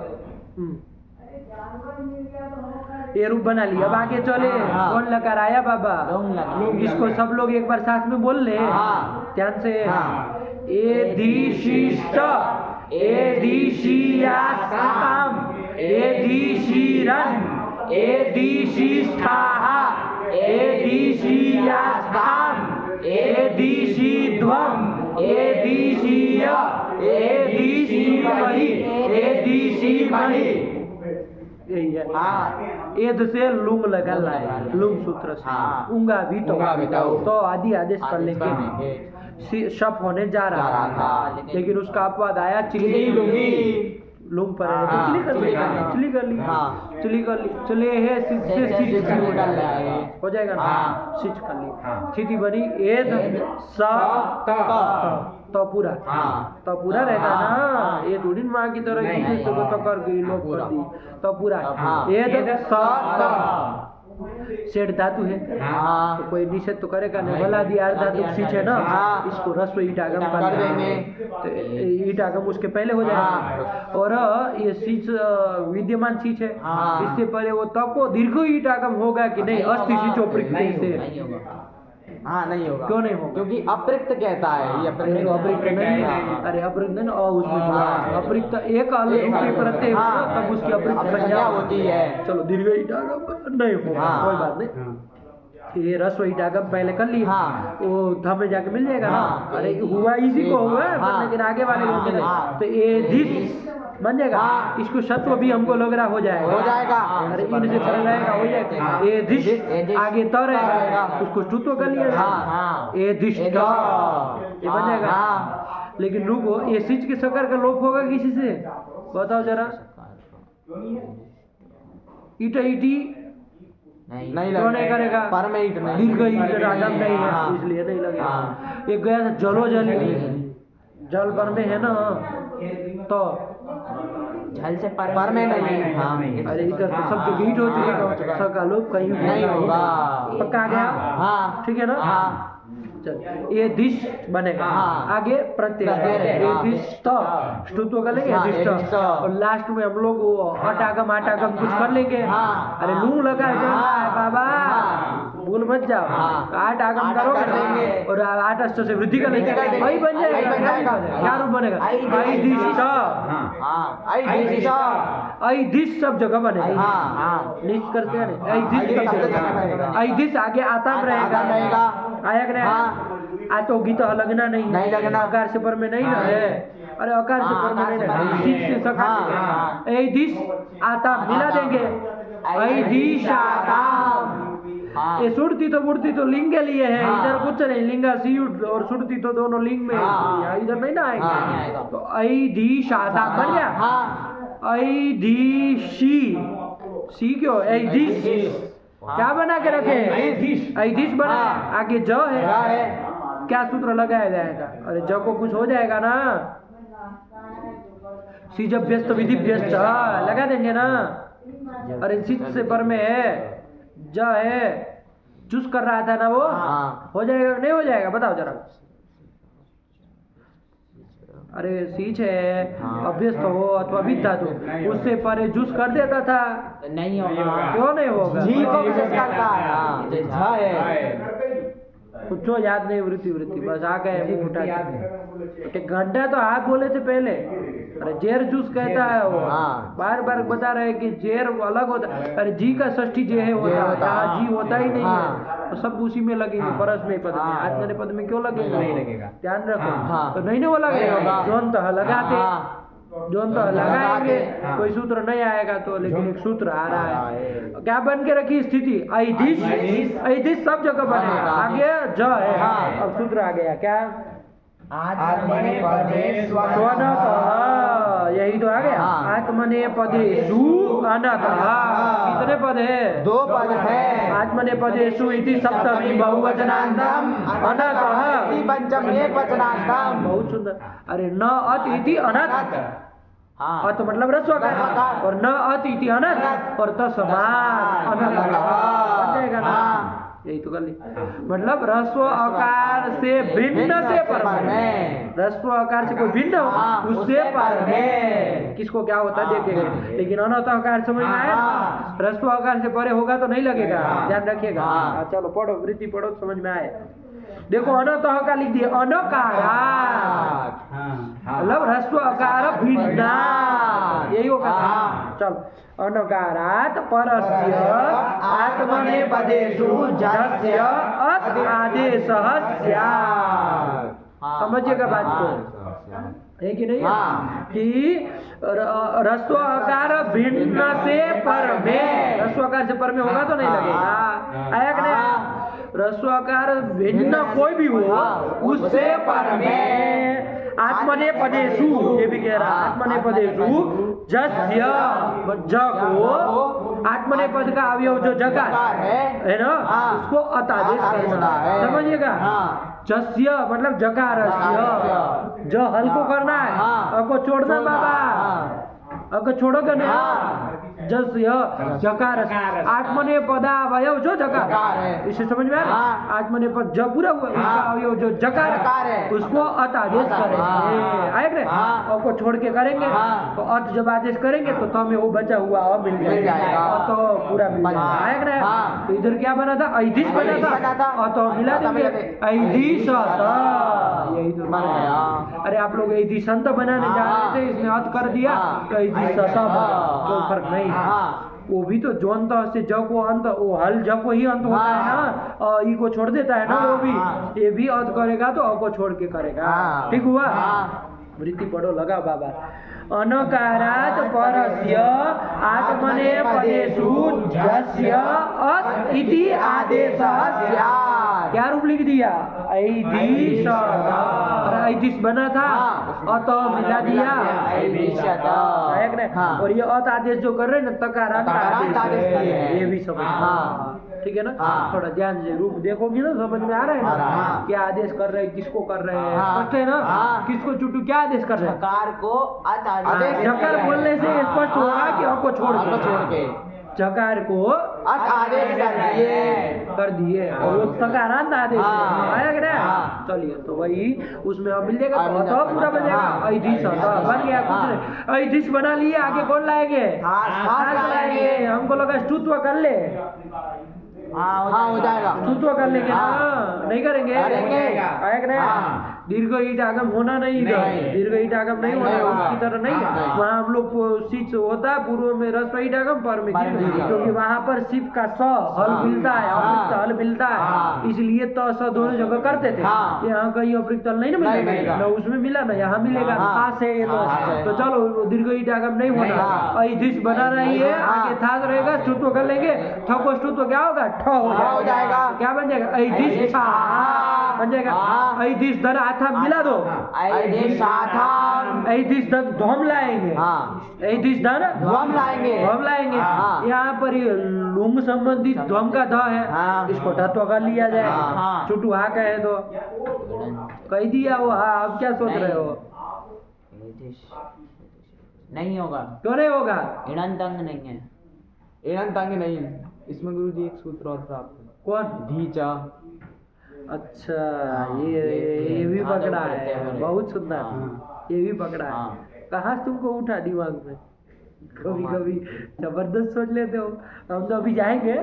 ये रूप बना लिया। अब आगे चले। कौन लकार आया बाबा? इसको सब लोग एक बार साथ में बोल ले, ध्यान से। एधिशिष्ट, एधिशियासाम, एधिशिरन, एधिशिष्ठाः, एधिशियासाम, एधिशिध्वम, एधिशिय, एधिशिमहि, एधिशिमहि। यही है। एद से लुंग लगा लाए, लुंग सूत्र से उंगा भी तो आदि आदेश कर लेंगे। शप होने जा रहा था, लेकिन उसका अपवाद आया चिल्ली लुंगी। लुंग पर है तो चली कर ली, चली कर ली, चली कर ली, चले है सिच से सिच हो जाएगा ना, सिच कर ली, स्थिति बनी एद स तो पूरा रहता ना, ये थोड़ी माँ की तरह की तो कर गई लोग कर दी तो पूरा एद स सेठ धातु है तो कोई निषेध तो करेगा नहीं, भला दिया धातु सीच है ना, इसको रस्व ईटागम कर देंगे तो ईटागम उसके पहले हो जाएगा, और ये सीच विद्यमान सीच है इससे पहले वो तब को दीर्घ ईटागम होगा कि नहीं, अस्ति सीचो प्रकृति से नहीं होगा। क्यों नहीं होगा? क्योंकि अपृक्त कहता है ये अपृक्त नहीं, अरे अपृक्त नहीं, उसमें अपृक्त एक अलग रूपी प्रत्यय हो तब उसकी अपृक्त संज्ञा होती है। चलो दीर्घ ईटागम नहीं होगा, कोई बात नहीं, ये रस्व ईटागम पहले कर ली, वो ध में जाके मिल जाएगा ना, अरे हुआ इसी को हुआ लेकिन आगे वाले को मिले तो ये धिस बन जाएगा, इसको सत्व भी हमको लग रहा हो जाएगा, अरे इनसे चल जाएगा हो जाएगा, ये धिस आगे तर रहेगा उसको टूटो कर लिया, ये धिस ये बन जाएगा, लेकिन रुको ये सिच के सकर का लोप होगा किसी से बताओ जरा, ईटा ईटी नहीं करेगा, परमेंट नहीं, दीर्घ ईटागम नहीं है इसलिए नहीं लगेगा। एक गया था जलो जली, जल पर में है ना तो जल से पर में नहीं, अरे इधर तो सब जगह हीट हो चुका, सबका लोप कहीं नहीं होगा, पक्का गया, ठीक है ना, चल ये दिश बनेगा, आगे प्रत्यय ये दिष्ट ष्टुत्व कर लेंगे, और लास्ट में हम लोग अटागम कुछ कर लेंगे, अरे लू लगा बाबा भूल मत जाओ, आठ आगम करोगे और आठ अष्ट से वृद्धि कर लेंगे, वही बन जाएगा, क्या रूप बनेगा, आई दिश सब जगह बनेगा, निश्चित करते हैं आई दिश आगे आता रहेगा, आया कि नहीं, आ तो गीता लगना नहीं लगना, अकार से पर में नहीं ना है, अरे अकार से पर में नहीं, सीच से सका ऐ दिश आता मिला देंगे, ऐ दिश आता, ये सुरती तो मूर्ति तो लिंग के लिए है, इधर कुछ नहीं, लिंगा सी और सुरती तो दोनों लिंग में है, इधर नहीं ना आएगा, तो ऐ दिश आता बन गया, ऐ दिशी सी क्यों ऐ दिश क्या बना के रखे, ऐदिश बना, आगे ज है, क्या सूत्र लगाया जाएगा, अरे ज को कुछ हो जाएगा ना, सीज व्यस्त विधि व्यस्त लगा देंगे ना, अरे सीज से पर में है, ज है, चूस कर रहा था ना वो, हो जाएगा नहीं हो जाएगा बताओ जरा, अरे सीच है अभ्यस्त हो अथवा विद्या तो उससे परे जूस कर देता था, नहीं होगा, क्यों नहीं होगा, जी को विशेष करता है, कुछ याद नहीं, वृत्ति बस आ गए उठा, घंटा तो आप बोले थे पहले, अरे जेर जूस कहता है वो, बार बार बता रहे कि जेर अलग होता है, अरे जी का षष्ठी जे है होता है, जी होता ही नहीं है, तो सब उसी में लगेंगे, परस में पद में, आत्मने पद में क्यों लगेगा, नहीं लगेगा, ध्यान रखो, तो नहीं वो लगेगा, जोन तो लगाते, जोन तो लगाएंगे, कोई सूत्र नहीं आएगा तो, लेकिन एक सूत्र आ रहा है, क्या बन के रखी स्थिति, ऐदिश सब जगह बनेगा, आगे ज है, अब सूत्र आ गया क्या, आत्मने पदे स्वनतः, यही तो आ गया, आत्मने पदेषु अनतः, कितने पद है, 2 पद है, आत्मने पदेषु इति सप्तमी बहुवचनान्तम, अनतः इति पंचमी एकवचनान्तम, बहुत सुंदर, अरे न अत इति अनत, अत मतलब रस्वकार, और न अत इति अनत, और तस्मात् अनत बन जाएगा ना, यही तो कर ली, मतलब रस्व आकार से भिन्न से पर में, रस्व आकार से कोई भिन्न हो उससे पर में, किसको क्या होता है देखेंगे, लेकिन अनत आकार समझ में आया, रस्व आकार से परे होगा तो नहीं लगेगा, ध्यान रखिएगा, चलो पढ़ो वृत्ति पढ़ो समझ में आए, देखो अनतः का लिख दिए, अनकारात्, मतलब रस्व आकार भिन्ना, यही होगा, चल अनकारात् परस्य आत्मने पदेषु जस्य अत आदेशः स्यात्, समझिएगा बात को, है कि नहीं, कि रस्व आकार भिन्न से पर में, रस्व आकार से पर में होगा तो नहीं लगेगा, आया कि नहीं, रस्व आकार भिन्न कोई भी हो उससे पर में आत्मनेपदेषु, ये भी कह रहा है आत्मनेपदेषु जस्य, ज को आत्मनेपद का अवयव जो जकार है ना, उसको अत आदेश करना है, समझिएगा। जस्य मतलब जकारस्य, ज हल को करना है, अ को छोड़ना बाबा, अ को छोड़ोगे नहीं, जस्य जकारस्य, आत्मनेपदावयव जो जकार है, इसे समझ में आ रहा है? आत्मनेपद ज पूरा हुआ, उसका अवयव जो जकार है उसको अत आदेश करेंगे, आएगा ना, अ को छोड़ के करेंगे तो अत जब आदेश करेंगे तो तमें वो बचा हुआ अ मिल जाएगा, तो पूरा मिल जाएगा, आएगा ना। तो इधर क्या बना था, ऐधिस बना था, अ तो मिला देंगे ऐधिस अत, यही तो बना है। अरे आप लोग ऐधिसंत बनाने जा रहे थे, इसने अत कर दिया तो ऐधिस अत बना, कोई फर्क नहीं। वो भी तो जो अंत से ज को अंत, वो हल ज को ही अंत होता है ना, ई को छोड़ देता है ना, वो भी ये भी अंत करेगा तो अ को छोड़ के करेगा, ठीक हुआ। वृत्ति पढ़ो, लगा बाबा। अनकारात् परस्य आत्मनेपदेषु जस्य अत इति आदेशः स्यात्, क्या रूप लिख दिया, ऐधिस, और ऐधिस बना था, अत मिला दिया ऐधिसत, और ये अत आदेश जो कर रहे हैं ना, तकारांत आदेश है, ये भी समझ, ठीक है ना। थोड़ा ध्यान से रूप देखोगे ना, समझ में आ रहा है ना, क्या आदेश कर रहे हैं, किसको कर रहे हैं, स्पष्ट है ना, किसको चुटू क्या आदेश कर रहे हैं, जकार को अत आदेश, जकार बोलने से स्पष्ट होगा कि अ को छोड़ के, जकार को अत आदेश कर दिए, और वो तकारांत आदेश आया कि नहीं। चलिए तो वही उसमें अब मिल जाएगा, तो पूरा बन जाएगा, ऐधिस बन गया, कुछ नहीं, ऐधिस बना लिए, आगे कौन लाएंगे, लाएंगे, हमको लगा स्तुत्व कर ले, हो जाएगा, स्तुत्व कर लेंगे ना, नहीं करेंगे, आया कि नहीं। दीर्घ ईट आगम होना नहीं, दीर्घ ईट आगम नहीं होना, उसकी तरह नहीं है। वहाँ हम लोग को सिच होता है, पूर्व में रस्व ईट आगम, पर में क्योंकि वहाँ पर सिप का स हल मिलता है, अप्रिक्त हल मिलता है, इसलिए त स दोनों जगह करते थे। यहाँ कहीं अप्रिक्त हल नहीं ना मिलेगा, न उसमें मिला ना यहाँ मिलेगा, खास है ये तो चलो दीर्घ ईट आगम नहीं होना, ऐधिस बना रही है, आगे था रहेगा, स्तुत्व कर लेंगे, ठ को स्तुत्व क्या होगा, ठ हो जाएगा, क्या बन जाएगा, ऐधिस बन जाएगा, ऐधिस धन आथा मिला दो, ऐधिस धन ध्वम लाएंगे, ऐधिस धन ध्वम लाएंगे, यहाँ पर ये लुंग संबंधित ध्वम का ध है, इसको ढत्व कर लिया जाए, छुटू हा कहे तो कह दिया वो, हाँ अब क्या सोच रहे हो, नहीं होगा, क्यों नहीं होगा, इणंत अंग नहीं है, इणंत अंग नहीं, इसमें गुरुजी एक सूत्र और प्राप्त है, कौन, धीचा, अच्छा ये भी पकड़ा है, बहुत सुंदर, ये भी पकड़ा है, कहाँ से तुमको उठा दिमाग में, कभी कभी जबरदस्त सोच लेते हो। हम तो अभी जाएंगे,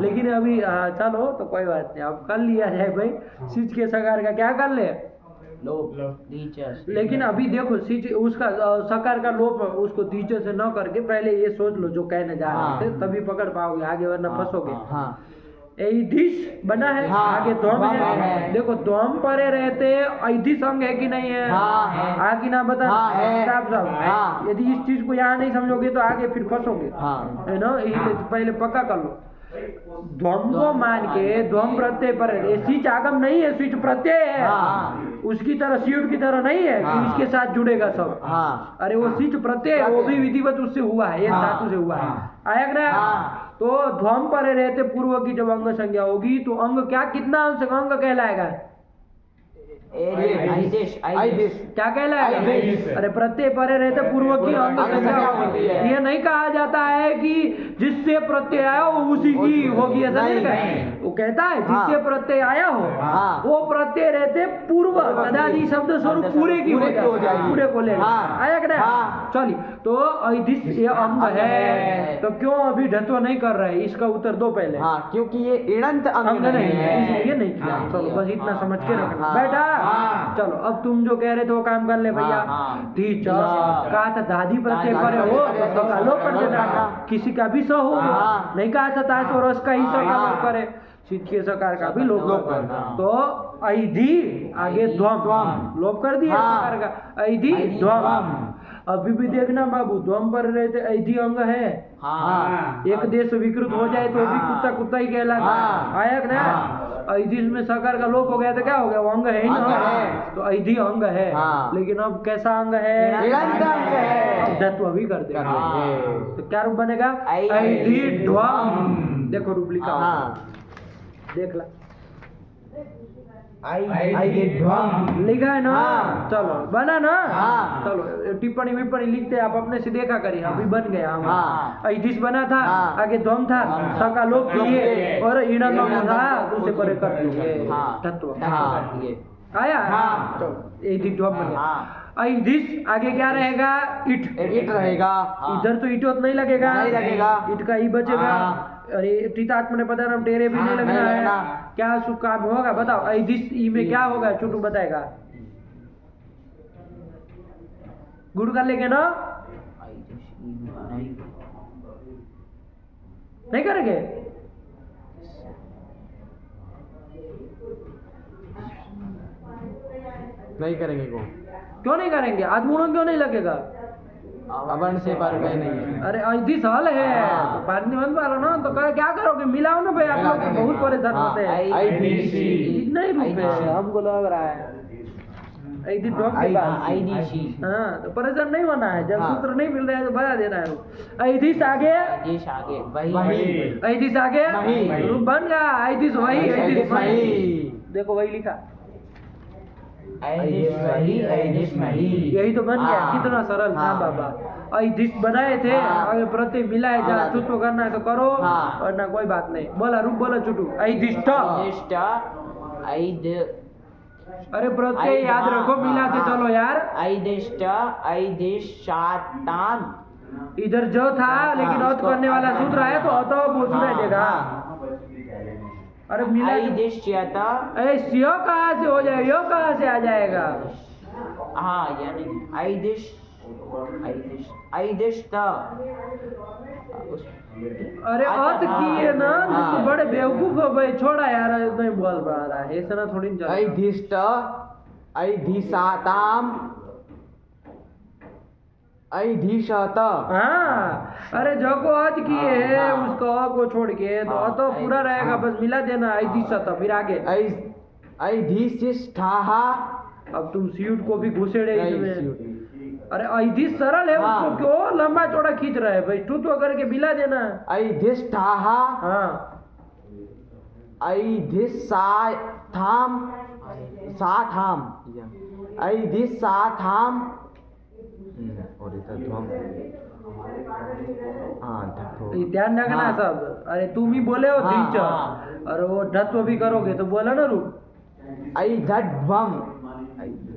लेकिन अभी चलो तो कोई बात नहीं, अब कर लिया जाए भाई, सिच के सकार का क्या कर ले, लेकिन अभी देखो सिच उसका सकार का लोप उसको दीचे से न करके पहले ये सोच लो जो कहने जा रहे थे, तभी पकड़ पाओगे, आगे वरना फंसोगे। ऐधिस बना है, आगे ध्वम है, देखो ध्वम परे रहते ऐधिस अंग है कि नहीं है, आगे ना बता साहब, यदि इस चीज को यहाँ नहीं समझोगे तो आगे फिर फंसोगे, है ना, इसलिए पहले पक्का कर लो। ध्वम को मान के ध्वम प्रत्यय पर, सिच आगम नहीं है, स्विच प्रत्यय है, उसकी तरह सीट की तरह नहीं है कि इसके साथ जुड़ेगा सब, अरे वो सिच प्रत्यय, वो भी विधिवत उससे हुआ है, एक धातु से हुआ है, आया ना। तो ध्वम परे रहते पूर्व की जब अंग संज्ञा होगी तो अंग क्या, कितना अंग कहलाएगा, क्या कहलाएगा, अरे प्रत्यय परे रहते पूर्व की अंग संज्ञा होगी, ये नहीं कहा जाता है कि जिससे प्रत्यय आया हो उसी की होगी, ऐसा नहीं है, वो कहता है जिससे प्रत्यय आया हो वो प्रत्यय रहते पूर्व तदादि शब्द स्वरूप पूरे की हो जाएगी, पूरे को ले आया क्या, चलिए। तो ऐधिस ये अंग है, तो क्यों अभी ढत्व नहीं कर रहे, इसका उत्तर दो पहले, क्योंकि ये इणंत अंग नहीं है, इसलिए नहीं किया, चलो बस इतना समझ के रखना बेटा। चलो अब तुम जो कह रहे थे वो काम कर ले भैया, ठीक कहा था दादी प्रत्यय पर हो तो का लोप कर देना, किसी का भी स हो, नहीं कहा था ताश और रस का ही स का लोप करे, सिच के सकार का भी लोप करना, तो ऐधि आगे ध्वम लोप कर दिया सकार का, ऐधि ध्वम, अभी भी देखना बाबू, ध्वम पर रहते ऐधी अंग है। हाँ एक देश विकृत हो जाए तो भी कुत्ता कुत्ता ही कहलाता है, आया कि ना। ऐधी में सकार का लोप हो गया तो क्या हो गया, वो अंग है ही अंग ना, है। तो ऐधी अंग है। हाँ। लेकिन अब कैसा अंग है, ऋणांत अंग है। अब धत्व भी कर देगा। हाँ। तो क्या रूप बनेगा, ऐधी ध्वम। देखो रूप लिखा हुआ। हाँ देख ला, ध्वम लिखा है ना। हाँ। चलो बना ना। हाँ। चलो टिप्पणी विप्पणी लिखते आप अपने से देखा करिए, अभी बन गया हमारा। हाँ। ऐधिस बना था, हाँ। आगे ध्वम था, हाँ। सका लोप किए किए। और ईणा ईणा था, था, दूसरे परे कर दिए। हाँ। तत्व हाँ। आया। हाँ। चलो ऐधिस ध्वम बन गया। हाँ। ऐधिस आगे क्या रहेगा, इट। इट रहेगा। इधर तो इटोत नहीं लगेगा, नहीं लगेगा। इट का ही बचेगा। हाँ। अरे टीतात्म ने पता नाम टेरे भी हाँ, नहीं लगना नहीं है। लगना। क्या शुभ काम होगा बताओ, ऐधिस ई में क्या होगा, छोटू बताएगा। गुड़ कर लेंगे ना, नहीं करेंगे। नहीं करेंगे को, क्यों नहीं करेंगे, आधगुणों क्यों नहीं लगेगा। अवर्ण से पर में नहीं है। अरे ऐधिस हल है, हाँ। तो पानी मत मारो ना, तो क्या करोगे, मिलाओ ना भाई, आप लोग मिला बहुत देंगे। परेशान हाँ। होते हैं। ऐधिसी। इतना ही रूप है, हमको लग रहा है ऐधिस ध्वम के बाद। ऐधिशी। हाँ, तो परेशान नहीं होना है, जब हाँ। सूत्र नहीं मिल रहा है तो बता देना है। ऐधिस आगे, ऐधिश आगे वही। वही। ऐधिस आगे वही। रूप बन गया, ऐधिस वही, ऐधिस ऐधिस वही। वही। देखो वही लिखा, ऐधिश वही, ऐधिश वही। यही तो बन गया। हाँ। कितना सरल था हाँ। बाबा। ऐधिस बनाए थे, हाँ। आगे प्रत्यय मिलाए, हाँ। जहाँ चुटू करना है तो करो, हाँ। और ना कोई बात नहीं। बोला रूप बोला चुटू, ऐधिष्ठ। ऐधिष्ठ, ऐध, अरे प्रत्यय याद रखो, मिलाते हाँ। चलो यार। ऐधिष्ठ, ऐधिशाताम। इधर जो था, लेकिन हाँ। औत करने वाला सूत्र आया तो अतो वो सुनाई देगा। अरे मिला ऐधिष्यत। यो कहाँ से हो जाएगा, यो कहाँ से आ जाएगा। हाँ यानी ऐधिश, ऐधिश, ऐधिष्ठ। अरे औत की है ना, हाँ। तो बड़े बेवकूफ हो भाई, छोड़ा यार, नहीं बोल पा रहा है, ऐसा ना थोड़ी ना चलेगा। ऐधिष्ठ, ऐधिसाताम, ऐधिशत। हाँ, अरे जो को औत किए है हाँ। उसको अ को छोड़ के तो हाँ। तो पूरा रहेगा, हाँ। बस मिला देना ऐधिशत, फिर आगे। ऐधिशिष्ठाः। अब तुम सीट को भी घुसेड़े इसमें। ऐधिष्ठ। अरे ऐधिस सरल है, हाँ। उसको क्यों लंबा चौड़ा खींच रहे हैं भाई, टूटो करके मिला देना। ऐधिष्ठाः। हाँ, ऐधिसाथाम, साथाम, ऐधिसाथाम। और इधर ध्वम। हाँ धत्व। ये ध्यान रखना हाँ। सब। अरे तुम ही बोले हो हाँ, दीच, हाँ। और वो धत्व भी करोगे तो बोला ना रूप, ऐधध्वम।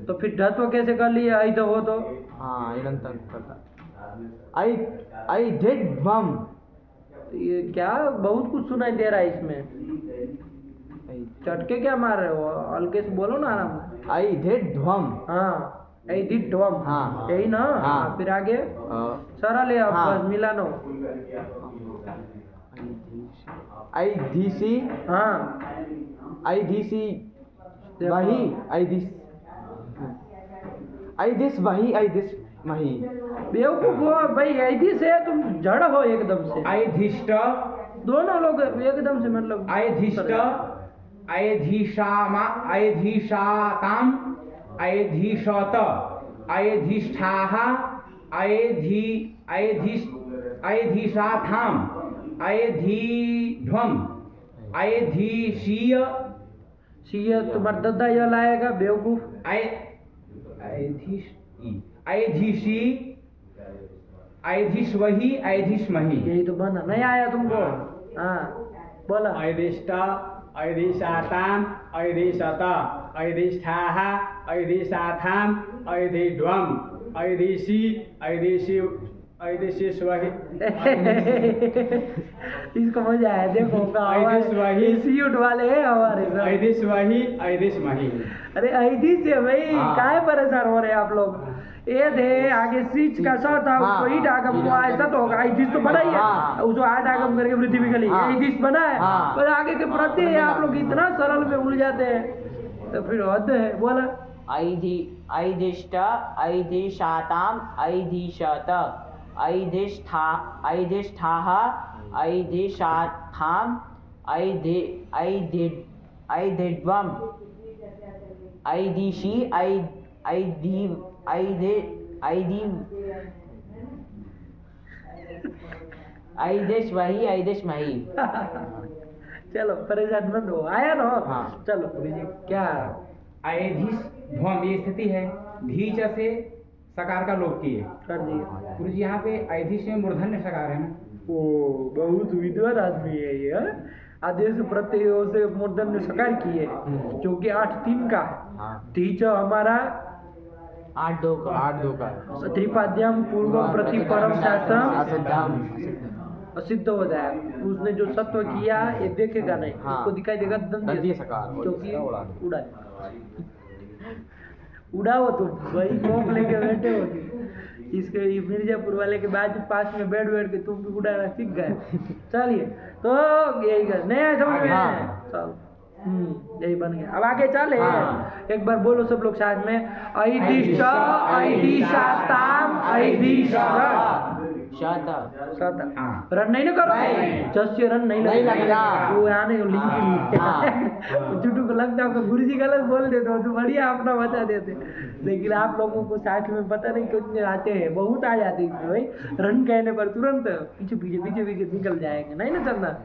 तो फिर धत्व कैसे कर लिए, ऐध हो तो। हाँ इनंत करता। ऐधिध्वम। ये क्या बहुत कुछ सुनाई दे रहा है इसमें, चटके क्या मार रहे हो, हल्के से बोलो ना आराम से। ऐधिध्वम। हाँ, ऐधिध्वम। हाँ। यही ना। हाँ। फिर आगे सरल है, अब हाँ। बस मिलानो। ऐधिसी। हाँ, ऐधिसी देखो। वही, ऐधिस, ऐधिस वही, ऐधिस वही। बेवकूफ हो भाई, ऐधिस है, तुम जड़ हो एकदम से, ऐधिष्ट, दोनों लोग एकदम से, मतलब ऐधिष्ट, ऐधिषामा, ऐधिषाताम, ऐधिषत, ऐधिष्ठाः, ऐधिषाथाम, ऐधिध्वम, ऐधिशीय, सीए तुम्हारा दद्दा ये लाएगा बेवकूफ। ऐधिशी, ऐधिष्वहि, ऐधिष्महि। यही तो बना, नहीं आया तुमको। हाँ बोला। ऐधिष्ठ, ऐधिशाताम, ऐधिशत, ऐधिष्ठाः, ऐधिसाथाम, ऐधिध्वम, ऐधिशी, ऐधिशी, ऐधिशिष्वहि। इसको मजा आया, देखो ऐधिष्वहि। इंस्टीट्यूट वाले हैं हमारे सब। ऐधिष्वहि, ऐधिष्महि। अरे ऐधिस है भाई, हाँ। काहे परेशान हो रहे हैं आप लोग। ए थे आगे स्विच का सा था, हाँ। उसको ईट आगम हुआ, ऐसा तो होगा। ऐधिस तो बना ही है, हाँ। उसको आठ आगम करके वृद्धि भी गली, हाँ। ऐधिस बना है। हाँ। पर आगे के प्रत्यय आप लोग इतना सरल में उलझ जाते हैं, तो फिर हद है। बोला ऐधिष्ठ ऐधिशाताम् ऐधिशत ऐधिष्ठाः ऐधिशाथाम् ऐधिड्वम् ऐदिशि ऐदेश्वही ऐदेश्मही। चलो परेशान मत हो, आया ना। हाँ। चलो गुरुजी क्या ऐधिश ध्वम ये स्थिति है, धीच से सकार का लोप किए। कर दिए? गुरुजी यहाँ पे ऐधिश में मूर्धन्य सकार है ना। ओ बहुत विद्वान आदमी है ये। आदेश प्रत्ययों से मूर्धन्य सकार किए, जो कि 8-3 का है। हाँ। धीच हमारा 8-2 का 8-2 का त्रिपाद्याम पूर्व प्रति परम शास्त्रम असिद्धम। असिद्ध हो जाए। उसने जो सत्व किया ये देखेगा नहीं, हाँ। उसको दिखाई देगा दंतीय दंतीय सकार। क्योंकि उड़ाओ तुम वही कोप लेके बैठे हो। इसके मिर्जापुर वाले के बाद पास में बैठ के तुम भी उड़ाना सीख गए। चलिए तो यही कर नहीं आया समझ में? हाँ। चल यही बन गया। अब आगे चले। हाँ। एक बार बोलो सब लोग साथ में, ऐदिष्ट ऐदिशाताम ऐदिशत। हाँ। रन नहीं ना करो, जस्य रन नहीं लगेगा। वो यहाँ नहीं लिंक के लिए जुटू को लगता है गुरु जी गलत बोल देते हो तो बढ़िया अपना बता देते। लेकिन आप लोगों को साथ में पता नहीं कितने आते हैं, बहुत आ जाते हैं भाई। रन कहने पर तुरंत पीछे पीछे पीछे पीछे निकल जाएंगे, नहीं ना चलना।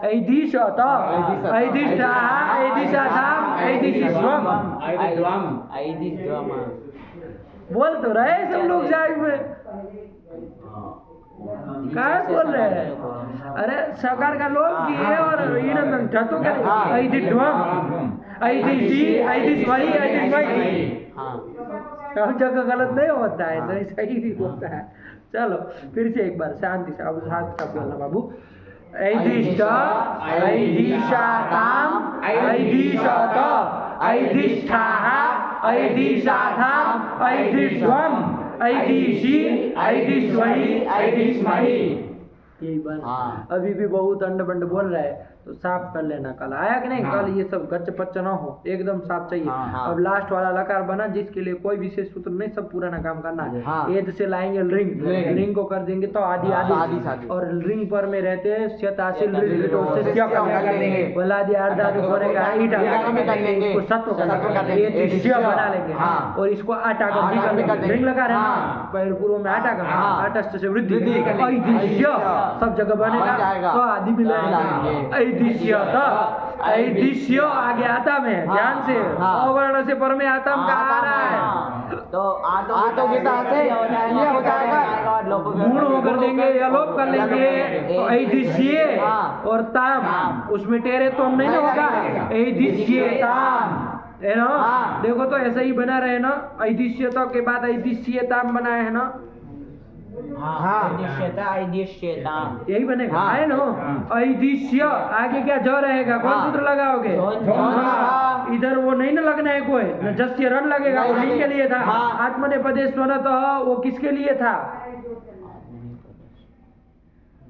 ऐदिशत ऐदिष्ठाः ऐदिशाताम् ऐदिशिष्वम्। ऐदिड्वम्। बोल तो रहे सब लोग साथ में, क्या बोल रहे हैं? अरे सकार का लोग किए और इन धतों का ऐदिड्वम् ऐदिशि ऐदिश्वही ऐदिश्वही। सब जगह गलत नहीं होता है, सही सही भी होता है। चलो फिर से एक बार शांति से, अब शांति से बोलना बाबू। ऐदिष्ट ऐदिशाताम् ऐदिशत ऐदिष्ठाः ऐदिशाताम् ऐदिड्वम् ऐदिशि ऐदिश्वही ऐदिश्मही। यही बात। हाँ। अभी भी बहुत अंड बंड बोल रहा है तो साफ कर लेना। कल आया कि नहीं? हाँ। कल ये सब गच्च पच्च ना हो, एकदम साफ चाहिए। हाँ, हाँ। अब लास्ट वाला लकार बना जिसके लिए कोई विशेष सूत्र नहीं, सब पुराना काम करना है। हाँ। एद से लाएंगे रिंग, रिंग को कर देंगे तो आदि हाँ, आदि आदि सादि। और रिंग पर में रहते हैं स्यतासिल रिंग तो उससे क्या क्या कर लेंगे? बलादि अर्धा जो करेगा ईटा में कर लेंगे। इसको सत्व कर सत्व कर लेंगे, लेंगे। ये दृश्य बना लेंगे। हाँ। और इसको आटा का आटा भी भी कर कर लेंगे। लेंगे। रिंग लगा रहे हैं हाँ। पैर पूर्व में आटा का, हाँ। आटा से वृद्धि वृद्धि कर लेंगे। ऐदिश्य सब जगह बन बनेगा जाएगा। तो आदि मिलाएंगे। ऐदिश्यत ऐदिश्य आगे आता में ध्यान से हाँ। अवर्ण से पर में आतम का आ रहा है तो आतो के साथ से ये हो जाएगा। गुण होकर देंगे या लोप कर लेंगे तो ऐदिश्य हाँ। और ताम उसमें टेरे तो नहीं ना होगा, ऐदिश्य ताम है ना। हाँ। देखो तो ऐसा ही बना रहे ना, ऐदिश्यता के बाद ऐदिश्य ताम बनाए है ना, ऐदिश्यताम्। यही बनेगा हाँ। है ना। ऐदिश्य आगे क्या ज रहेगा, कौन हाँ। सूत्र लगाओगे? हाँ। इधर वो नहीं ना लगना है कोई, न जस्य रन लगेगा, वो नहीं लिंग के लिए था। हाँ। आत्मनेपदे स्वनतः वो किसके लिए था?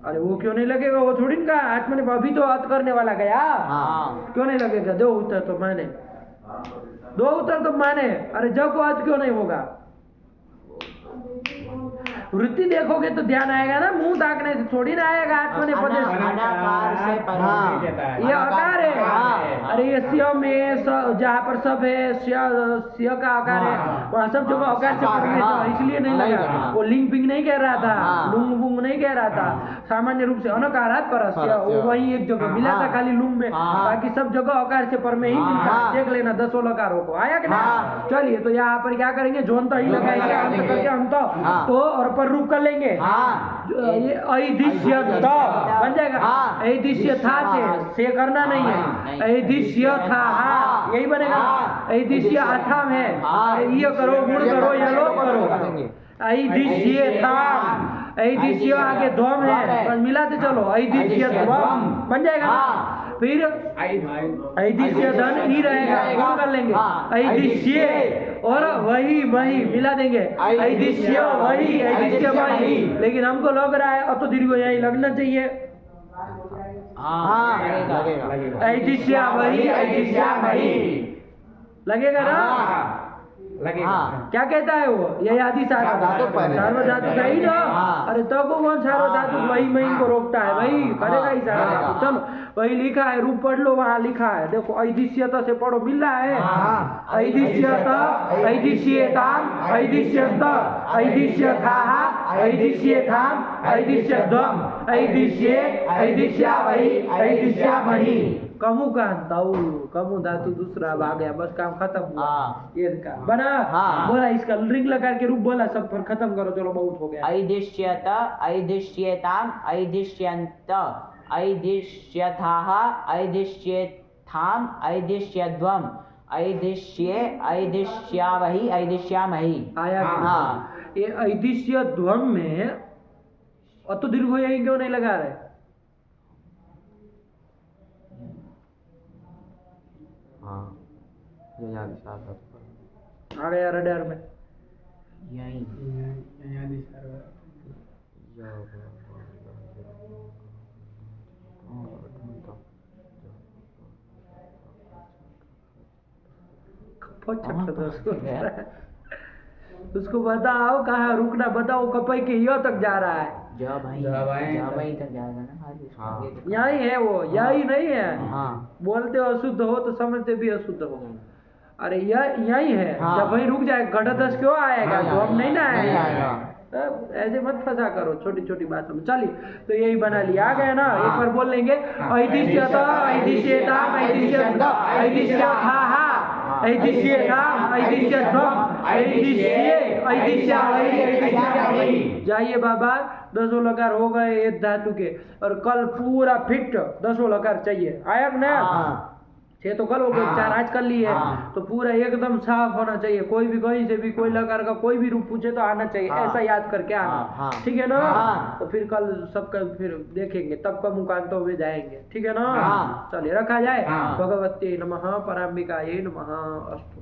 अरे वो क्यों नहीं लगेगा? वो थोड़ी ना आत्मनेप अभी तो अर्थ करने वाला गया। हाँ। क्यों नहीं लगेगा? दो उत्तर तो माने, दो उत्तर तो माने। अरे जब को अर्थ क्यों नहीं होगा? वृत्ति देखोगे तो ध्यान आएगा ना, मुंह ताकने से थोड़ी ना आएगा। आत्मनेपदे अनाकार से पर हाँ। ये आकार है। हाँ। अरे ये स्य में जहाँ पर सब है स्य का आकार है, वहाँ सब जगह आकार से पर में हाँ। इसलिए नहीं नहीं लगा। लगा। वो लिंग पिंग नहीं कह रहा था, हाँ। लुंग बुंग नहीं कह रहा था। सामान्य रूप से अनकारात परस्य वो वही एक जगह मिला था हाँ। खाली लुंग में, हाँ। बाकी सब जगह आकार से पर में ही मिलता है। हाँ। देख लेना 10 लकारों को, आया कि हाँ। नहीं? चलिए तो यहाँ पर क्या करेंगे, जोन तो ही जोन लगाएंगे, लगा अंत देंगे। करके हम हाँ। तो और पर रूप कर लेंगे। हाँ। ये ऐदिश्य बन जाएगा। हाँ। ऐदिश्य था से करना नहीं है, ऐदिश्य था यही बनेगा। हाँ। ऐदिश्य अथाम है, हाँ। ये करो गुण करो या लोप करो। करेंगे। ऐदिश्य था, ऐदिश्य आगे ध्वम है, बस मिलाते चलो ऐदिश्य ध्वम बन जाएगा। हाँ। फिर ऐदिश्य धन ही रहेगा, गुण कर लेंगे। हाँ। ऐदिश्य और वही वही मिला देंगे, ऐदिश्य वही ऐदिश्य वही। लेकिन हमको लग रहा है अब तो दीर्घ यही लगना चाहिए। हाँ। लगेगा। ऐदिश्य वही ऐदिश्य वही लगेगा ना। लगेगा। हाँ। क्या कहता है वो? यही आदि सार्वधातुक पहले। सार्वधातुक है ही ना। हाँ। अरे तो को कौन सार्वधातुक? हाँ, वही में इनको रोकता है भाई, हाँ, करेगा ही सार्वधातुक। हाँ, चलो वही लिखा है, रूप पढ़ लो, वहाँ लिखा है, देखो ऐदिश्यत से पढ़ो, मिल रहा है। हाँ। ऐदिश्यत, ऐदिश्येताम, ऐदिश्यत, ऐदिश्यथाः, ऐदिश्येथाम, ऐदिश्यध्वम्, ऐदिश्ये, ऐदिश्यावहि, ऐदिश्यामहि। कमु का अंताऊ, कमु धातु दूसरा भाग है, बस काम खत्म हुआ। हाँ। ये का बना। हाँ। बोला इसका रिंग लगा के रूप बोला, सब पर खत्म करो, चलो बहुत हो गया। ऐदिश्यत, ऐदिश्येताम, ऐदिश्यन्त, ऐदिश्यथाः, ऐदिश्येथाम, ऐदिश्यध्वम्, ऐदिश्ये, ऐदिश्यावहि, ऐदिश्यामहि। आया कि? हाँ। ये ऐदिश्य ध्वम में अतो दीर्घ यही क्यों नहीं लगा रहे? हाँ, ये याद सार्वधातुक। आ गया रडार में। यही आदि सार्वधातुक। उसको बताओ कहाँ रुकना, बताओ कपई के यो तक जा रहा है। जब भाई तक जाएगा ना आज इसका हाँ। आगे तक। यही है वो, यही नहीं है। हाँ। बोलते हो अशुद्ध हो तो समझते भी अशुद्ध हो। अरे यही है। हाँ। जब वही रुक जाए घटदश क्यों आएगा? नहीं तो अब नहीं ना नहीं आएगा। आएगा। अब ऐसे मत फंसा करो छोटी छोटी बातों में। चलिए तो यही बना लिया, आ गया ना। एक बार बोल लेंगे, ऐदिश्यत, ऐदिश्येताम, ऐदिश्यन्त, ऐदिश्यथाः, ऐदिश्येथाम, ऐदिश्यध्वम्, ऐदिश्ये, ऐदिश्यावहि, ऐदिश्यामहि। जाइए बाबा, 10 लकार हो गए एक धातु के, और कल पूरा फिट 10 लकार चाहिए। आया कि नहीं? हाँ। 6 तो कल हो गए, हाँ। 4 आज कर लिए। हाँ। तो पूरा एकदम साफ होना चाहिए। कोई भी कहीं से भी कोई लकार का कोई भी रूप पूछे तो आना चाहिए। हाँ। ऐसा याद करके आना। हाँ। ठीक है ना? हाँ। तो फिर कल सबका फिर देखेंगे, तब का मुकांतों में जाएंगे। ठीक है ना? हाँ। चलिए रखा जाए। हाँ। भगवती नमः, पराम्बिकायै नमः। अस्तु।